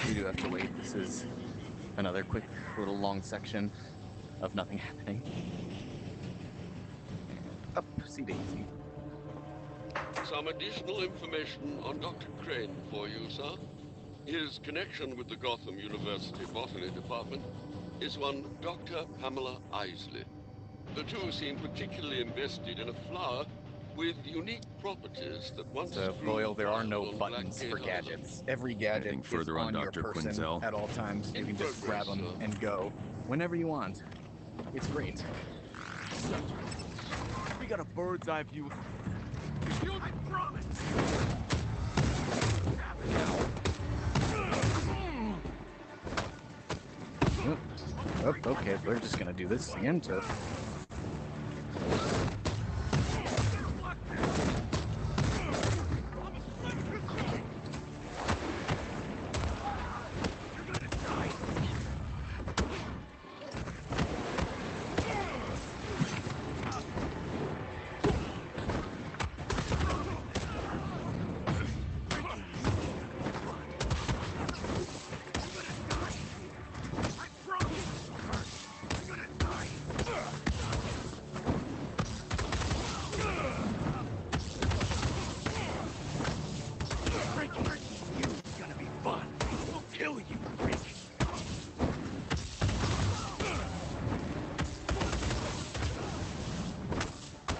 We do have to wait. This is another quick little long section of nothing happening. Up, see Daisy. Some additional information on Dr. Crane for you, sir. His connection with the Gotham University Botany Department is one Dr. Pamela Isley. The two seem particularly invested in a flower with unique properties that once So, Boyle, there are no buttons for gadgets. Every gadget Anything is further on on your Dr. person Quinzel? at all times. You can just grab them and go whenever you want. It's great. We got a bird's eye view. I promise. Oh, okay, we're just gonna do this again to...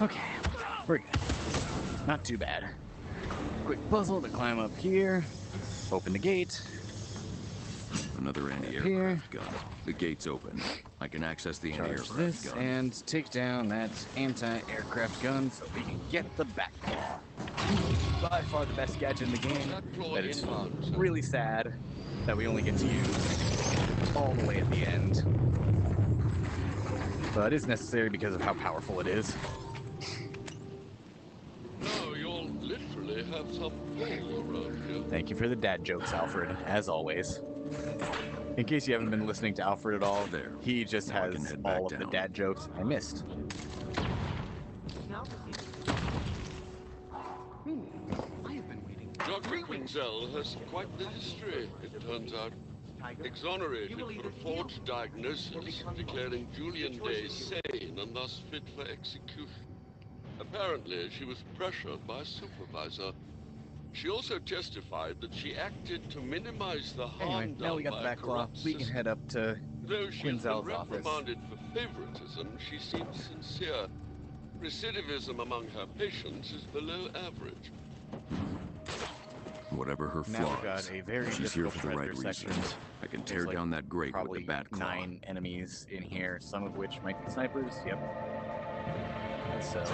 Okay, we're good. Not too bad. Quick puzzle to climb up here. Open the gate. Another anti-aircraft gun. The gate's open. I can access the Charge anti-aircraft this gun. and take down that anti-aircraft gun so we can get the Backclaw. By far the best gadget in the game, but it's really sad that we only get to use all the way at the end. But it's necessary because of how powerful it is. Now you'll literally have some people around here. Thank you for the dad jokes, Alfred, as always. In case you haven't been listening to Alfred at all, he just has all of the dad jokes I missed. Dr. Quinzel has quite the history, it turns out. Exonerated for a forged diagnosis, declaring Julian Day sane and thus fit for execution. Apparently, she was pressured by a supervisor. She also testified that she acted to minimize the harm Anyway, now done we got by the a Backclaw. corrupt We can system. head up to Though she has been Quinzel's office. reprimanded for favoritism, she seems sincere. Recidivism among her patients is below average. Whatever her Now we've got flaws, a very she's here difficult for the right predator reasons. section. I can There's tear like down that grate with probably the Batclaw. 9 enemies in here, some of which might be snipers. Yep. So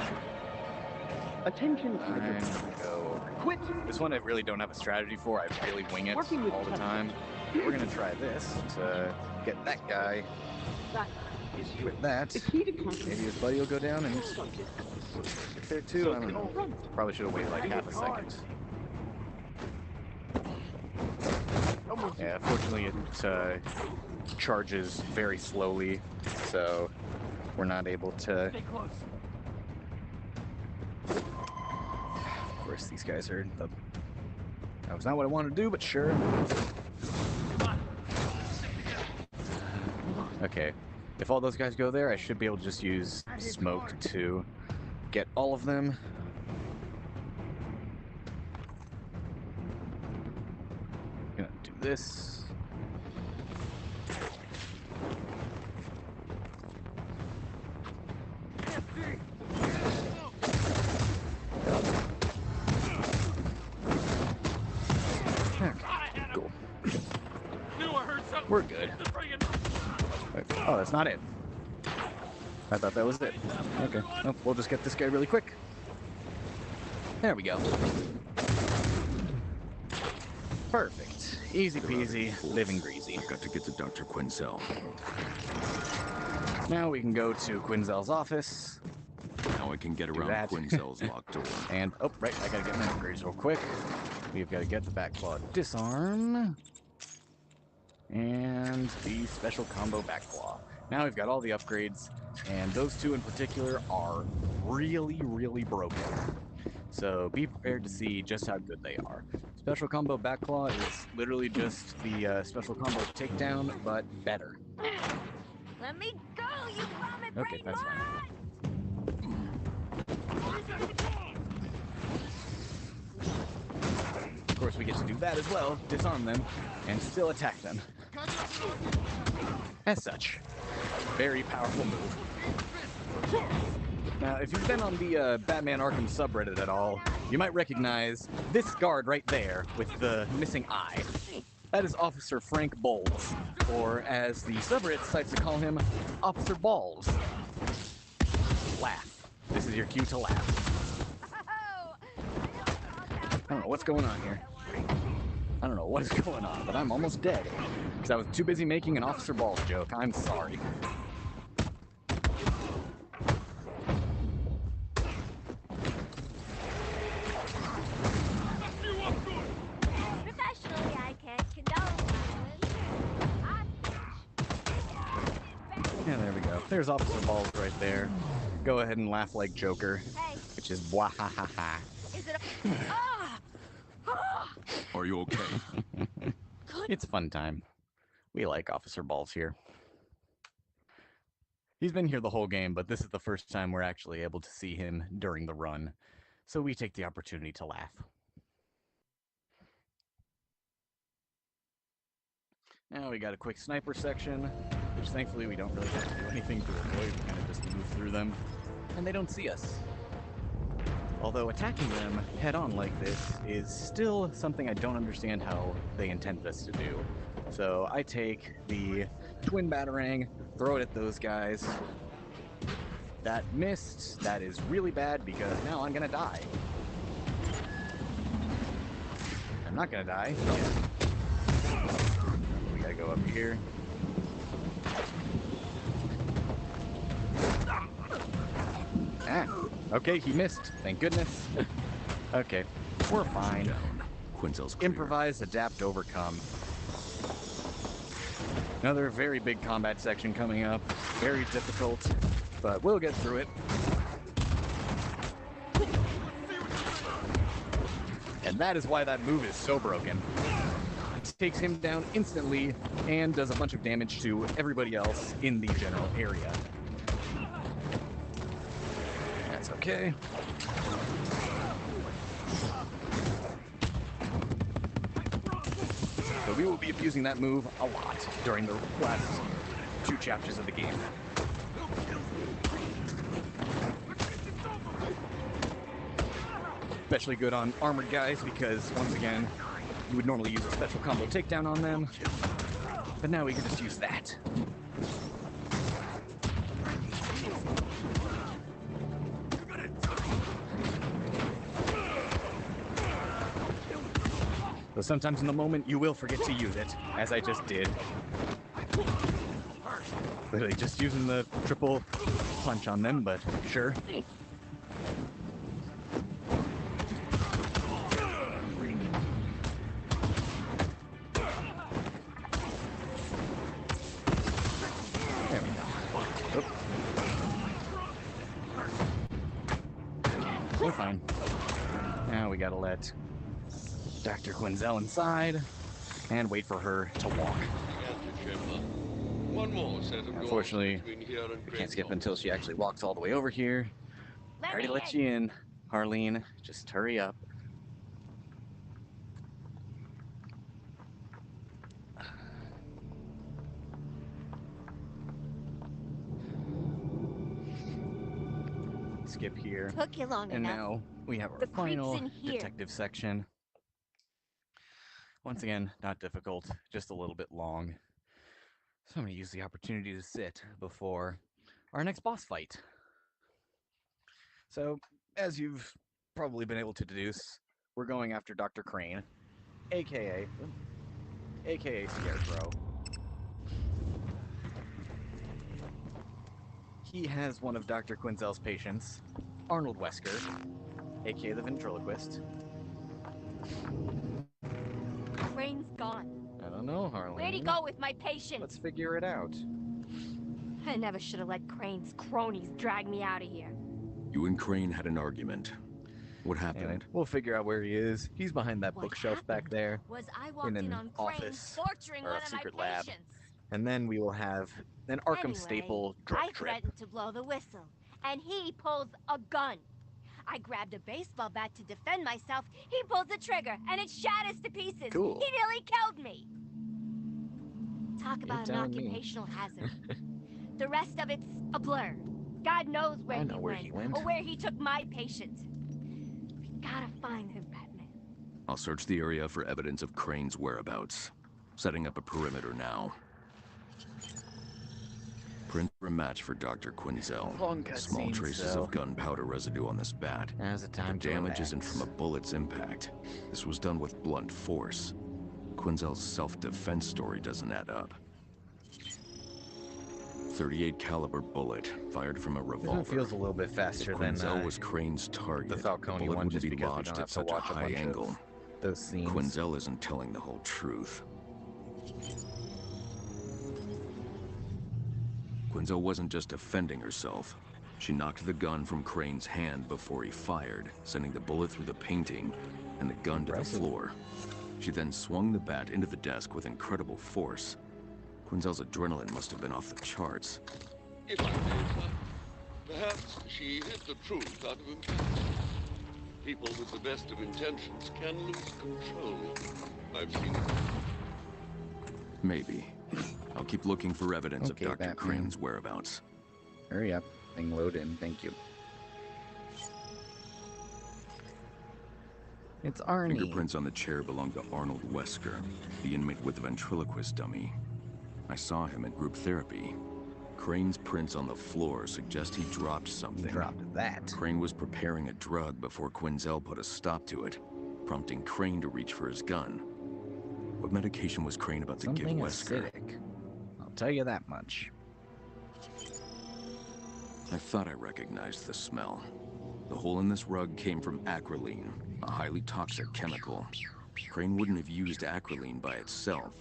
Attention, I'm Tiger. gonna go. Quit! This one I really don't have a strategy for. I really wing it Working with all the Tiger. time. We're gonna try this to get that guy. That is you. With that, The key to confidence. maybe his buddy will go down and get there too. I don't know. Probably should have waited like half a second. Yeah, fortunately it charges very slowly, so we're not able to. Of course, these guys are the. That was not what I wanted to do, but sure. Okay, if all those guys go there, I should be able to just use smoke to get all of them. Gonna do this. Cool. We're good. Oh, that's not it. I thought that was it. Okay. Well, we'll just get this guy really quick. There we go. Perfect. Easy peasy, living greasy. I've got to get to Dr. Quinzel. Now we can go to Quinzel's office. Now I can get Do around that. Quinzel's locked door. And, oh, right, I gotta get my upgrades real quick. We've gotta get the Backclaw disarm. And the special combo Backclaw. Now we've got all the upgrades, and those two in particular are really, really broken. So be prepared to see just how good they are. Special combo Backclaw is literally just the special combo takedown, but better. Let me go, you vomit Okay, that's fine. Of course, we get to do that as well, disarm them, and still attack them. As such, very powerful move. Now, if you've been on the Batman Arkham subreddit at all, you might recognize this guard right there with the missing eye. That is Officer Frank Bowles, or as the subreddit sites to call him, Officer Balls. Laugh. This is your cue to laugh. I don't know what's going on here. I don't know what is going on, but I'm almost dead. Because I was too busy making an Officer Balls joke. I'm sorry. Professionally, I can't condone violence. Yeah, there we go. There's Officer Balls right there. Go ahead and laugh like Joker, Hey. which is wahahaha. Is it a... Ah! Ah! Are you okay? It's fun time. We like Officer Balls here. He's been here the whole game, but this is the first time we're actually able to see him during the run. So we take the opportunity to laugh. Now we got a quick sniper section, which thankfully we don't really have to do anything to avoid. We kind of just move through them, and they don't see us. Although attacking them head-on like this is still something I don't understand how they intended us to do. So I take the twin batarang, throw it at those guys. That missed. That is really bad because now I'm gonna die. I'm not gonna die. We gotta go up here. Ah, okay, he missed. Thank goodness. Okay, we're fine. Quinzel's clear. Improvise, adapt, overcome. Another very big combat section coming up. Very difficult, but we'll get through it. And that is why that move is so broken. It takes him down instantly and does a bunch of damage to everybody else in the general area. That's okay. So we will be abusing that move a lot during the last 2 chapters of the game. Especially good on armored guys because, once again, you would normally use a special combo takedown on them, but now we can just use that. So sometimes in the moment you will forget to use it, as I just did. Literally just using the triple punch on them, but sure. We're fine. Now we gotta let Dr. Quinzel inside and wait for her to walk. One more set of Unfortunately, doors between here and we can't skip Greythorn. until she actually walks all the way over here. I already let you in, Harleen. Just hurry up. Skip here. Took you long And enough. now we have our The creep's final in here. detective section. Once again, not difficult, just a little bit long. So I'm going to use the opportunity to sit before our next boss fight. So, as you've probably been able to deduce, we're going after Dr. Crane, aka Scarecrow. He has one of Dr. Quinzel's patients, Arnold Wesker, aka the ventriloquist. Crane's gone. I don't know, Harleen. Where'd he go with my patient? Let's figure it out. I never should have let Crane's cronies drag me out of here. You and Crane had an argument. What happened? Anyway, we'll figure out where he is. He's behind that bookshelf back there. Was I walked in in an on Crane office torturing or one a of my secret lab. patients. And then we will have an Arkham Anyway, staple drug I trip. threatened to blow the whistle, and he pulls a gun. I grabbed a baseball bat to defend myself. He pulls the trigger, and it shatters to pieces. Cool. He nearly killed me. Talk about an telling me. occupational hazard. The rest of it's a blur. God knows where, I know where he went. or where he took my patient. We gotta find him, Batman. I'll search the area for evidence of Crane's whereabouts. Setting up a perimeter now. Print for a match for Dr. Quinzel. Long cut Small scenes, traces though. of gunpowder residue on this bat. Now's the time The to damage isn't relax. from a bullet's impact. This was done with blunt force. Quinzel's self-defense story doesn't add up. 38 caliber bullet fired from a This one revolver. feels a little bit faster If than Quinzel was Crane's target, the Falcone bullet one, wouldn't just be because we lodged don't have at to such a watch a high bunch of angle. those scenes. Quinzel isn't telling the whole truth. Quinzel wasn't just defending herself. She knocked the gun from Crane's hand before he fired, sending the bullet through the painting and the gun to the floor. She then swung the bat into the desk with incredible force. Quinzel's adrenaline must have been off the charts. If I may, sir, perhaps she hid the truth out of embarrassment. People with the best of intentions can lose control. I've seen it. Maybe. I'll keep looking for evidence Okay, of Dr. Batman. Crane's whereabouts. Hurry up. Thing load in. Thank you. It's Arnie. Fingerprints on the chair belong to Arnold Wesker, the inmate with the ventriloquist dummy. I saw him at group therapy. Crane's prints on the floor suggest he dropped something. He dropped that. Crane was preparing a drug before Quinzel put a stop to it, prompting Crane to reach for his gun. What medication was Crane about to give Wesker? Acidic. I'll tell you that much. I thought I recognized the smell. The hole in this rug came from acrolein, a highly toxic chemical. Crane wouldn't have used acrolein by itself.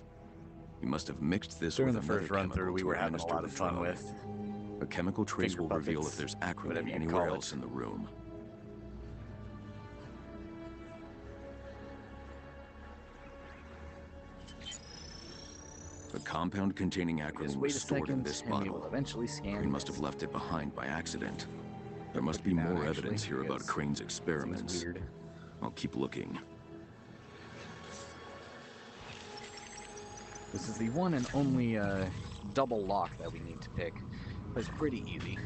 He must have mixed this During with the first another run through, chemical we to were having a administer lot the of fun drug. with A chemical trace finger will reveal puppets, if there's whatever acrolein you anywhere call else it. in the room. The compound containing acrolein was stored in this bottle. Eventually scan Crane must have left it behind by accident. There must be more evidence here about Crane's experiments. Weird. I'll keep looking. This is the one and only double lock that we need to pick. It's pretty easy.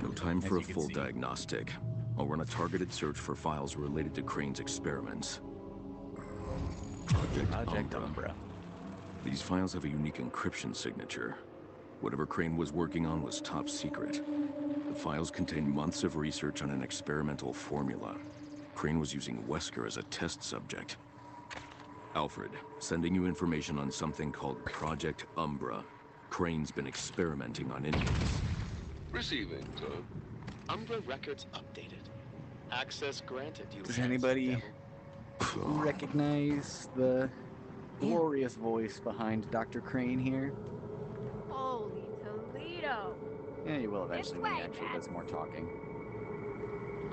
No time As for a you can full see. diagnostic. I'll run a targeted search for files related to Crane's experiments. Project Umbra. These files have a unique encryption signature. Whatever Crane was working on was top secret. The files contain months of research on an experimental formula. Crane was using Wesker as a test subject. Alfred, sending you information on something called Project Umbra. Crane's been experimenting on inmates. Receiving, sir. Umbra records updated. Access granted, you Does handsome anybody devil. recognize the glorious voice behind Dr. Crane here? Holy Toledo! Yeah, you will eventually when he way, actually Matt. does more talking.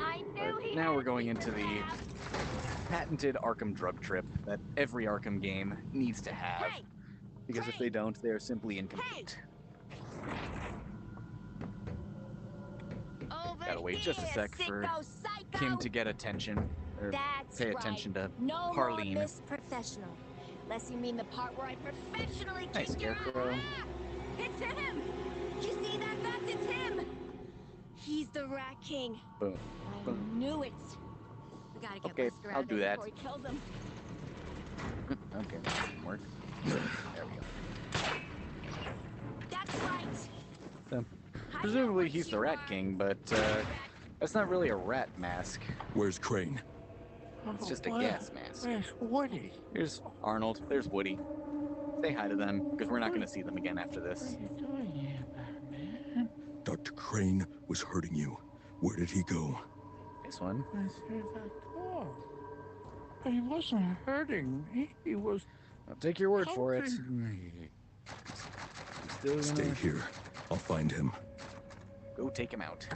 I knew But he now had we're going a into secret the lab. patented Arkham drug trip that every Arkham game needs to have. Hey! Because if they don't, they are simply incomplete. Over Gotta wait just a here, sec for sicko psycho! Kim to get attention. Or That's pay right. attention to No Harleen. more Miss Professional. Unless you mean the part where I professionally Hey, kick your Scarecrow. ass. It's him! You see that, Bats? It's him! He's the Rat King. Boom. I Boom. knew it. We gotta get Okay, Wesker out I'll of do there that. before he kills him. Okay, that didn't work. There we go. That's right. So, presumably he's the Rat King, but that's not really a rat mask. Where's Crane? It's just a gas mask. Where's Woody? Here's Arnold. There's Woody. Say hi to them, because we're not going to see them again after this. What are you doing here, Batman? Dr. Crane was hurting you. Where did he go? This one. I through that door. But he wasn't hurting me. He was I'll take your word for it. helping me. Still gonna Stay here. I'll find him. go take him out.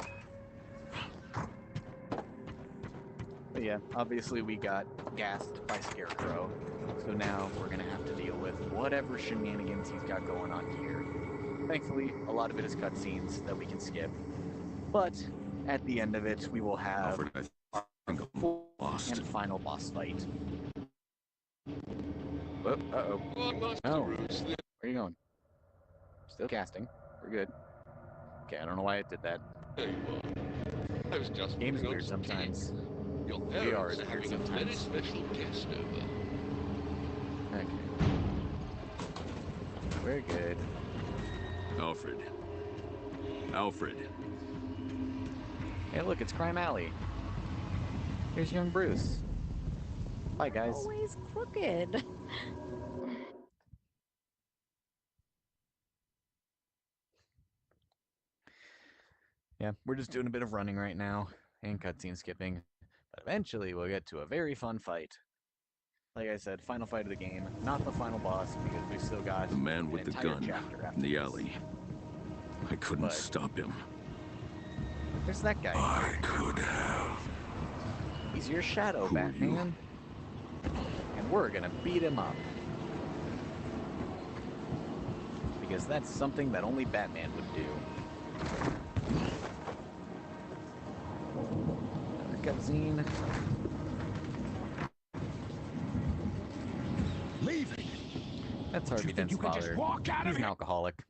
But yeah, obviously we got gassed by Scarecrow. So now we're gonna have to deal with whatever shenanigans he's got going on here. Thankfully, a lot of it is cutscenes that we can skip. But at the end of it, we will have Alfred, I think I'm full lost. and final boss fight. Whoop, uh-oh. What must Oh. Bruce Where are you going? Still casting. We're good. Okay, I don't know why it did that. There you are. I was just Game's putting on weird some sometimes. tea. Your VR parents is are weird having a very sometimes. special guest over. Okay. We're good. Alfred. Alfred. Hey, look, it's Crime Alley. Here's young Bruce. Bye, guys. Always crooked. Yeah, we're just doing a bit of running right now and cutscene skipping. But eventually we'll get to a very fun fight. Like I said, final fight of the game. Not the final boss, because we've still got The man with an the entire gun chapter after in the this. alley. I couldn't But- stop him. There's that guy. I could have. He's your shadow, Who are you? Batman. And we're gonna beat him up. Because that's something that only Batman would do. Another cutscene. Leaving. That's Harvey You think Dent's you can just father. walk out of He's an here? alcoholic.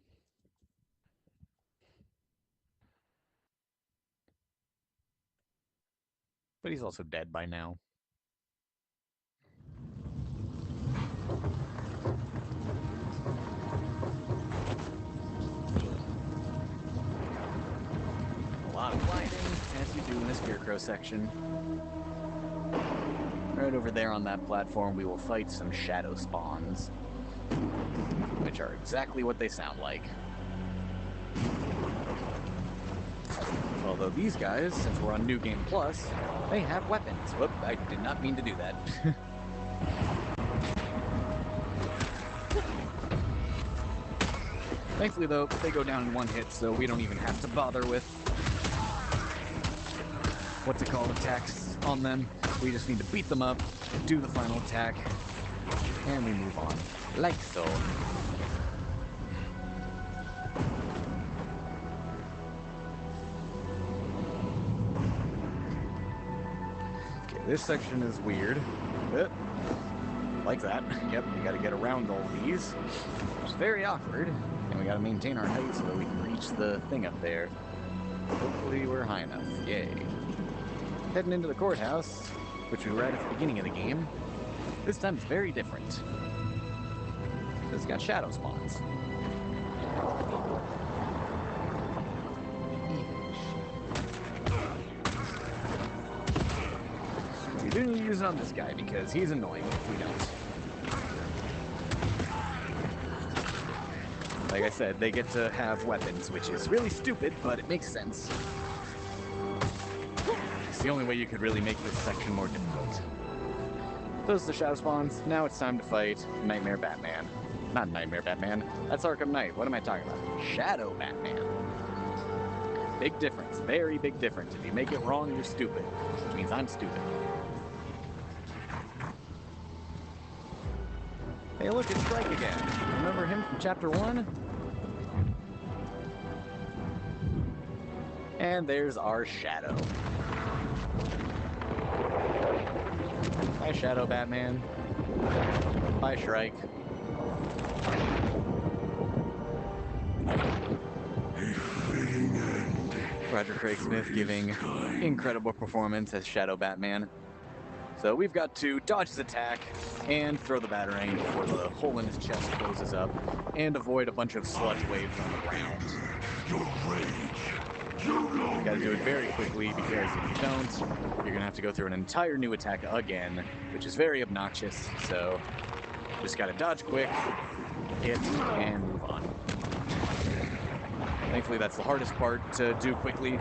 But he's also dead by now. Scarecrow section. Right over there on that platform, we will fight some shadow spawns, which are exactly what they sound like. Although these guys, since we're on New Game Plus, they have weapons. Whoop, I did not mean to do that. Thankfully, though, they go down in one hit, so we don't even have to bother with what's it called, attacks on them. We just need to beat them up, do the final attack, and we move on, like so. Okay, this section is weird. Like that. Yep, we gotta get around all these, which is very awkward, and we gotta maintain our height so that we can reach the thing up there. Hopefully we're high enough. Yay. Heading into the courthouse, which we were at the beginning of the game. This time it's very different. It's got shadow spawns. We do need to use it on this guy because he's annoying if we don't. Like I said, they get to have weapons, which is really stupid, but it makes sense. It's the only way you could really make this section more difficult. Those are the shadow spawns. Now it's time to fight Nightmare Batman. Not Nightmare Batman. That's Arkham Knight. What am I talking about? Shadow Batman. Big difference. Very big difference. If you make it wrong, you're stupid. Which means I'm stupid. Hey, look, it's Strike again. Remember him from Chapter 1? And there's our Shadow. Bye, Shadow Batman. Bye, Shrike. Roger Craig Smith giving incredible performance as Shadow Batman. So we've got to dodge his attack and throw the Batarang before the hole in his chest closes up, and avoid a bunch of sludge waves on the ground. You gotta do it very quickly, because if you don't, you're gonna have to go through an entire new attack again, which is very obnoxious, so just gotta dodge quick, hit, and move on. Thankfully that's the hardest part to do quickly.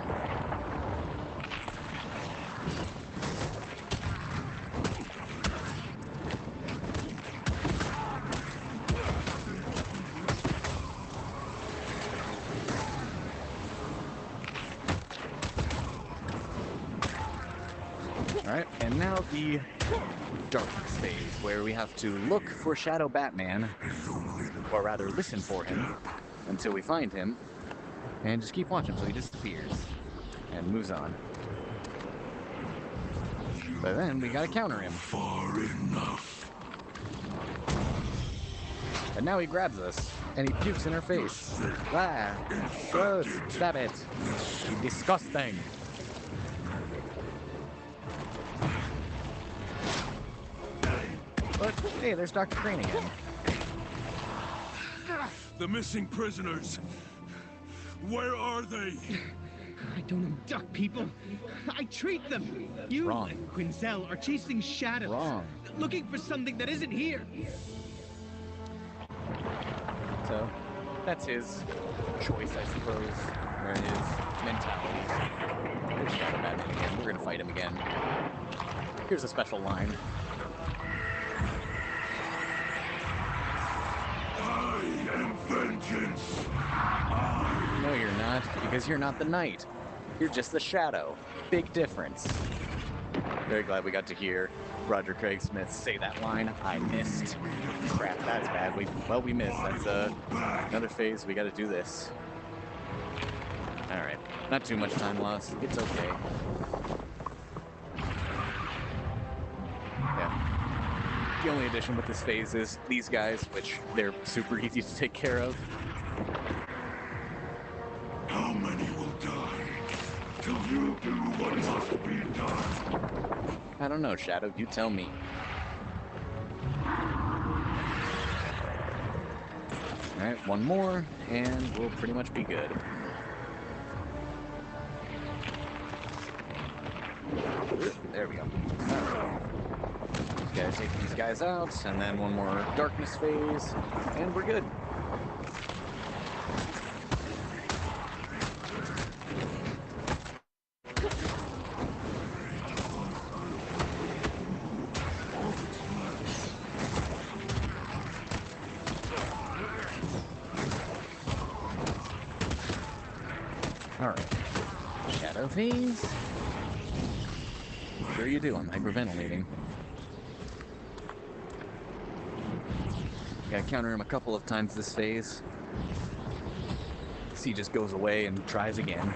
Alright, and now the darkness phase, where we have to look for Shadow Batman, or rather listen for him, until we find him, and just keep watching until he disappears, and moves on. But then we gotta counter him. Far enough. And now he grabs us, and he pukes in our face. Ah, gross, stop it. Disgusting. But, hey, there's Dr. Crane again. The missing prisoners. Where are they? I don't abduct people. I treat them. You and Quinzel are chasing shadows. Wrong. Looking for something that isn't here. So, that's his choice, I suppose, or his mentality. There's Shadow Batman again. We're gonna fight him again. Here's a special line. I am vengeance. No, you're not, because you're not the Knight. You're just the Shadow. Big difference. Very glad we got to hear Roger Craig Smith say that line. I missed. Crap, that's bad. We missed. That's another phase. We got to do this. All right, not too much time lost. It's okay. Yeah. The only addition with this phase is these guys, which they're super easy to take care of. How many will die till you do what must be done? I don't know, Shadow. You tell me. Alright, one more, and we'll pretty much be good. There we go. Gotta take these guys out, and then one more darkness phase, and we're good. Alright. Shadow phase. What are you doing? Hyperventilating. Gotta counter him a couple of times this phase. He just goes away and tries again.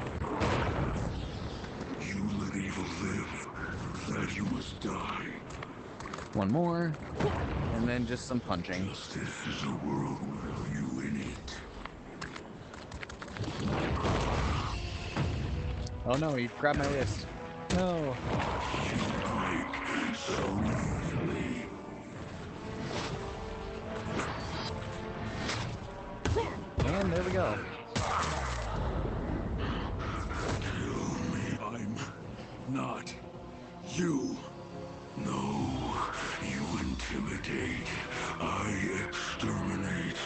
You let evil live. That you must die. One more, and then just some punching. Justice is a world with you in it. Oh no, he grabbed my wrist. No. Break so easily. And there we go. Kill me. I'm not you. No, you intimidate. I exterminate.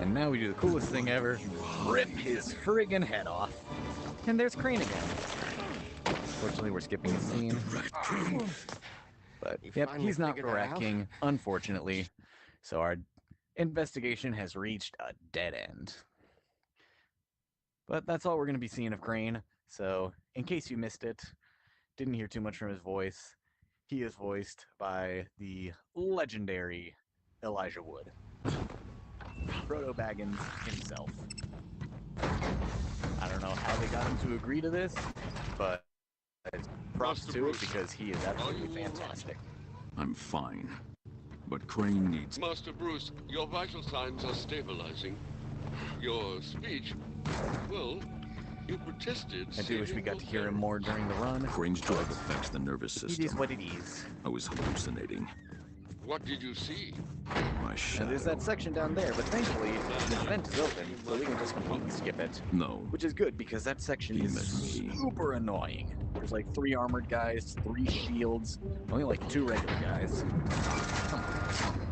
And now we do the coolest thing ever. Rip his friggin' head off. And there's Crane again. Unfortunately, we're skipping a scene. But, yep, he's not the Rat King, unfortunately. So our investigation has reached a dead end. But that's all we're going to be seeing of Crane. So, in case you missed it, didn't hear too much from his voice, he is voiced by the legendary Elijah Wood. Frodo Baggins himself. I don't know how they got him to agree to this, but props to it because he is absolutely fantastic. I'm fine, but Crane needs... Master Bruce, your vital signs are stabilizing. Your speech, well, you protested. I do wish we got to hear him more during the run. Crane's drug affects the nervous system. It is what it is. I was hallucinating. What did you see? My shadow. Now, there's that section down there, but thankfully the vent is open, so we can just completely skip it. No. Which is good, because that section is super annoying. There's like 3 armored guys, 3 shields, only like 2 regular guys. Come on.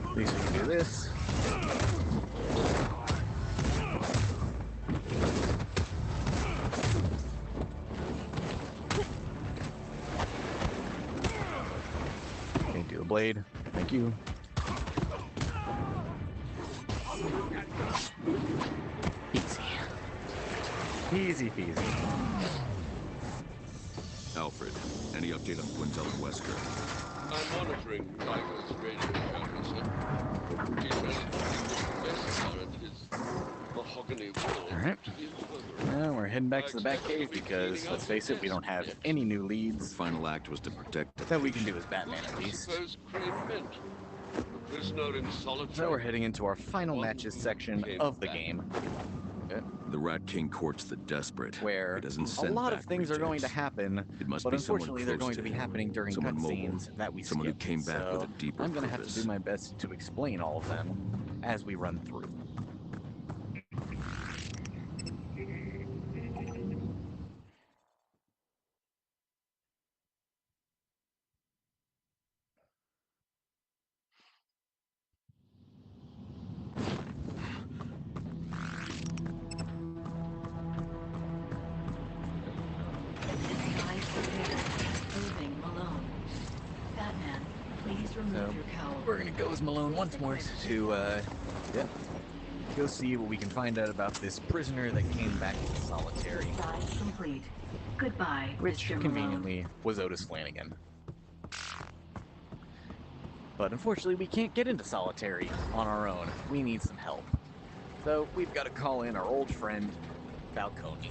At least we can do this. Okay, do the blade. Thank you. Easy. Easy peasy. Alfred, any update on Quinzel and Wesker? I'm monitoring Tiger's radio channel, sir. He's transporting the professor and his mahogany wall. Alright. Now we're heading back to the Batcave because, let's face it, we don't have any new leads. The final act was to protect... That we can do as Batman, at least. Suppose Crane meant a prisoner in solitary. So we're heading into our final matches section of the game. The Rat King courts the desperate. Where it doesn't a send lot back of things are going to happen, It must but be someone unfortunately they're close going to be him. happening during Someone cutscenes that we someone skip. who came back so with a deeper I'm going to have purpose. to do my best to explain all of them as we run through. Moving Malone. Batman, please remove So your cowl. we're going to go as Malone once more to go see what we can find out about this prisoner that came back to solitary. Exercise complete. Goodbye, Which, Mr. conveniently, was Otis Flanagan. But unfortunately, we can't get into solitary on our own. We need some help. So we've got to call in our old friend, Falcone.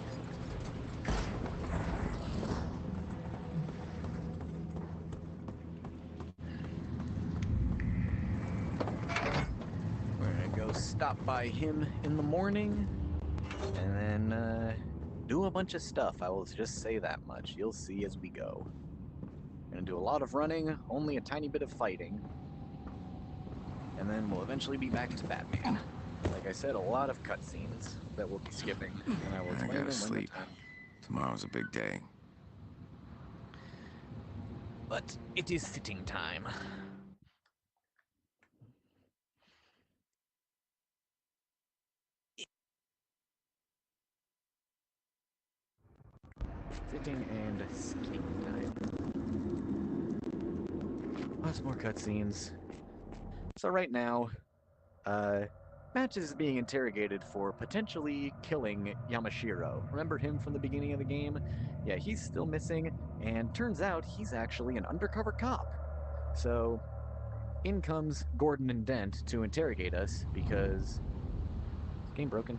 We're gonna go stop by him in the morning, and then do a bunch of stuff. I will just say that much. You'll see as we go. We're gonna do a lot of running, only a tiny bit of fighting. And and then we'll eventually be back to Batman. Like I said, a lot of cutscenes that we'll be skipping, and I will explain them when the sleep. time. Tomorrow's a big day. But it is sitting time. Sitting and skiing time. Lots more cutscenes. So right now, Match is being interrogated for potentially killing Yamashiro. Remember him from the beginning of the game? Yeah, he's still missing, and turns out he's actually an undercover cop. So, in comes Gordon and Dent to interrogate us because... Is the game broken?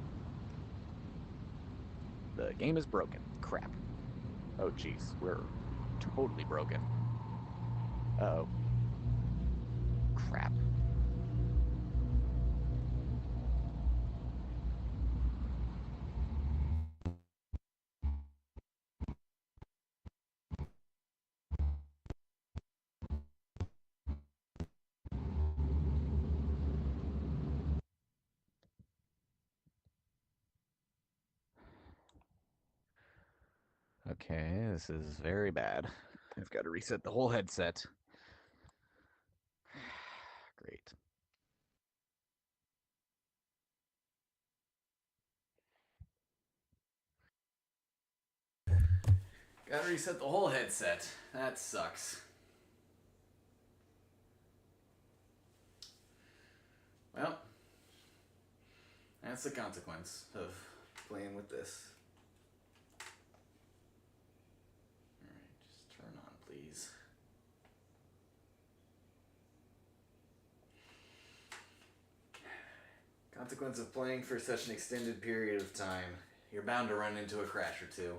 The game is broken. Crap. Oh, jeez. We're totally broken. Uh-oh. Crap. Okay, this is very bad. I've got to reset the whole headset. Great. Gotta reset the whole headset. That sucks. Well, that's the consequence of playing with this. Alright, just turn on, please. Consequence of playing for such an extended period of time. You're bound to run into a crash or two.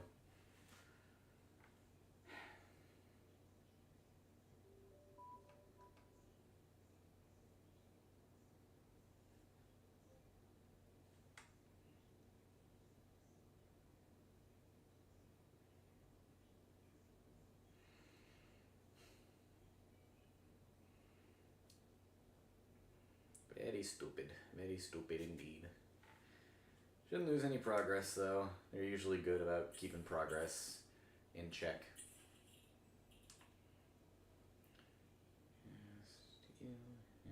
Very stupid indeed. Shouldn't lose any progress though. They're usually good about keeping progress in check.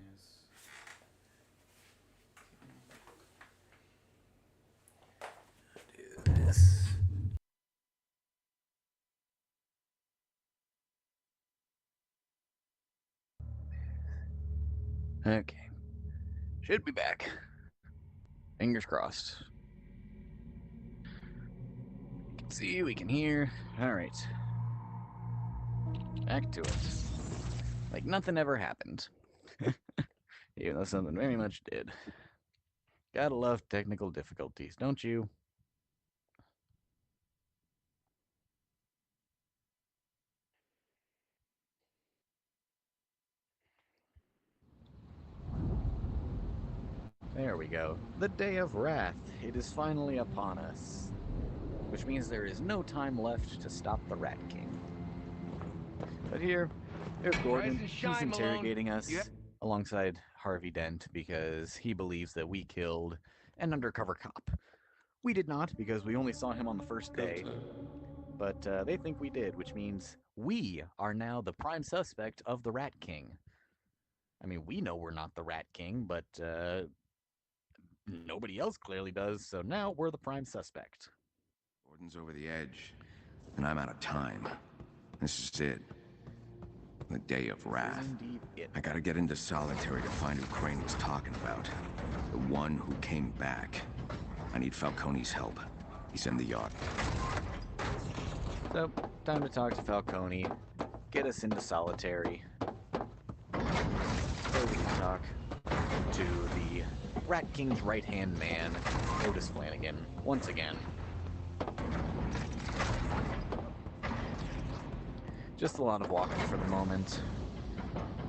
Yes, do this. Okay. Should be back. Fingers crossed. We can see, we can hear. Alright. Back to it. Like nothing ever happened. Even though something very much did. Gotta love technical difficulties, don't you? There we go. The Day of Wrath. It is finally upon us. Which means there is no time left to stop the Rat King. But here, there's Gordon. He's interrogating us alongside Harvey Dent because he believes that we killed an undercover cop. We did not because we only saw him on the first day. But they think we did, which means we are now the prime suspect of the Rat King. I mean, we know we're not the Rat King, but nobody else clearly does, so now we're the prime suspect. Gordon's over the edge, and I'm out of time. This is it. The Day of Wrath. I gotta get into solitary to find who Crane was talking about. The one who came back. I need Falcone's help. He's in the yard. So, time to talk to Falcone. Get us into solitary. So we can talk to the Rat King's right-hand man, Otis Flanagan, once again. Just a lot of walking for the moment,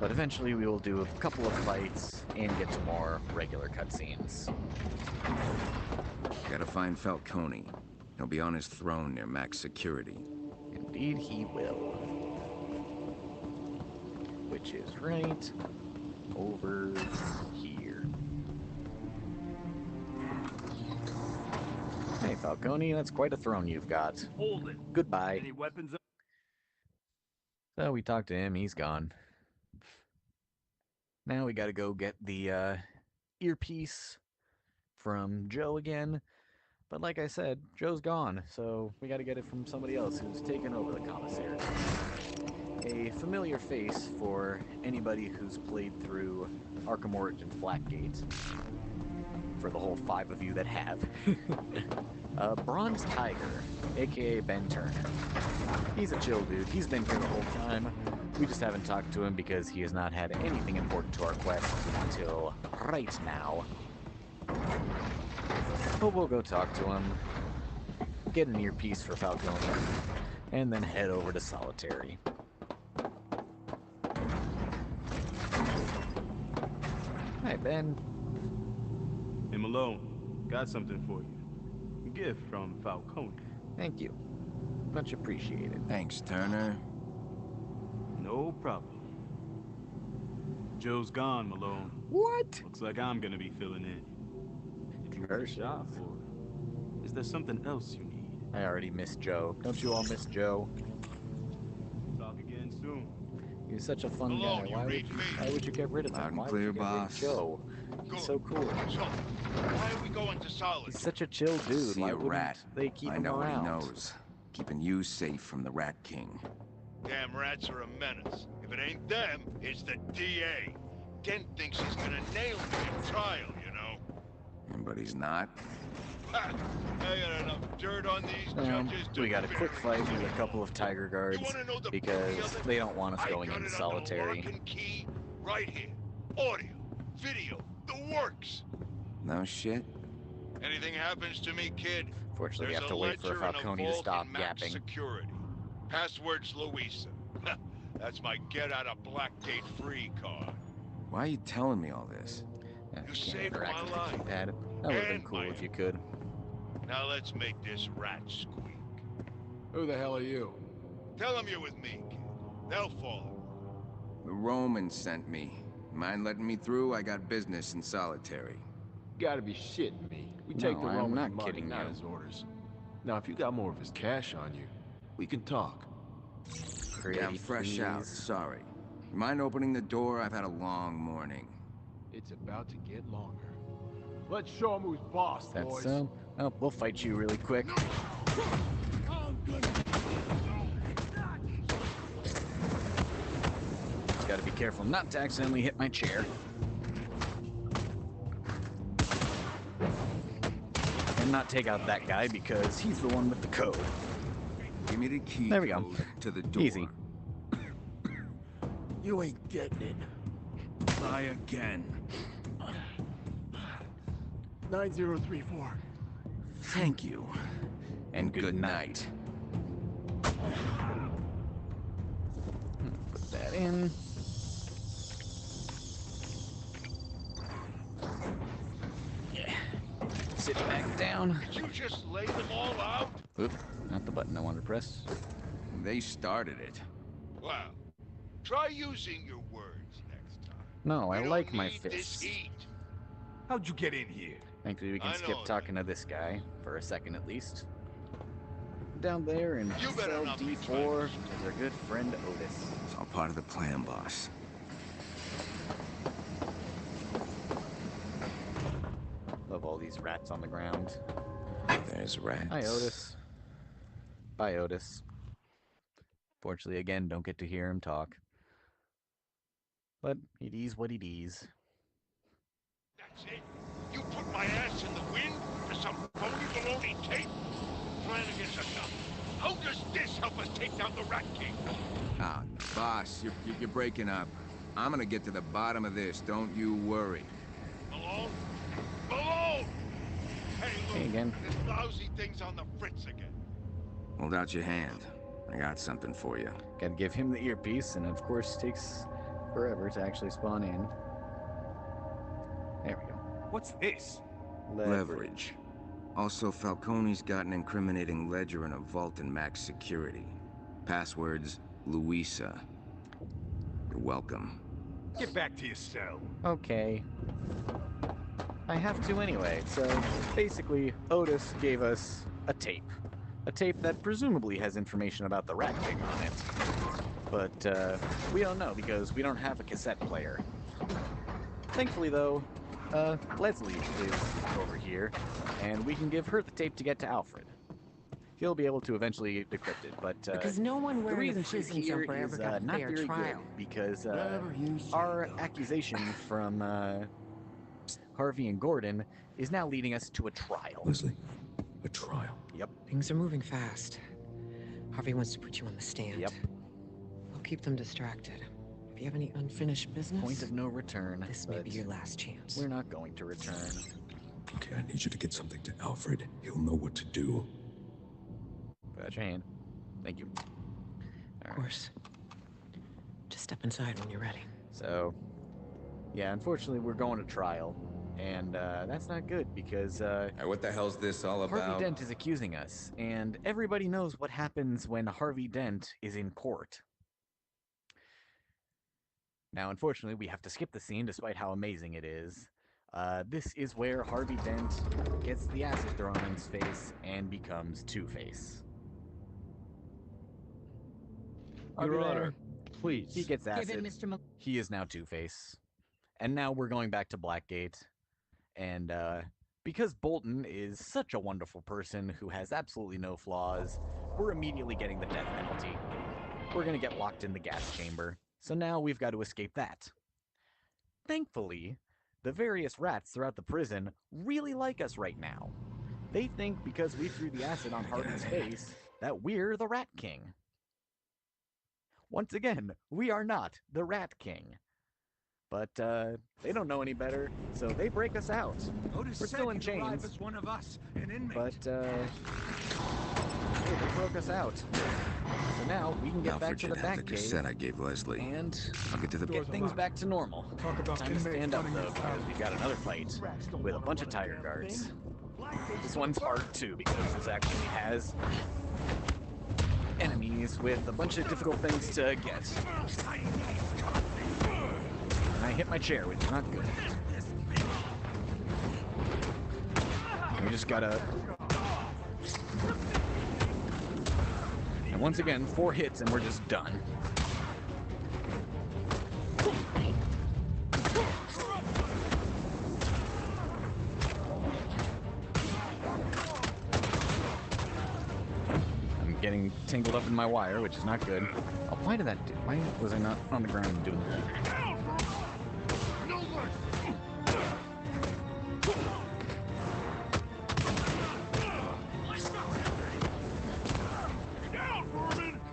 but eventually we will do a couple of fights and get to more regular cutscenes. Gotta find Falcone. He'll be on his throne near max security. Indeed he will. Which is right over here. Falcone, that's quite a throne you've got. Hold it. Goodbye. Any weapons? So we talked to him, he's gone. Now we gotta go get the earpiece from Joe again. But like I said, Joe's gone, so we gotta get it from somebody else who's taken over the commissary. A familiar face for anybody who's played through Arkham Ward and Blackgate. For the whole 5 of you that have. Bronze Tiger, aka Ben Turner. He's a chill dude. He's been here the whole time. We just haven't talked to him because he has not had anything important to our quest until right now. But we'll go talk to him, get an earpiece for Falcone, and then head over to Solitary. Hi, Ben. Hey, Malone. Got something for you. A gift from Falcone. Thank you. Much appreciated. Thanks, Turner. No problem. Joe's gone, Malone. What? Looks like I'm gonna be filling in. If you got a shot for it, is there something else you need? I already miss Joe. Don't you all miss Joe? Talk again soon. He's such a fun guy. Why would you get rid of him? Loud and Why clear, would you get rid of boss. Joe? He's so cool. So, why are we going to Solid? He's such a chill dude. See Why a wouldn't rat. they keep I him know around? what he knows. Keeping you safe from the Rat King. Damn rats are a menace. If it ain't them, it's the DA. Dent thinks he's gonna nail me in trial, you know. But he's not. Ha! I got enough dirt on these judges to We got a quick bury fight with a couple of Tiger guards the because booty of it? they don't want us I going got into it under Solitary. lock and key right here. Audio, video, the works. No shit. Anything happens to me, kid, Fortunately, we there's have to a wait for ledger and a Falcone to vault stop in max yapping. security. Password's Louisa. That's my get out of Blackgate free card. Why are you telling me all this? Yeah, You can't saved interact my with the life. keypad. That would have been And cool my if you could. Now let's make this rat squeak. Who the hell are you? Tell them you're with me, kid. They'll follow. The Romans sent me. Mind letting me through? I got business in Solitary. You gotta be shitting me. We No, take the I'm Roman's not money, kidding not you. his orders. Now, if you got more of his cash on you, we can talk. Pretty I'm fresh out, please. sorry. Mind opening the door? I've had a long morning. It's about to get longer. Let's show him who's boss, That's boys. so. Oh, we'll fight you really quick. Gotta be careful not to accidentally hit my chair. And not take out that guy because he's the one with the code. Give me the key There we go. code to the door. Easy. You ain't getting it. Try again. 9034. Thank you. And good night. Put that in. Yeah. Sit back down. Did you just lay them all out? Oop, not the button I wanted to press. They started it. Wow. Try using your words next time. No, I We don't like my need this fists. heat. How'd you get in here? Thankfully, we can I skip know talking to this guy for a second at least. Down there in You better cell not be D4 is our good friend Otis. It's all part of the plan, boss. Love all these rats on the ground. There's rats. Hi, Otis. Bye, Otis. Fortunately, again, don't get to hear him talk. But it is what it is. That's it? You put my ass in the wind for some phony baloney tape? Flanagan's enough. How does this help us take down the Rat King? Ah, boss, you're breaking up. I'm gonna get to the bottom of this. Don't you worry. Malone? Malone! Hey, look, Hey, again. this lousy thing's on the fritz again. Hold out your hand. I got something for you. Gotta give him the earpiece, and of course, takes forever to actually spawn in. There we go. What's this? Leverage. Also, Falcone's got an incriminating ledger in a vault in max security. Passwords, Louisa. You're welcome. Get back to your cell. Okay. I have to anyway. So basically, Otis gave us a tape. A tape that presumably has information about the Rat King on it. But we don't know because we don't have a cassette player. Thankfully, though, Leslie is over here, and we can give her the tape to get to Alfred. He'll be able to eventually decrypt it, but because no one the wearing reason a she's prison here jumper is ever got a not fair very trial. good, because our accusation from Harvey and Gordon is now leading us to a trial. Leslie, a trial? Yep. Things are moving fast. Harvey wants to put you on the stand. Yep. I'll keep them distracted. If you have any unfinished business... Point of no return. This may be your last chance. We're not going to return. Okay, I need you to get something to Alfred. He'll know what to do. Put out your hand. Thank you. Of course. Just step inside when you're ready. So, yeah, unfortunately, we're going to trial. And that's not good because what the hell's this all about? Harvey Dent is accusing us, and everybody knows what happens when Harvey Dent is in court. Now, unfortunately, we have to skip the scene despite how amazing it is. This is where Harvey Dent gets the acid thrown in his face and becomes Two-Face. Your Honor, please. He gets acid. He is now Two-Face. And now we're going back to Blackgate. And because Bolton is such a wonderful person who has absolutely no flaws, we're immediately getting the death penalty. We're going to get locked in the gas chamber. So now we've got to escape that. Thankfully, the various rats throughout the prison really like us right now. They think because we threw the acid on Harvey's face that we're the Rat King. Once again, we are not the Rat King. But they don't know any better, so they break us out. We're still in chains. As one of us, an inmate. But hey, they broke us out. So now we can get back to the Batcave. The cassette I gave Leslie. And I'll get to the get things back to normal. Talk about Time to stand up though, because we've got another fight with a bunch of tiger guards. This one's hard too, because this actually has enemies with a bunch of difficult things to get. And I hit my chair, which is not good. We just gotta... And once again, 4 hits and we're just done. I'm getting tangled up in my wire, which is not good. Oh, why did that do? Why was I not on the ground doing that?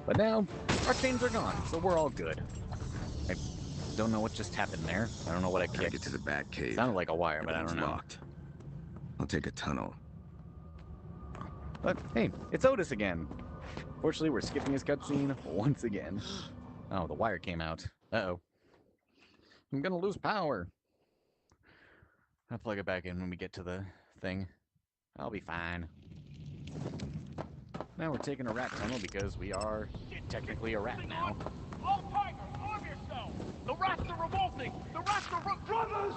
But now, our chains are gone, so we're all good. I don't know what just happened there. I don't know what I kicked. Get to the Batcave. Sounded like a wire, but I don't know. Locked. I'll take a tunnel. But hey, it's Otis again. Fortunately, we're skipping his cutscene once again. Oh, the wire came out. Uh-oh. I'm gonna lose power. I'll plug it back in when we get to the thing. I'll be fine. Now we're taking a rat tunnel because we are technically a rat now. All tigers, arm yourself! The rats are revolting! The rats are brothers!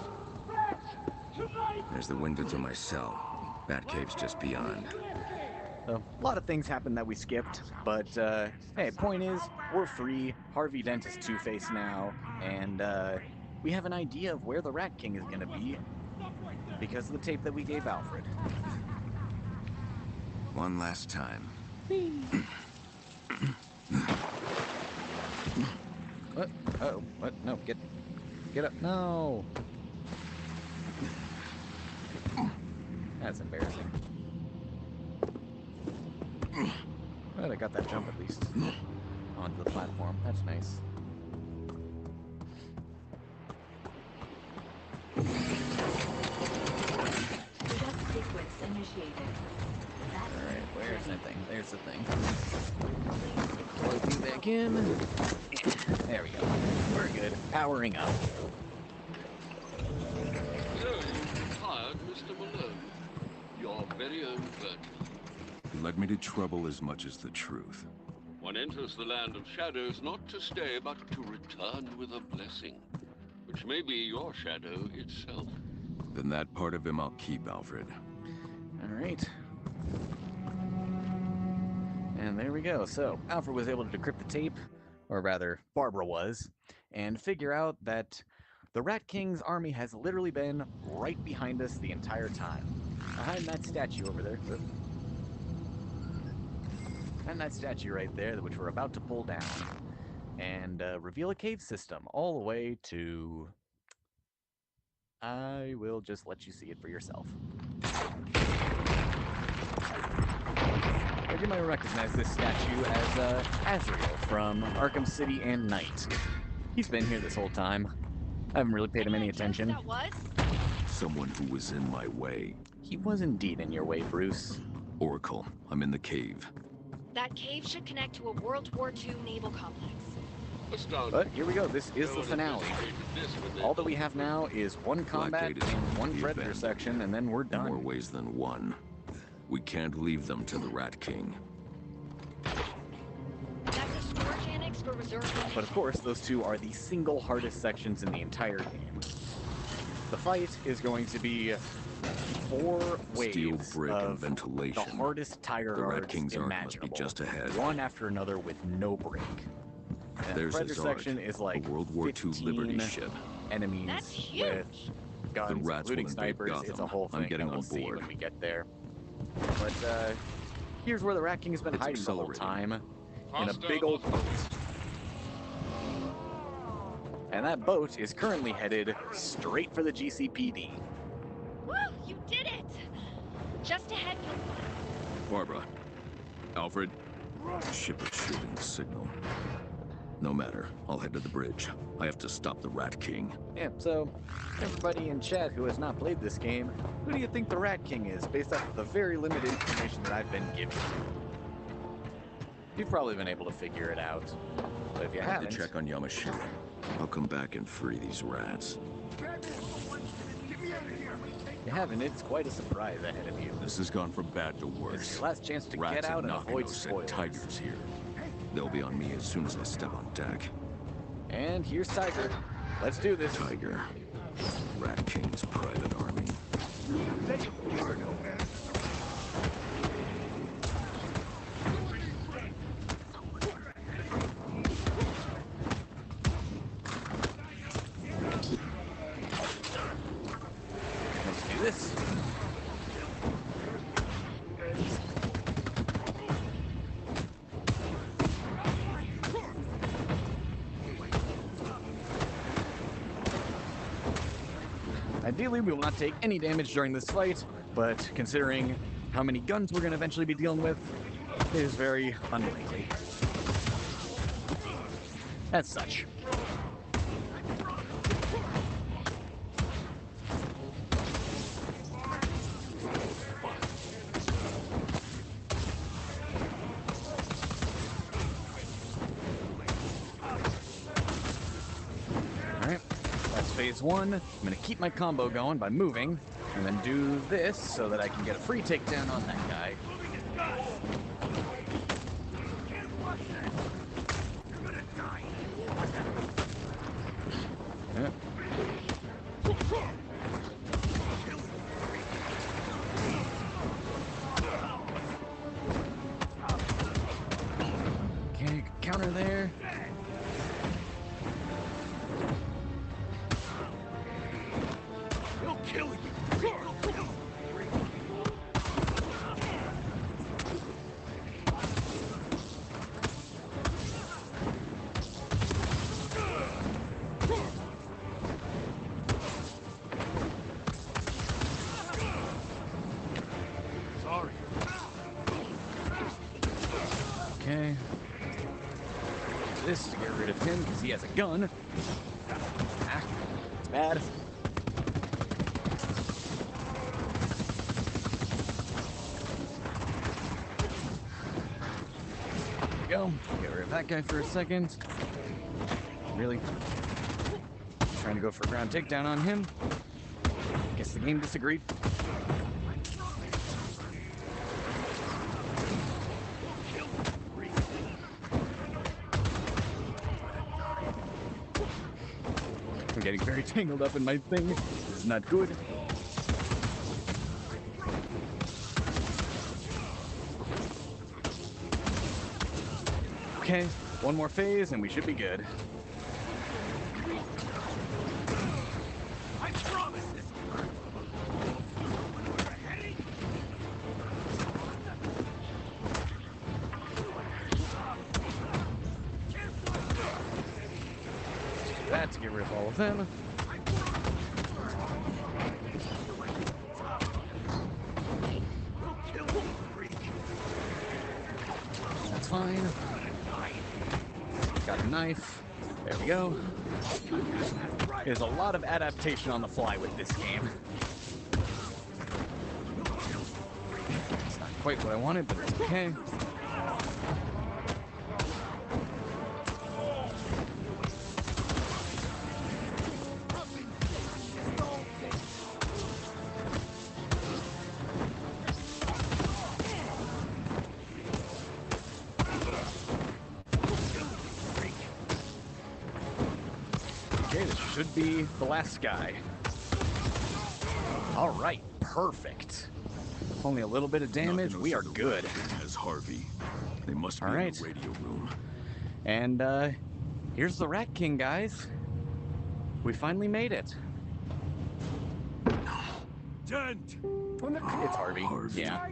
Rats! Tonight! There's the window to my cell. Batcave's just beyond. So, a lot of things happened that we skipped, but hey, point is, we're free. Harvey Dent is Two-Face now, and we have an idea of where the Rat King is going to be because of the tape that we gave Alfred. One last time. What? Uh-oh. What? No, get up. No! That's embarrassing. But I got that jump at least. Onto the platform. That's nice. Sequence initiated. Alright, where's that thing? There's the thing. Plug you back in. There we go. We're good. Powering up. So, you tired, Mr. Malone? Your very own virgin. You led me to trouble as much as the truth. One enters the land of shadows not to stay, but to return with a blessing, which may be your shadow itself. Then that part of him I'll keep, Alfred. Alright. And there we go. So Alfred was able to decrypt the tape, or rather, Barbara was, and figure out that the Rat King's army has literally been right behind us the entire time. Behind that statue over there. Behind that statue right there, which we're about to pull down. And reveal a cave system all the way to... I will just let you see it for yourself. You might recognize this statue as Azrael from Arkham City and Night. He's been here this whole time. I haven't really paid him any attention. That was? Someone who was in my way. He was indeed in your way, Bruce. Oracle, I'm in the cave. That cave should connect to a World War II naval complex. But here we go. This is the finale. All that we have now is one combat and one Predator section, and then we're done. More ways than one. We can't leave them to the Rat King. That's a storage annex for reserve. But of course, those two are the single hardest sections in the entire game. The fight is going to be 4 waves Steel, brick, of and ventilation. The hardest tire The Rat guards King's army must imaginable. be just ahead. One after another with no break. And There's the Predator his Ark, section is like a World War II Liberty ship. Enemies with guns, The rats including will invade snipers. Gotham. It's a whole thing I'm getting that we'll on see board. when we get there. But here's where the Rat King has been hiding the whole time. In a big old boat. And that boat is currently headed straight for the GCPD. Woo! You did it! Just ahead. Barbara. Alfred. The ship is shooting the signal. No matter. I'll head to the bridge. I have to stop the Rat King. Yeah, so everybody in chat who has not played this game, who do you think the Rat King is based off of the very limited information that I've been given? You've probably been able to figure it out. But if you I have haven't... to check on Yamashita. I'll come back and free these rats. If you haven't, it's quite a surprise ahead of you. This has gone from bad to worse. It's your last chance to Rats get out and avoid Nakano spoilers. sent tigers here. They'll be on me as soon as I step on deck. And here's Tiger. Let's do this. Tiger. Rat King's private army. Let's do this. Ideally, we will not take any damage during this fight, but considering how many guns we're going to eventually be dealing with, it is very unlikely. As such. Alright, that's phase 1. I'm going to keep my combo going by moving, and then do this so that I can get a free takedown on that guy. Yep. Okay, counter there. He'll kill you. Sorry. Okay. This to get rid of him because he has a gun. Ah, it's bad. There we go. Get rid of that guy for a second. Really? Trying to go for a ground takedown on him. Guess the game disagreed. I'm getting very tangled up in my thing. This is not good. Okay, one more phase and we should be good. I promise this. That to get rid of all of them. That's fine. Got a knife. There we go. There's a lot of adaptation on the fly with this game. It's not quite what I wanted, but it's okay. Okay, this should be the last guy. All right, perfect. Only a little bit of damage. We are good. As Harvey, they must be All in right. the radio room. And here's the Rat King, guys. We finally made it. Dent. It's Harvey. Harvey. Yeah.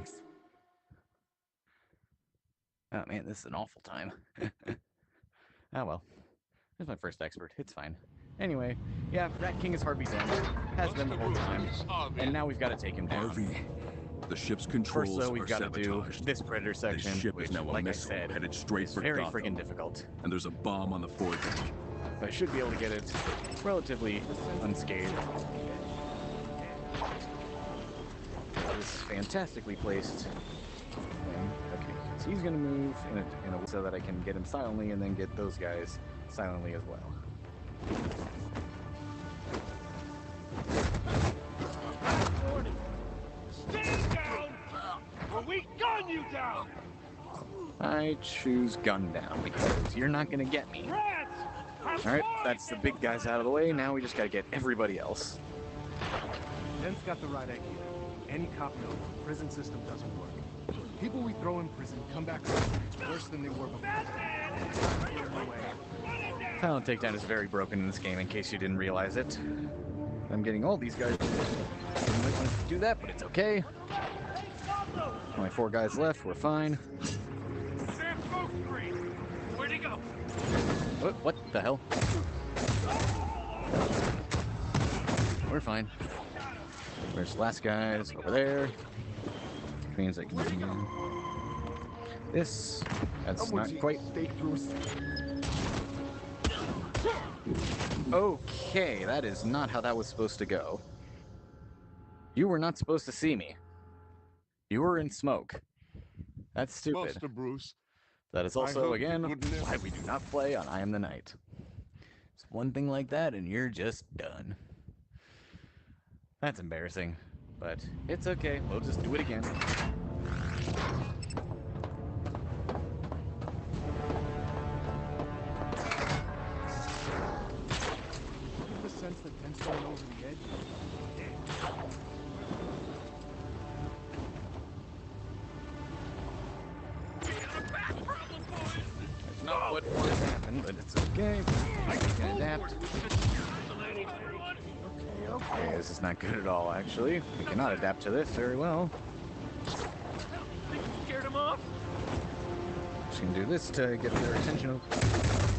Oh man, this is an awful time. Oh well. Here's my first expert. It's fine. Anyway, yeah, Rat King is Harvey's end. Has been the whole time. And now we've got to take him down. Harvey, the ship's controls First, though, we've are got to do sabotaged. this Predator section, This ship which, is now a like I missile said, headed straight is for very Gotham. friggin' difficult. And there's a bomb on the foredeck. But I should be able to get it relatively unscathed. That is fantastically placed. Okay, so he's gonna move in a way so that I can get him silently and then get those guys silently as well. Stand down, or we gun you down. I choose gun down because you're not gonna get me. Alright, that's the big guys out of the way. Now we just gotta get everybody else. Dent's got the right idea. Any cop knows the prison system doesn't work. People we throw in prison come back worse than they were before. Silent takedown is very broken in this game, in case you didn't realize it. I'm getting all these guys. I might want to do that, but it's okay. Only 4 guys left. We're fine. Where'd he go? What the hell? We're fine. Where's the last guys? Over there. Which means I can do this. That's not quite. Okay, that is not how that was supposed to go. You were not supposed to see me. You were in smoke. That's stupid. Master Bruce. That is I also, hope again, you wouldn't why we do not play on I Am the Night. It's one thing like that and you're just done. That's embarrassing, but it's okay. We'll just do it again. The sense that Dent's going over the edge. That's not what wanted to happen, but it's okay. I can adapt. Okay, this is not good at all, actually. We cannot adapt to this very well. Scared him off? Just gonna do this to get their attention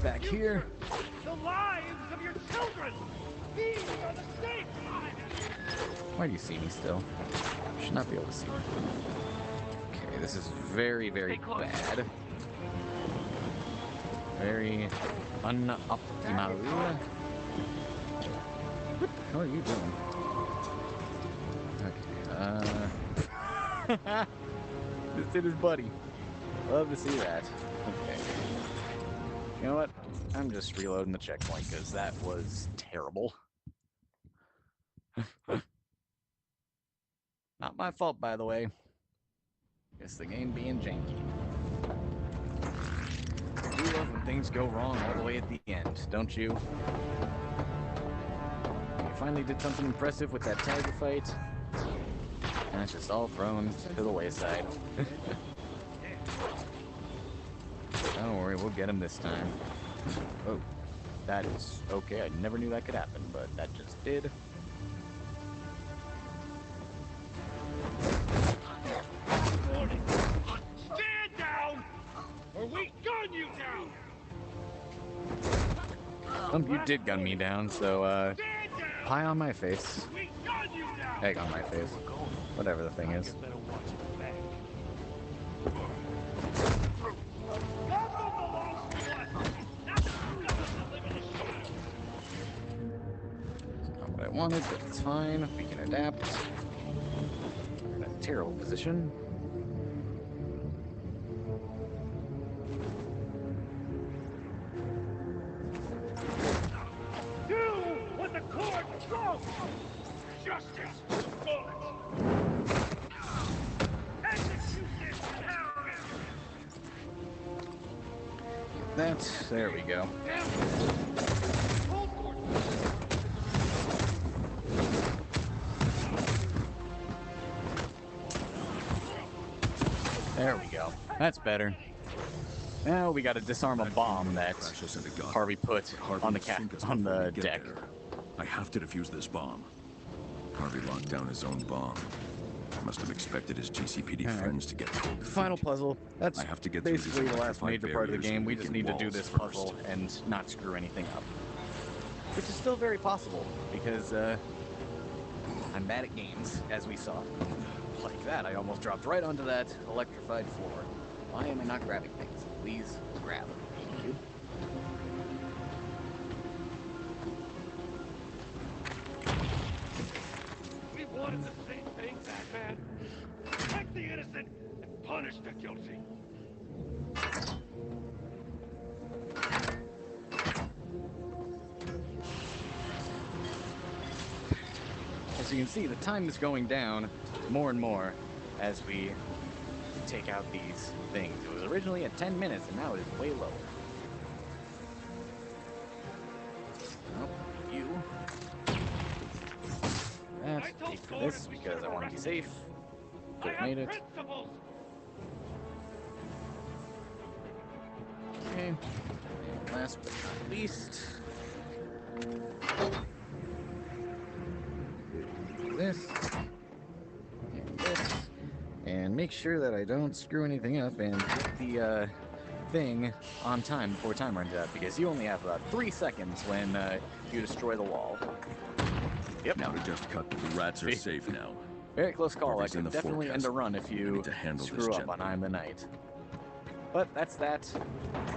back here. The lives of your children! These are the stakes! Why do you see me still? You should not be able to see me. Okay, this is very, very bad. Very unoptimal. What the hell are you doing? Okay, just hit his buddy. Love to see that. Okay. You know what? I'm just reloading the checkpoint because that was terrible. Not my fault, by the way. It's the game being janky. I do love when things go wrong all the way at the end, don't you? You finally did something impressive with that tiger fight. And it's just all thrown to the wayside. Don't worry, Alright, we'll get him this time. Oh, that is okay. I never knew that could happen, but that just did. Stand down, or we gun you down. You did gun me down, so pie on my face. We gun you down. Egg on my face. Whatever the thing is. Not what I wanted, but it's fine. We can adapt. We're in a terrible position. Do what the court wants. Justice afoot. Execute this Harry. There we go. There we go. That's better. Now we got to disarm a bomb that Harvey put on the deck. I have to defuse this bomb. Harvey locked down his own bomb. Must have expected his GCPD friends to get pulled. Final puzzle. That's basically the last major part of the game. We just need to do this puzzle and not screw anything up. Which is still very possible, because I'm bad at games, as we saw. Like that, I almost dropped right onto that electrified floor. Why am I not grabbing things? Please grab. Thank you. We wanted the same thing, Batman. Protect the innocent and punish the guilty. As you can see, the time is going down more and more as we take out these things. It was originally at 10 minutes, and now it is way lower. Oh, you. Take for this because I want to be safe. Could have made it. Okay. And last but not least, this and this, and make sure that I don't screw anything up and get the thing on time before time runs out, because you only have about 3 seconds when you destroy the wall. Yep. Now to just cut. The rats are safe now. Very close call. Harvey's I in could the definitely forecast. end a run if you screw up on I'm the Night. But that's that.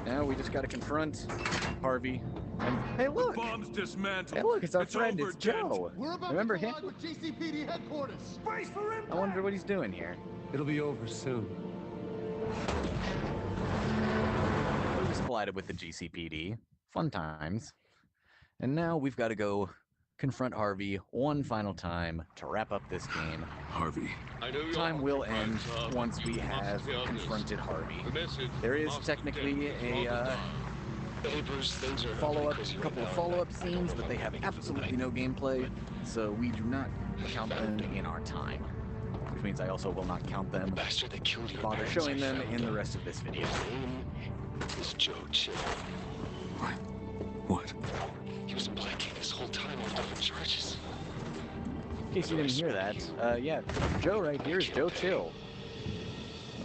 Now we just gotta confront Harvey. And hey, look! Bomb's dismantled. Hey, look! It's our friend. It's Joe. We're about Remember to him? collide with GCPD headquarters. Brace for impact. I wonder what he's doing here. It'll be over soon. We just collided with the GCPD. Fun times. And now we've got to go confront Harvey one final time to wrap up this game. Harvey. Time will end once we have confronted Harvey. There is technically a couple of follow-up scenes, but they have absolutely no gameplay, so we do not count them in our time. Which means I also will not count them, bother showing them in the rest of this video. Is Joe Chill. What? He was in Blackgate this whole time on different charges. In case you didn't hear that, yeah, Joe right here is Joe Chill.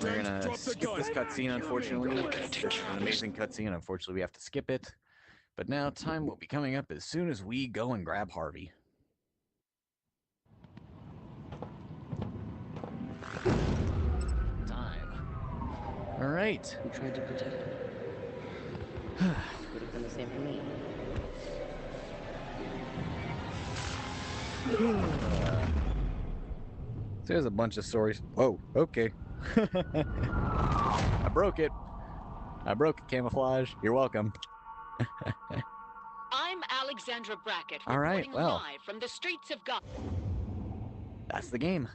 We're gonna skip this cutscene, unfortunately. It's an amazing cutscene. Unfortunately, we have to skip it. But now time will be coming up as soon as we go and grab Harvey. Time. All right. Who tried to protect him? Would have done the same for me. There's a bunch of stories. Whoa, okay. I broke it. I broke it, camouflage. You're welcome. I'm Alexandra Brackett. All right, reporting well. live from the streets of Gotham. That's the game.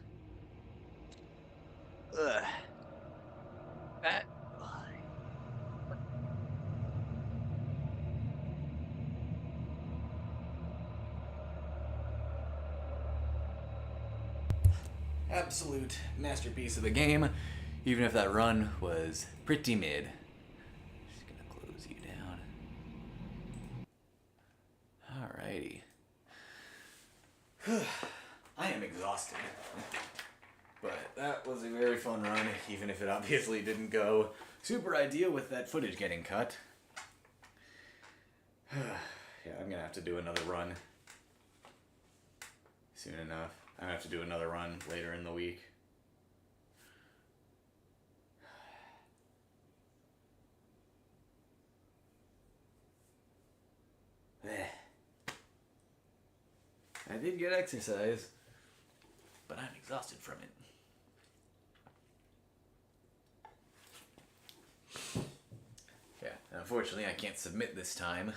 Ugh. Absolute masterpiece of a game, even if that run was pretty mid. Just gonna I am exhausted. But that was a very fun run, even if it obviously didn't go super ideal with that footage getting cut. Yeah, I'm gonna have to do another run soon enough. I'm gonna have to do another run later in the week. I did get exercise, but I'm exhausted from it. Yeah, unfortunately I can't submit this time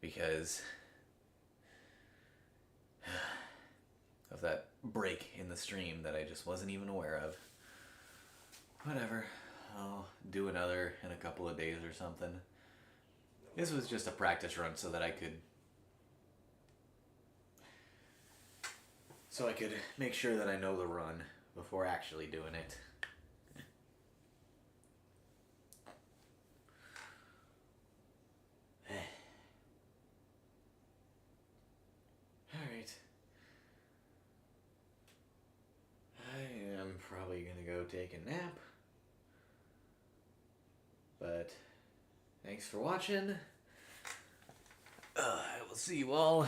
because of that break in the stream that I just wasn't even aware of. Whatever, I'll do another in a couple of days or something. This was just a practice run so that I could make sure that I know the run before actually doing it. Alright. I am probably gonna go take a nap. But thanks for watching. I will see you all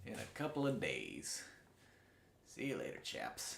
in a couple of days. See you later, chaps.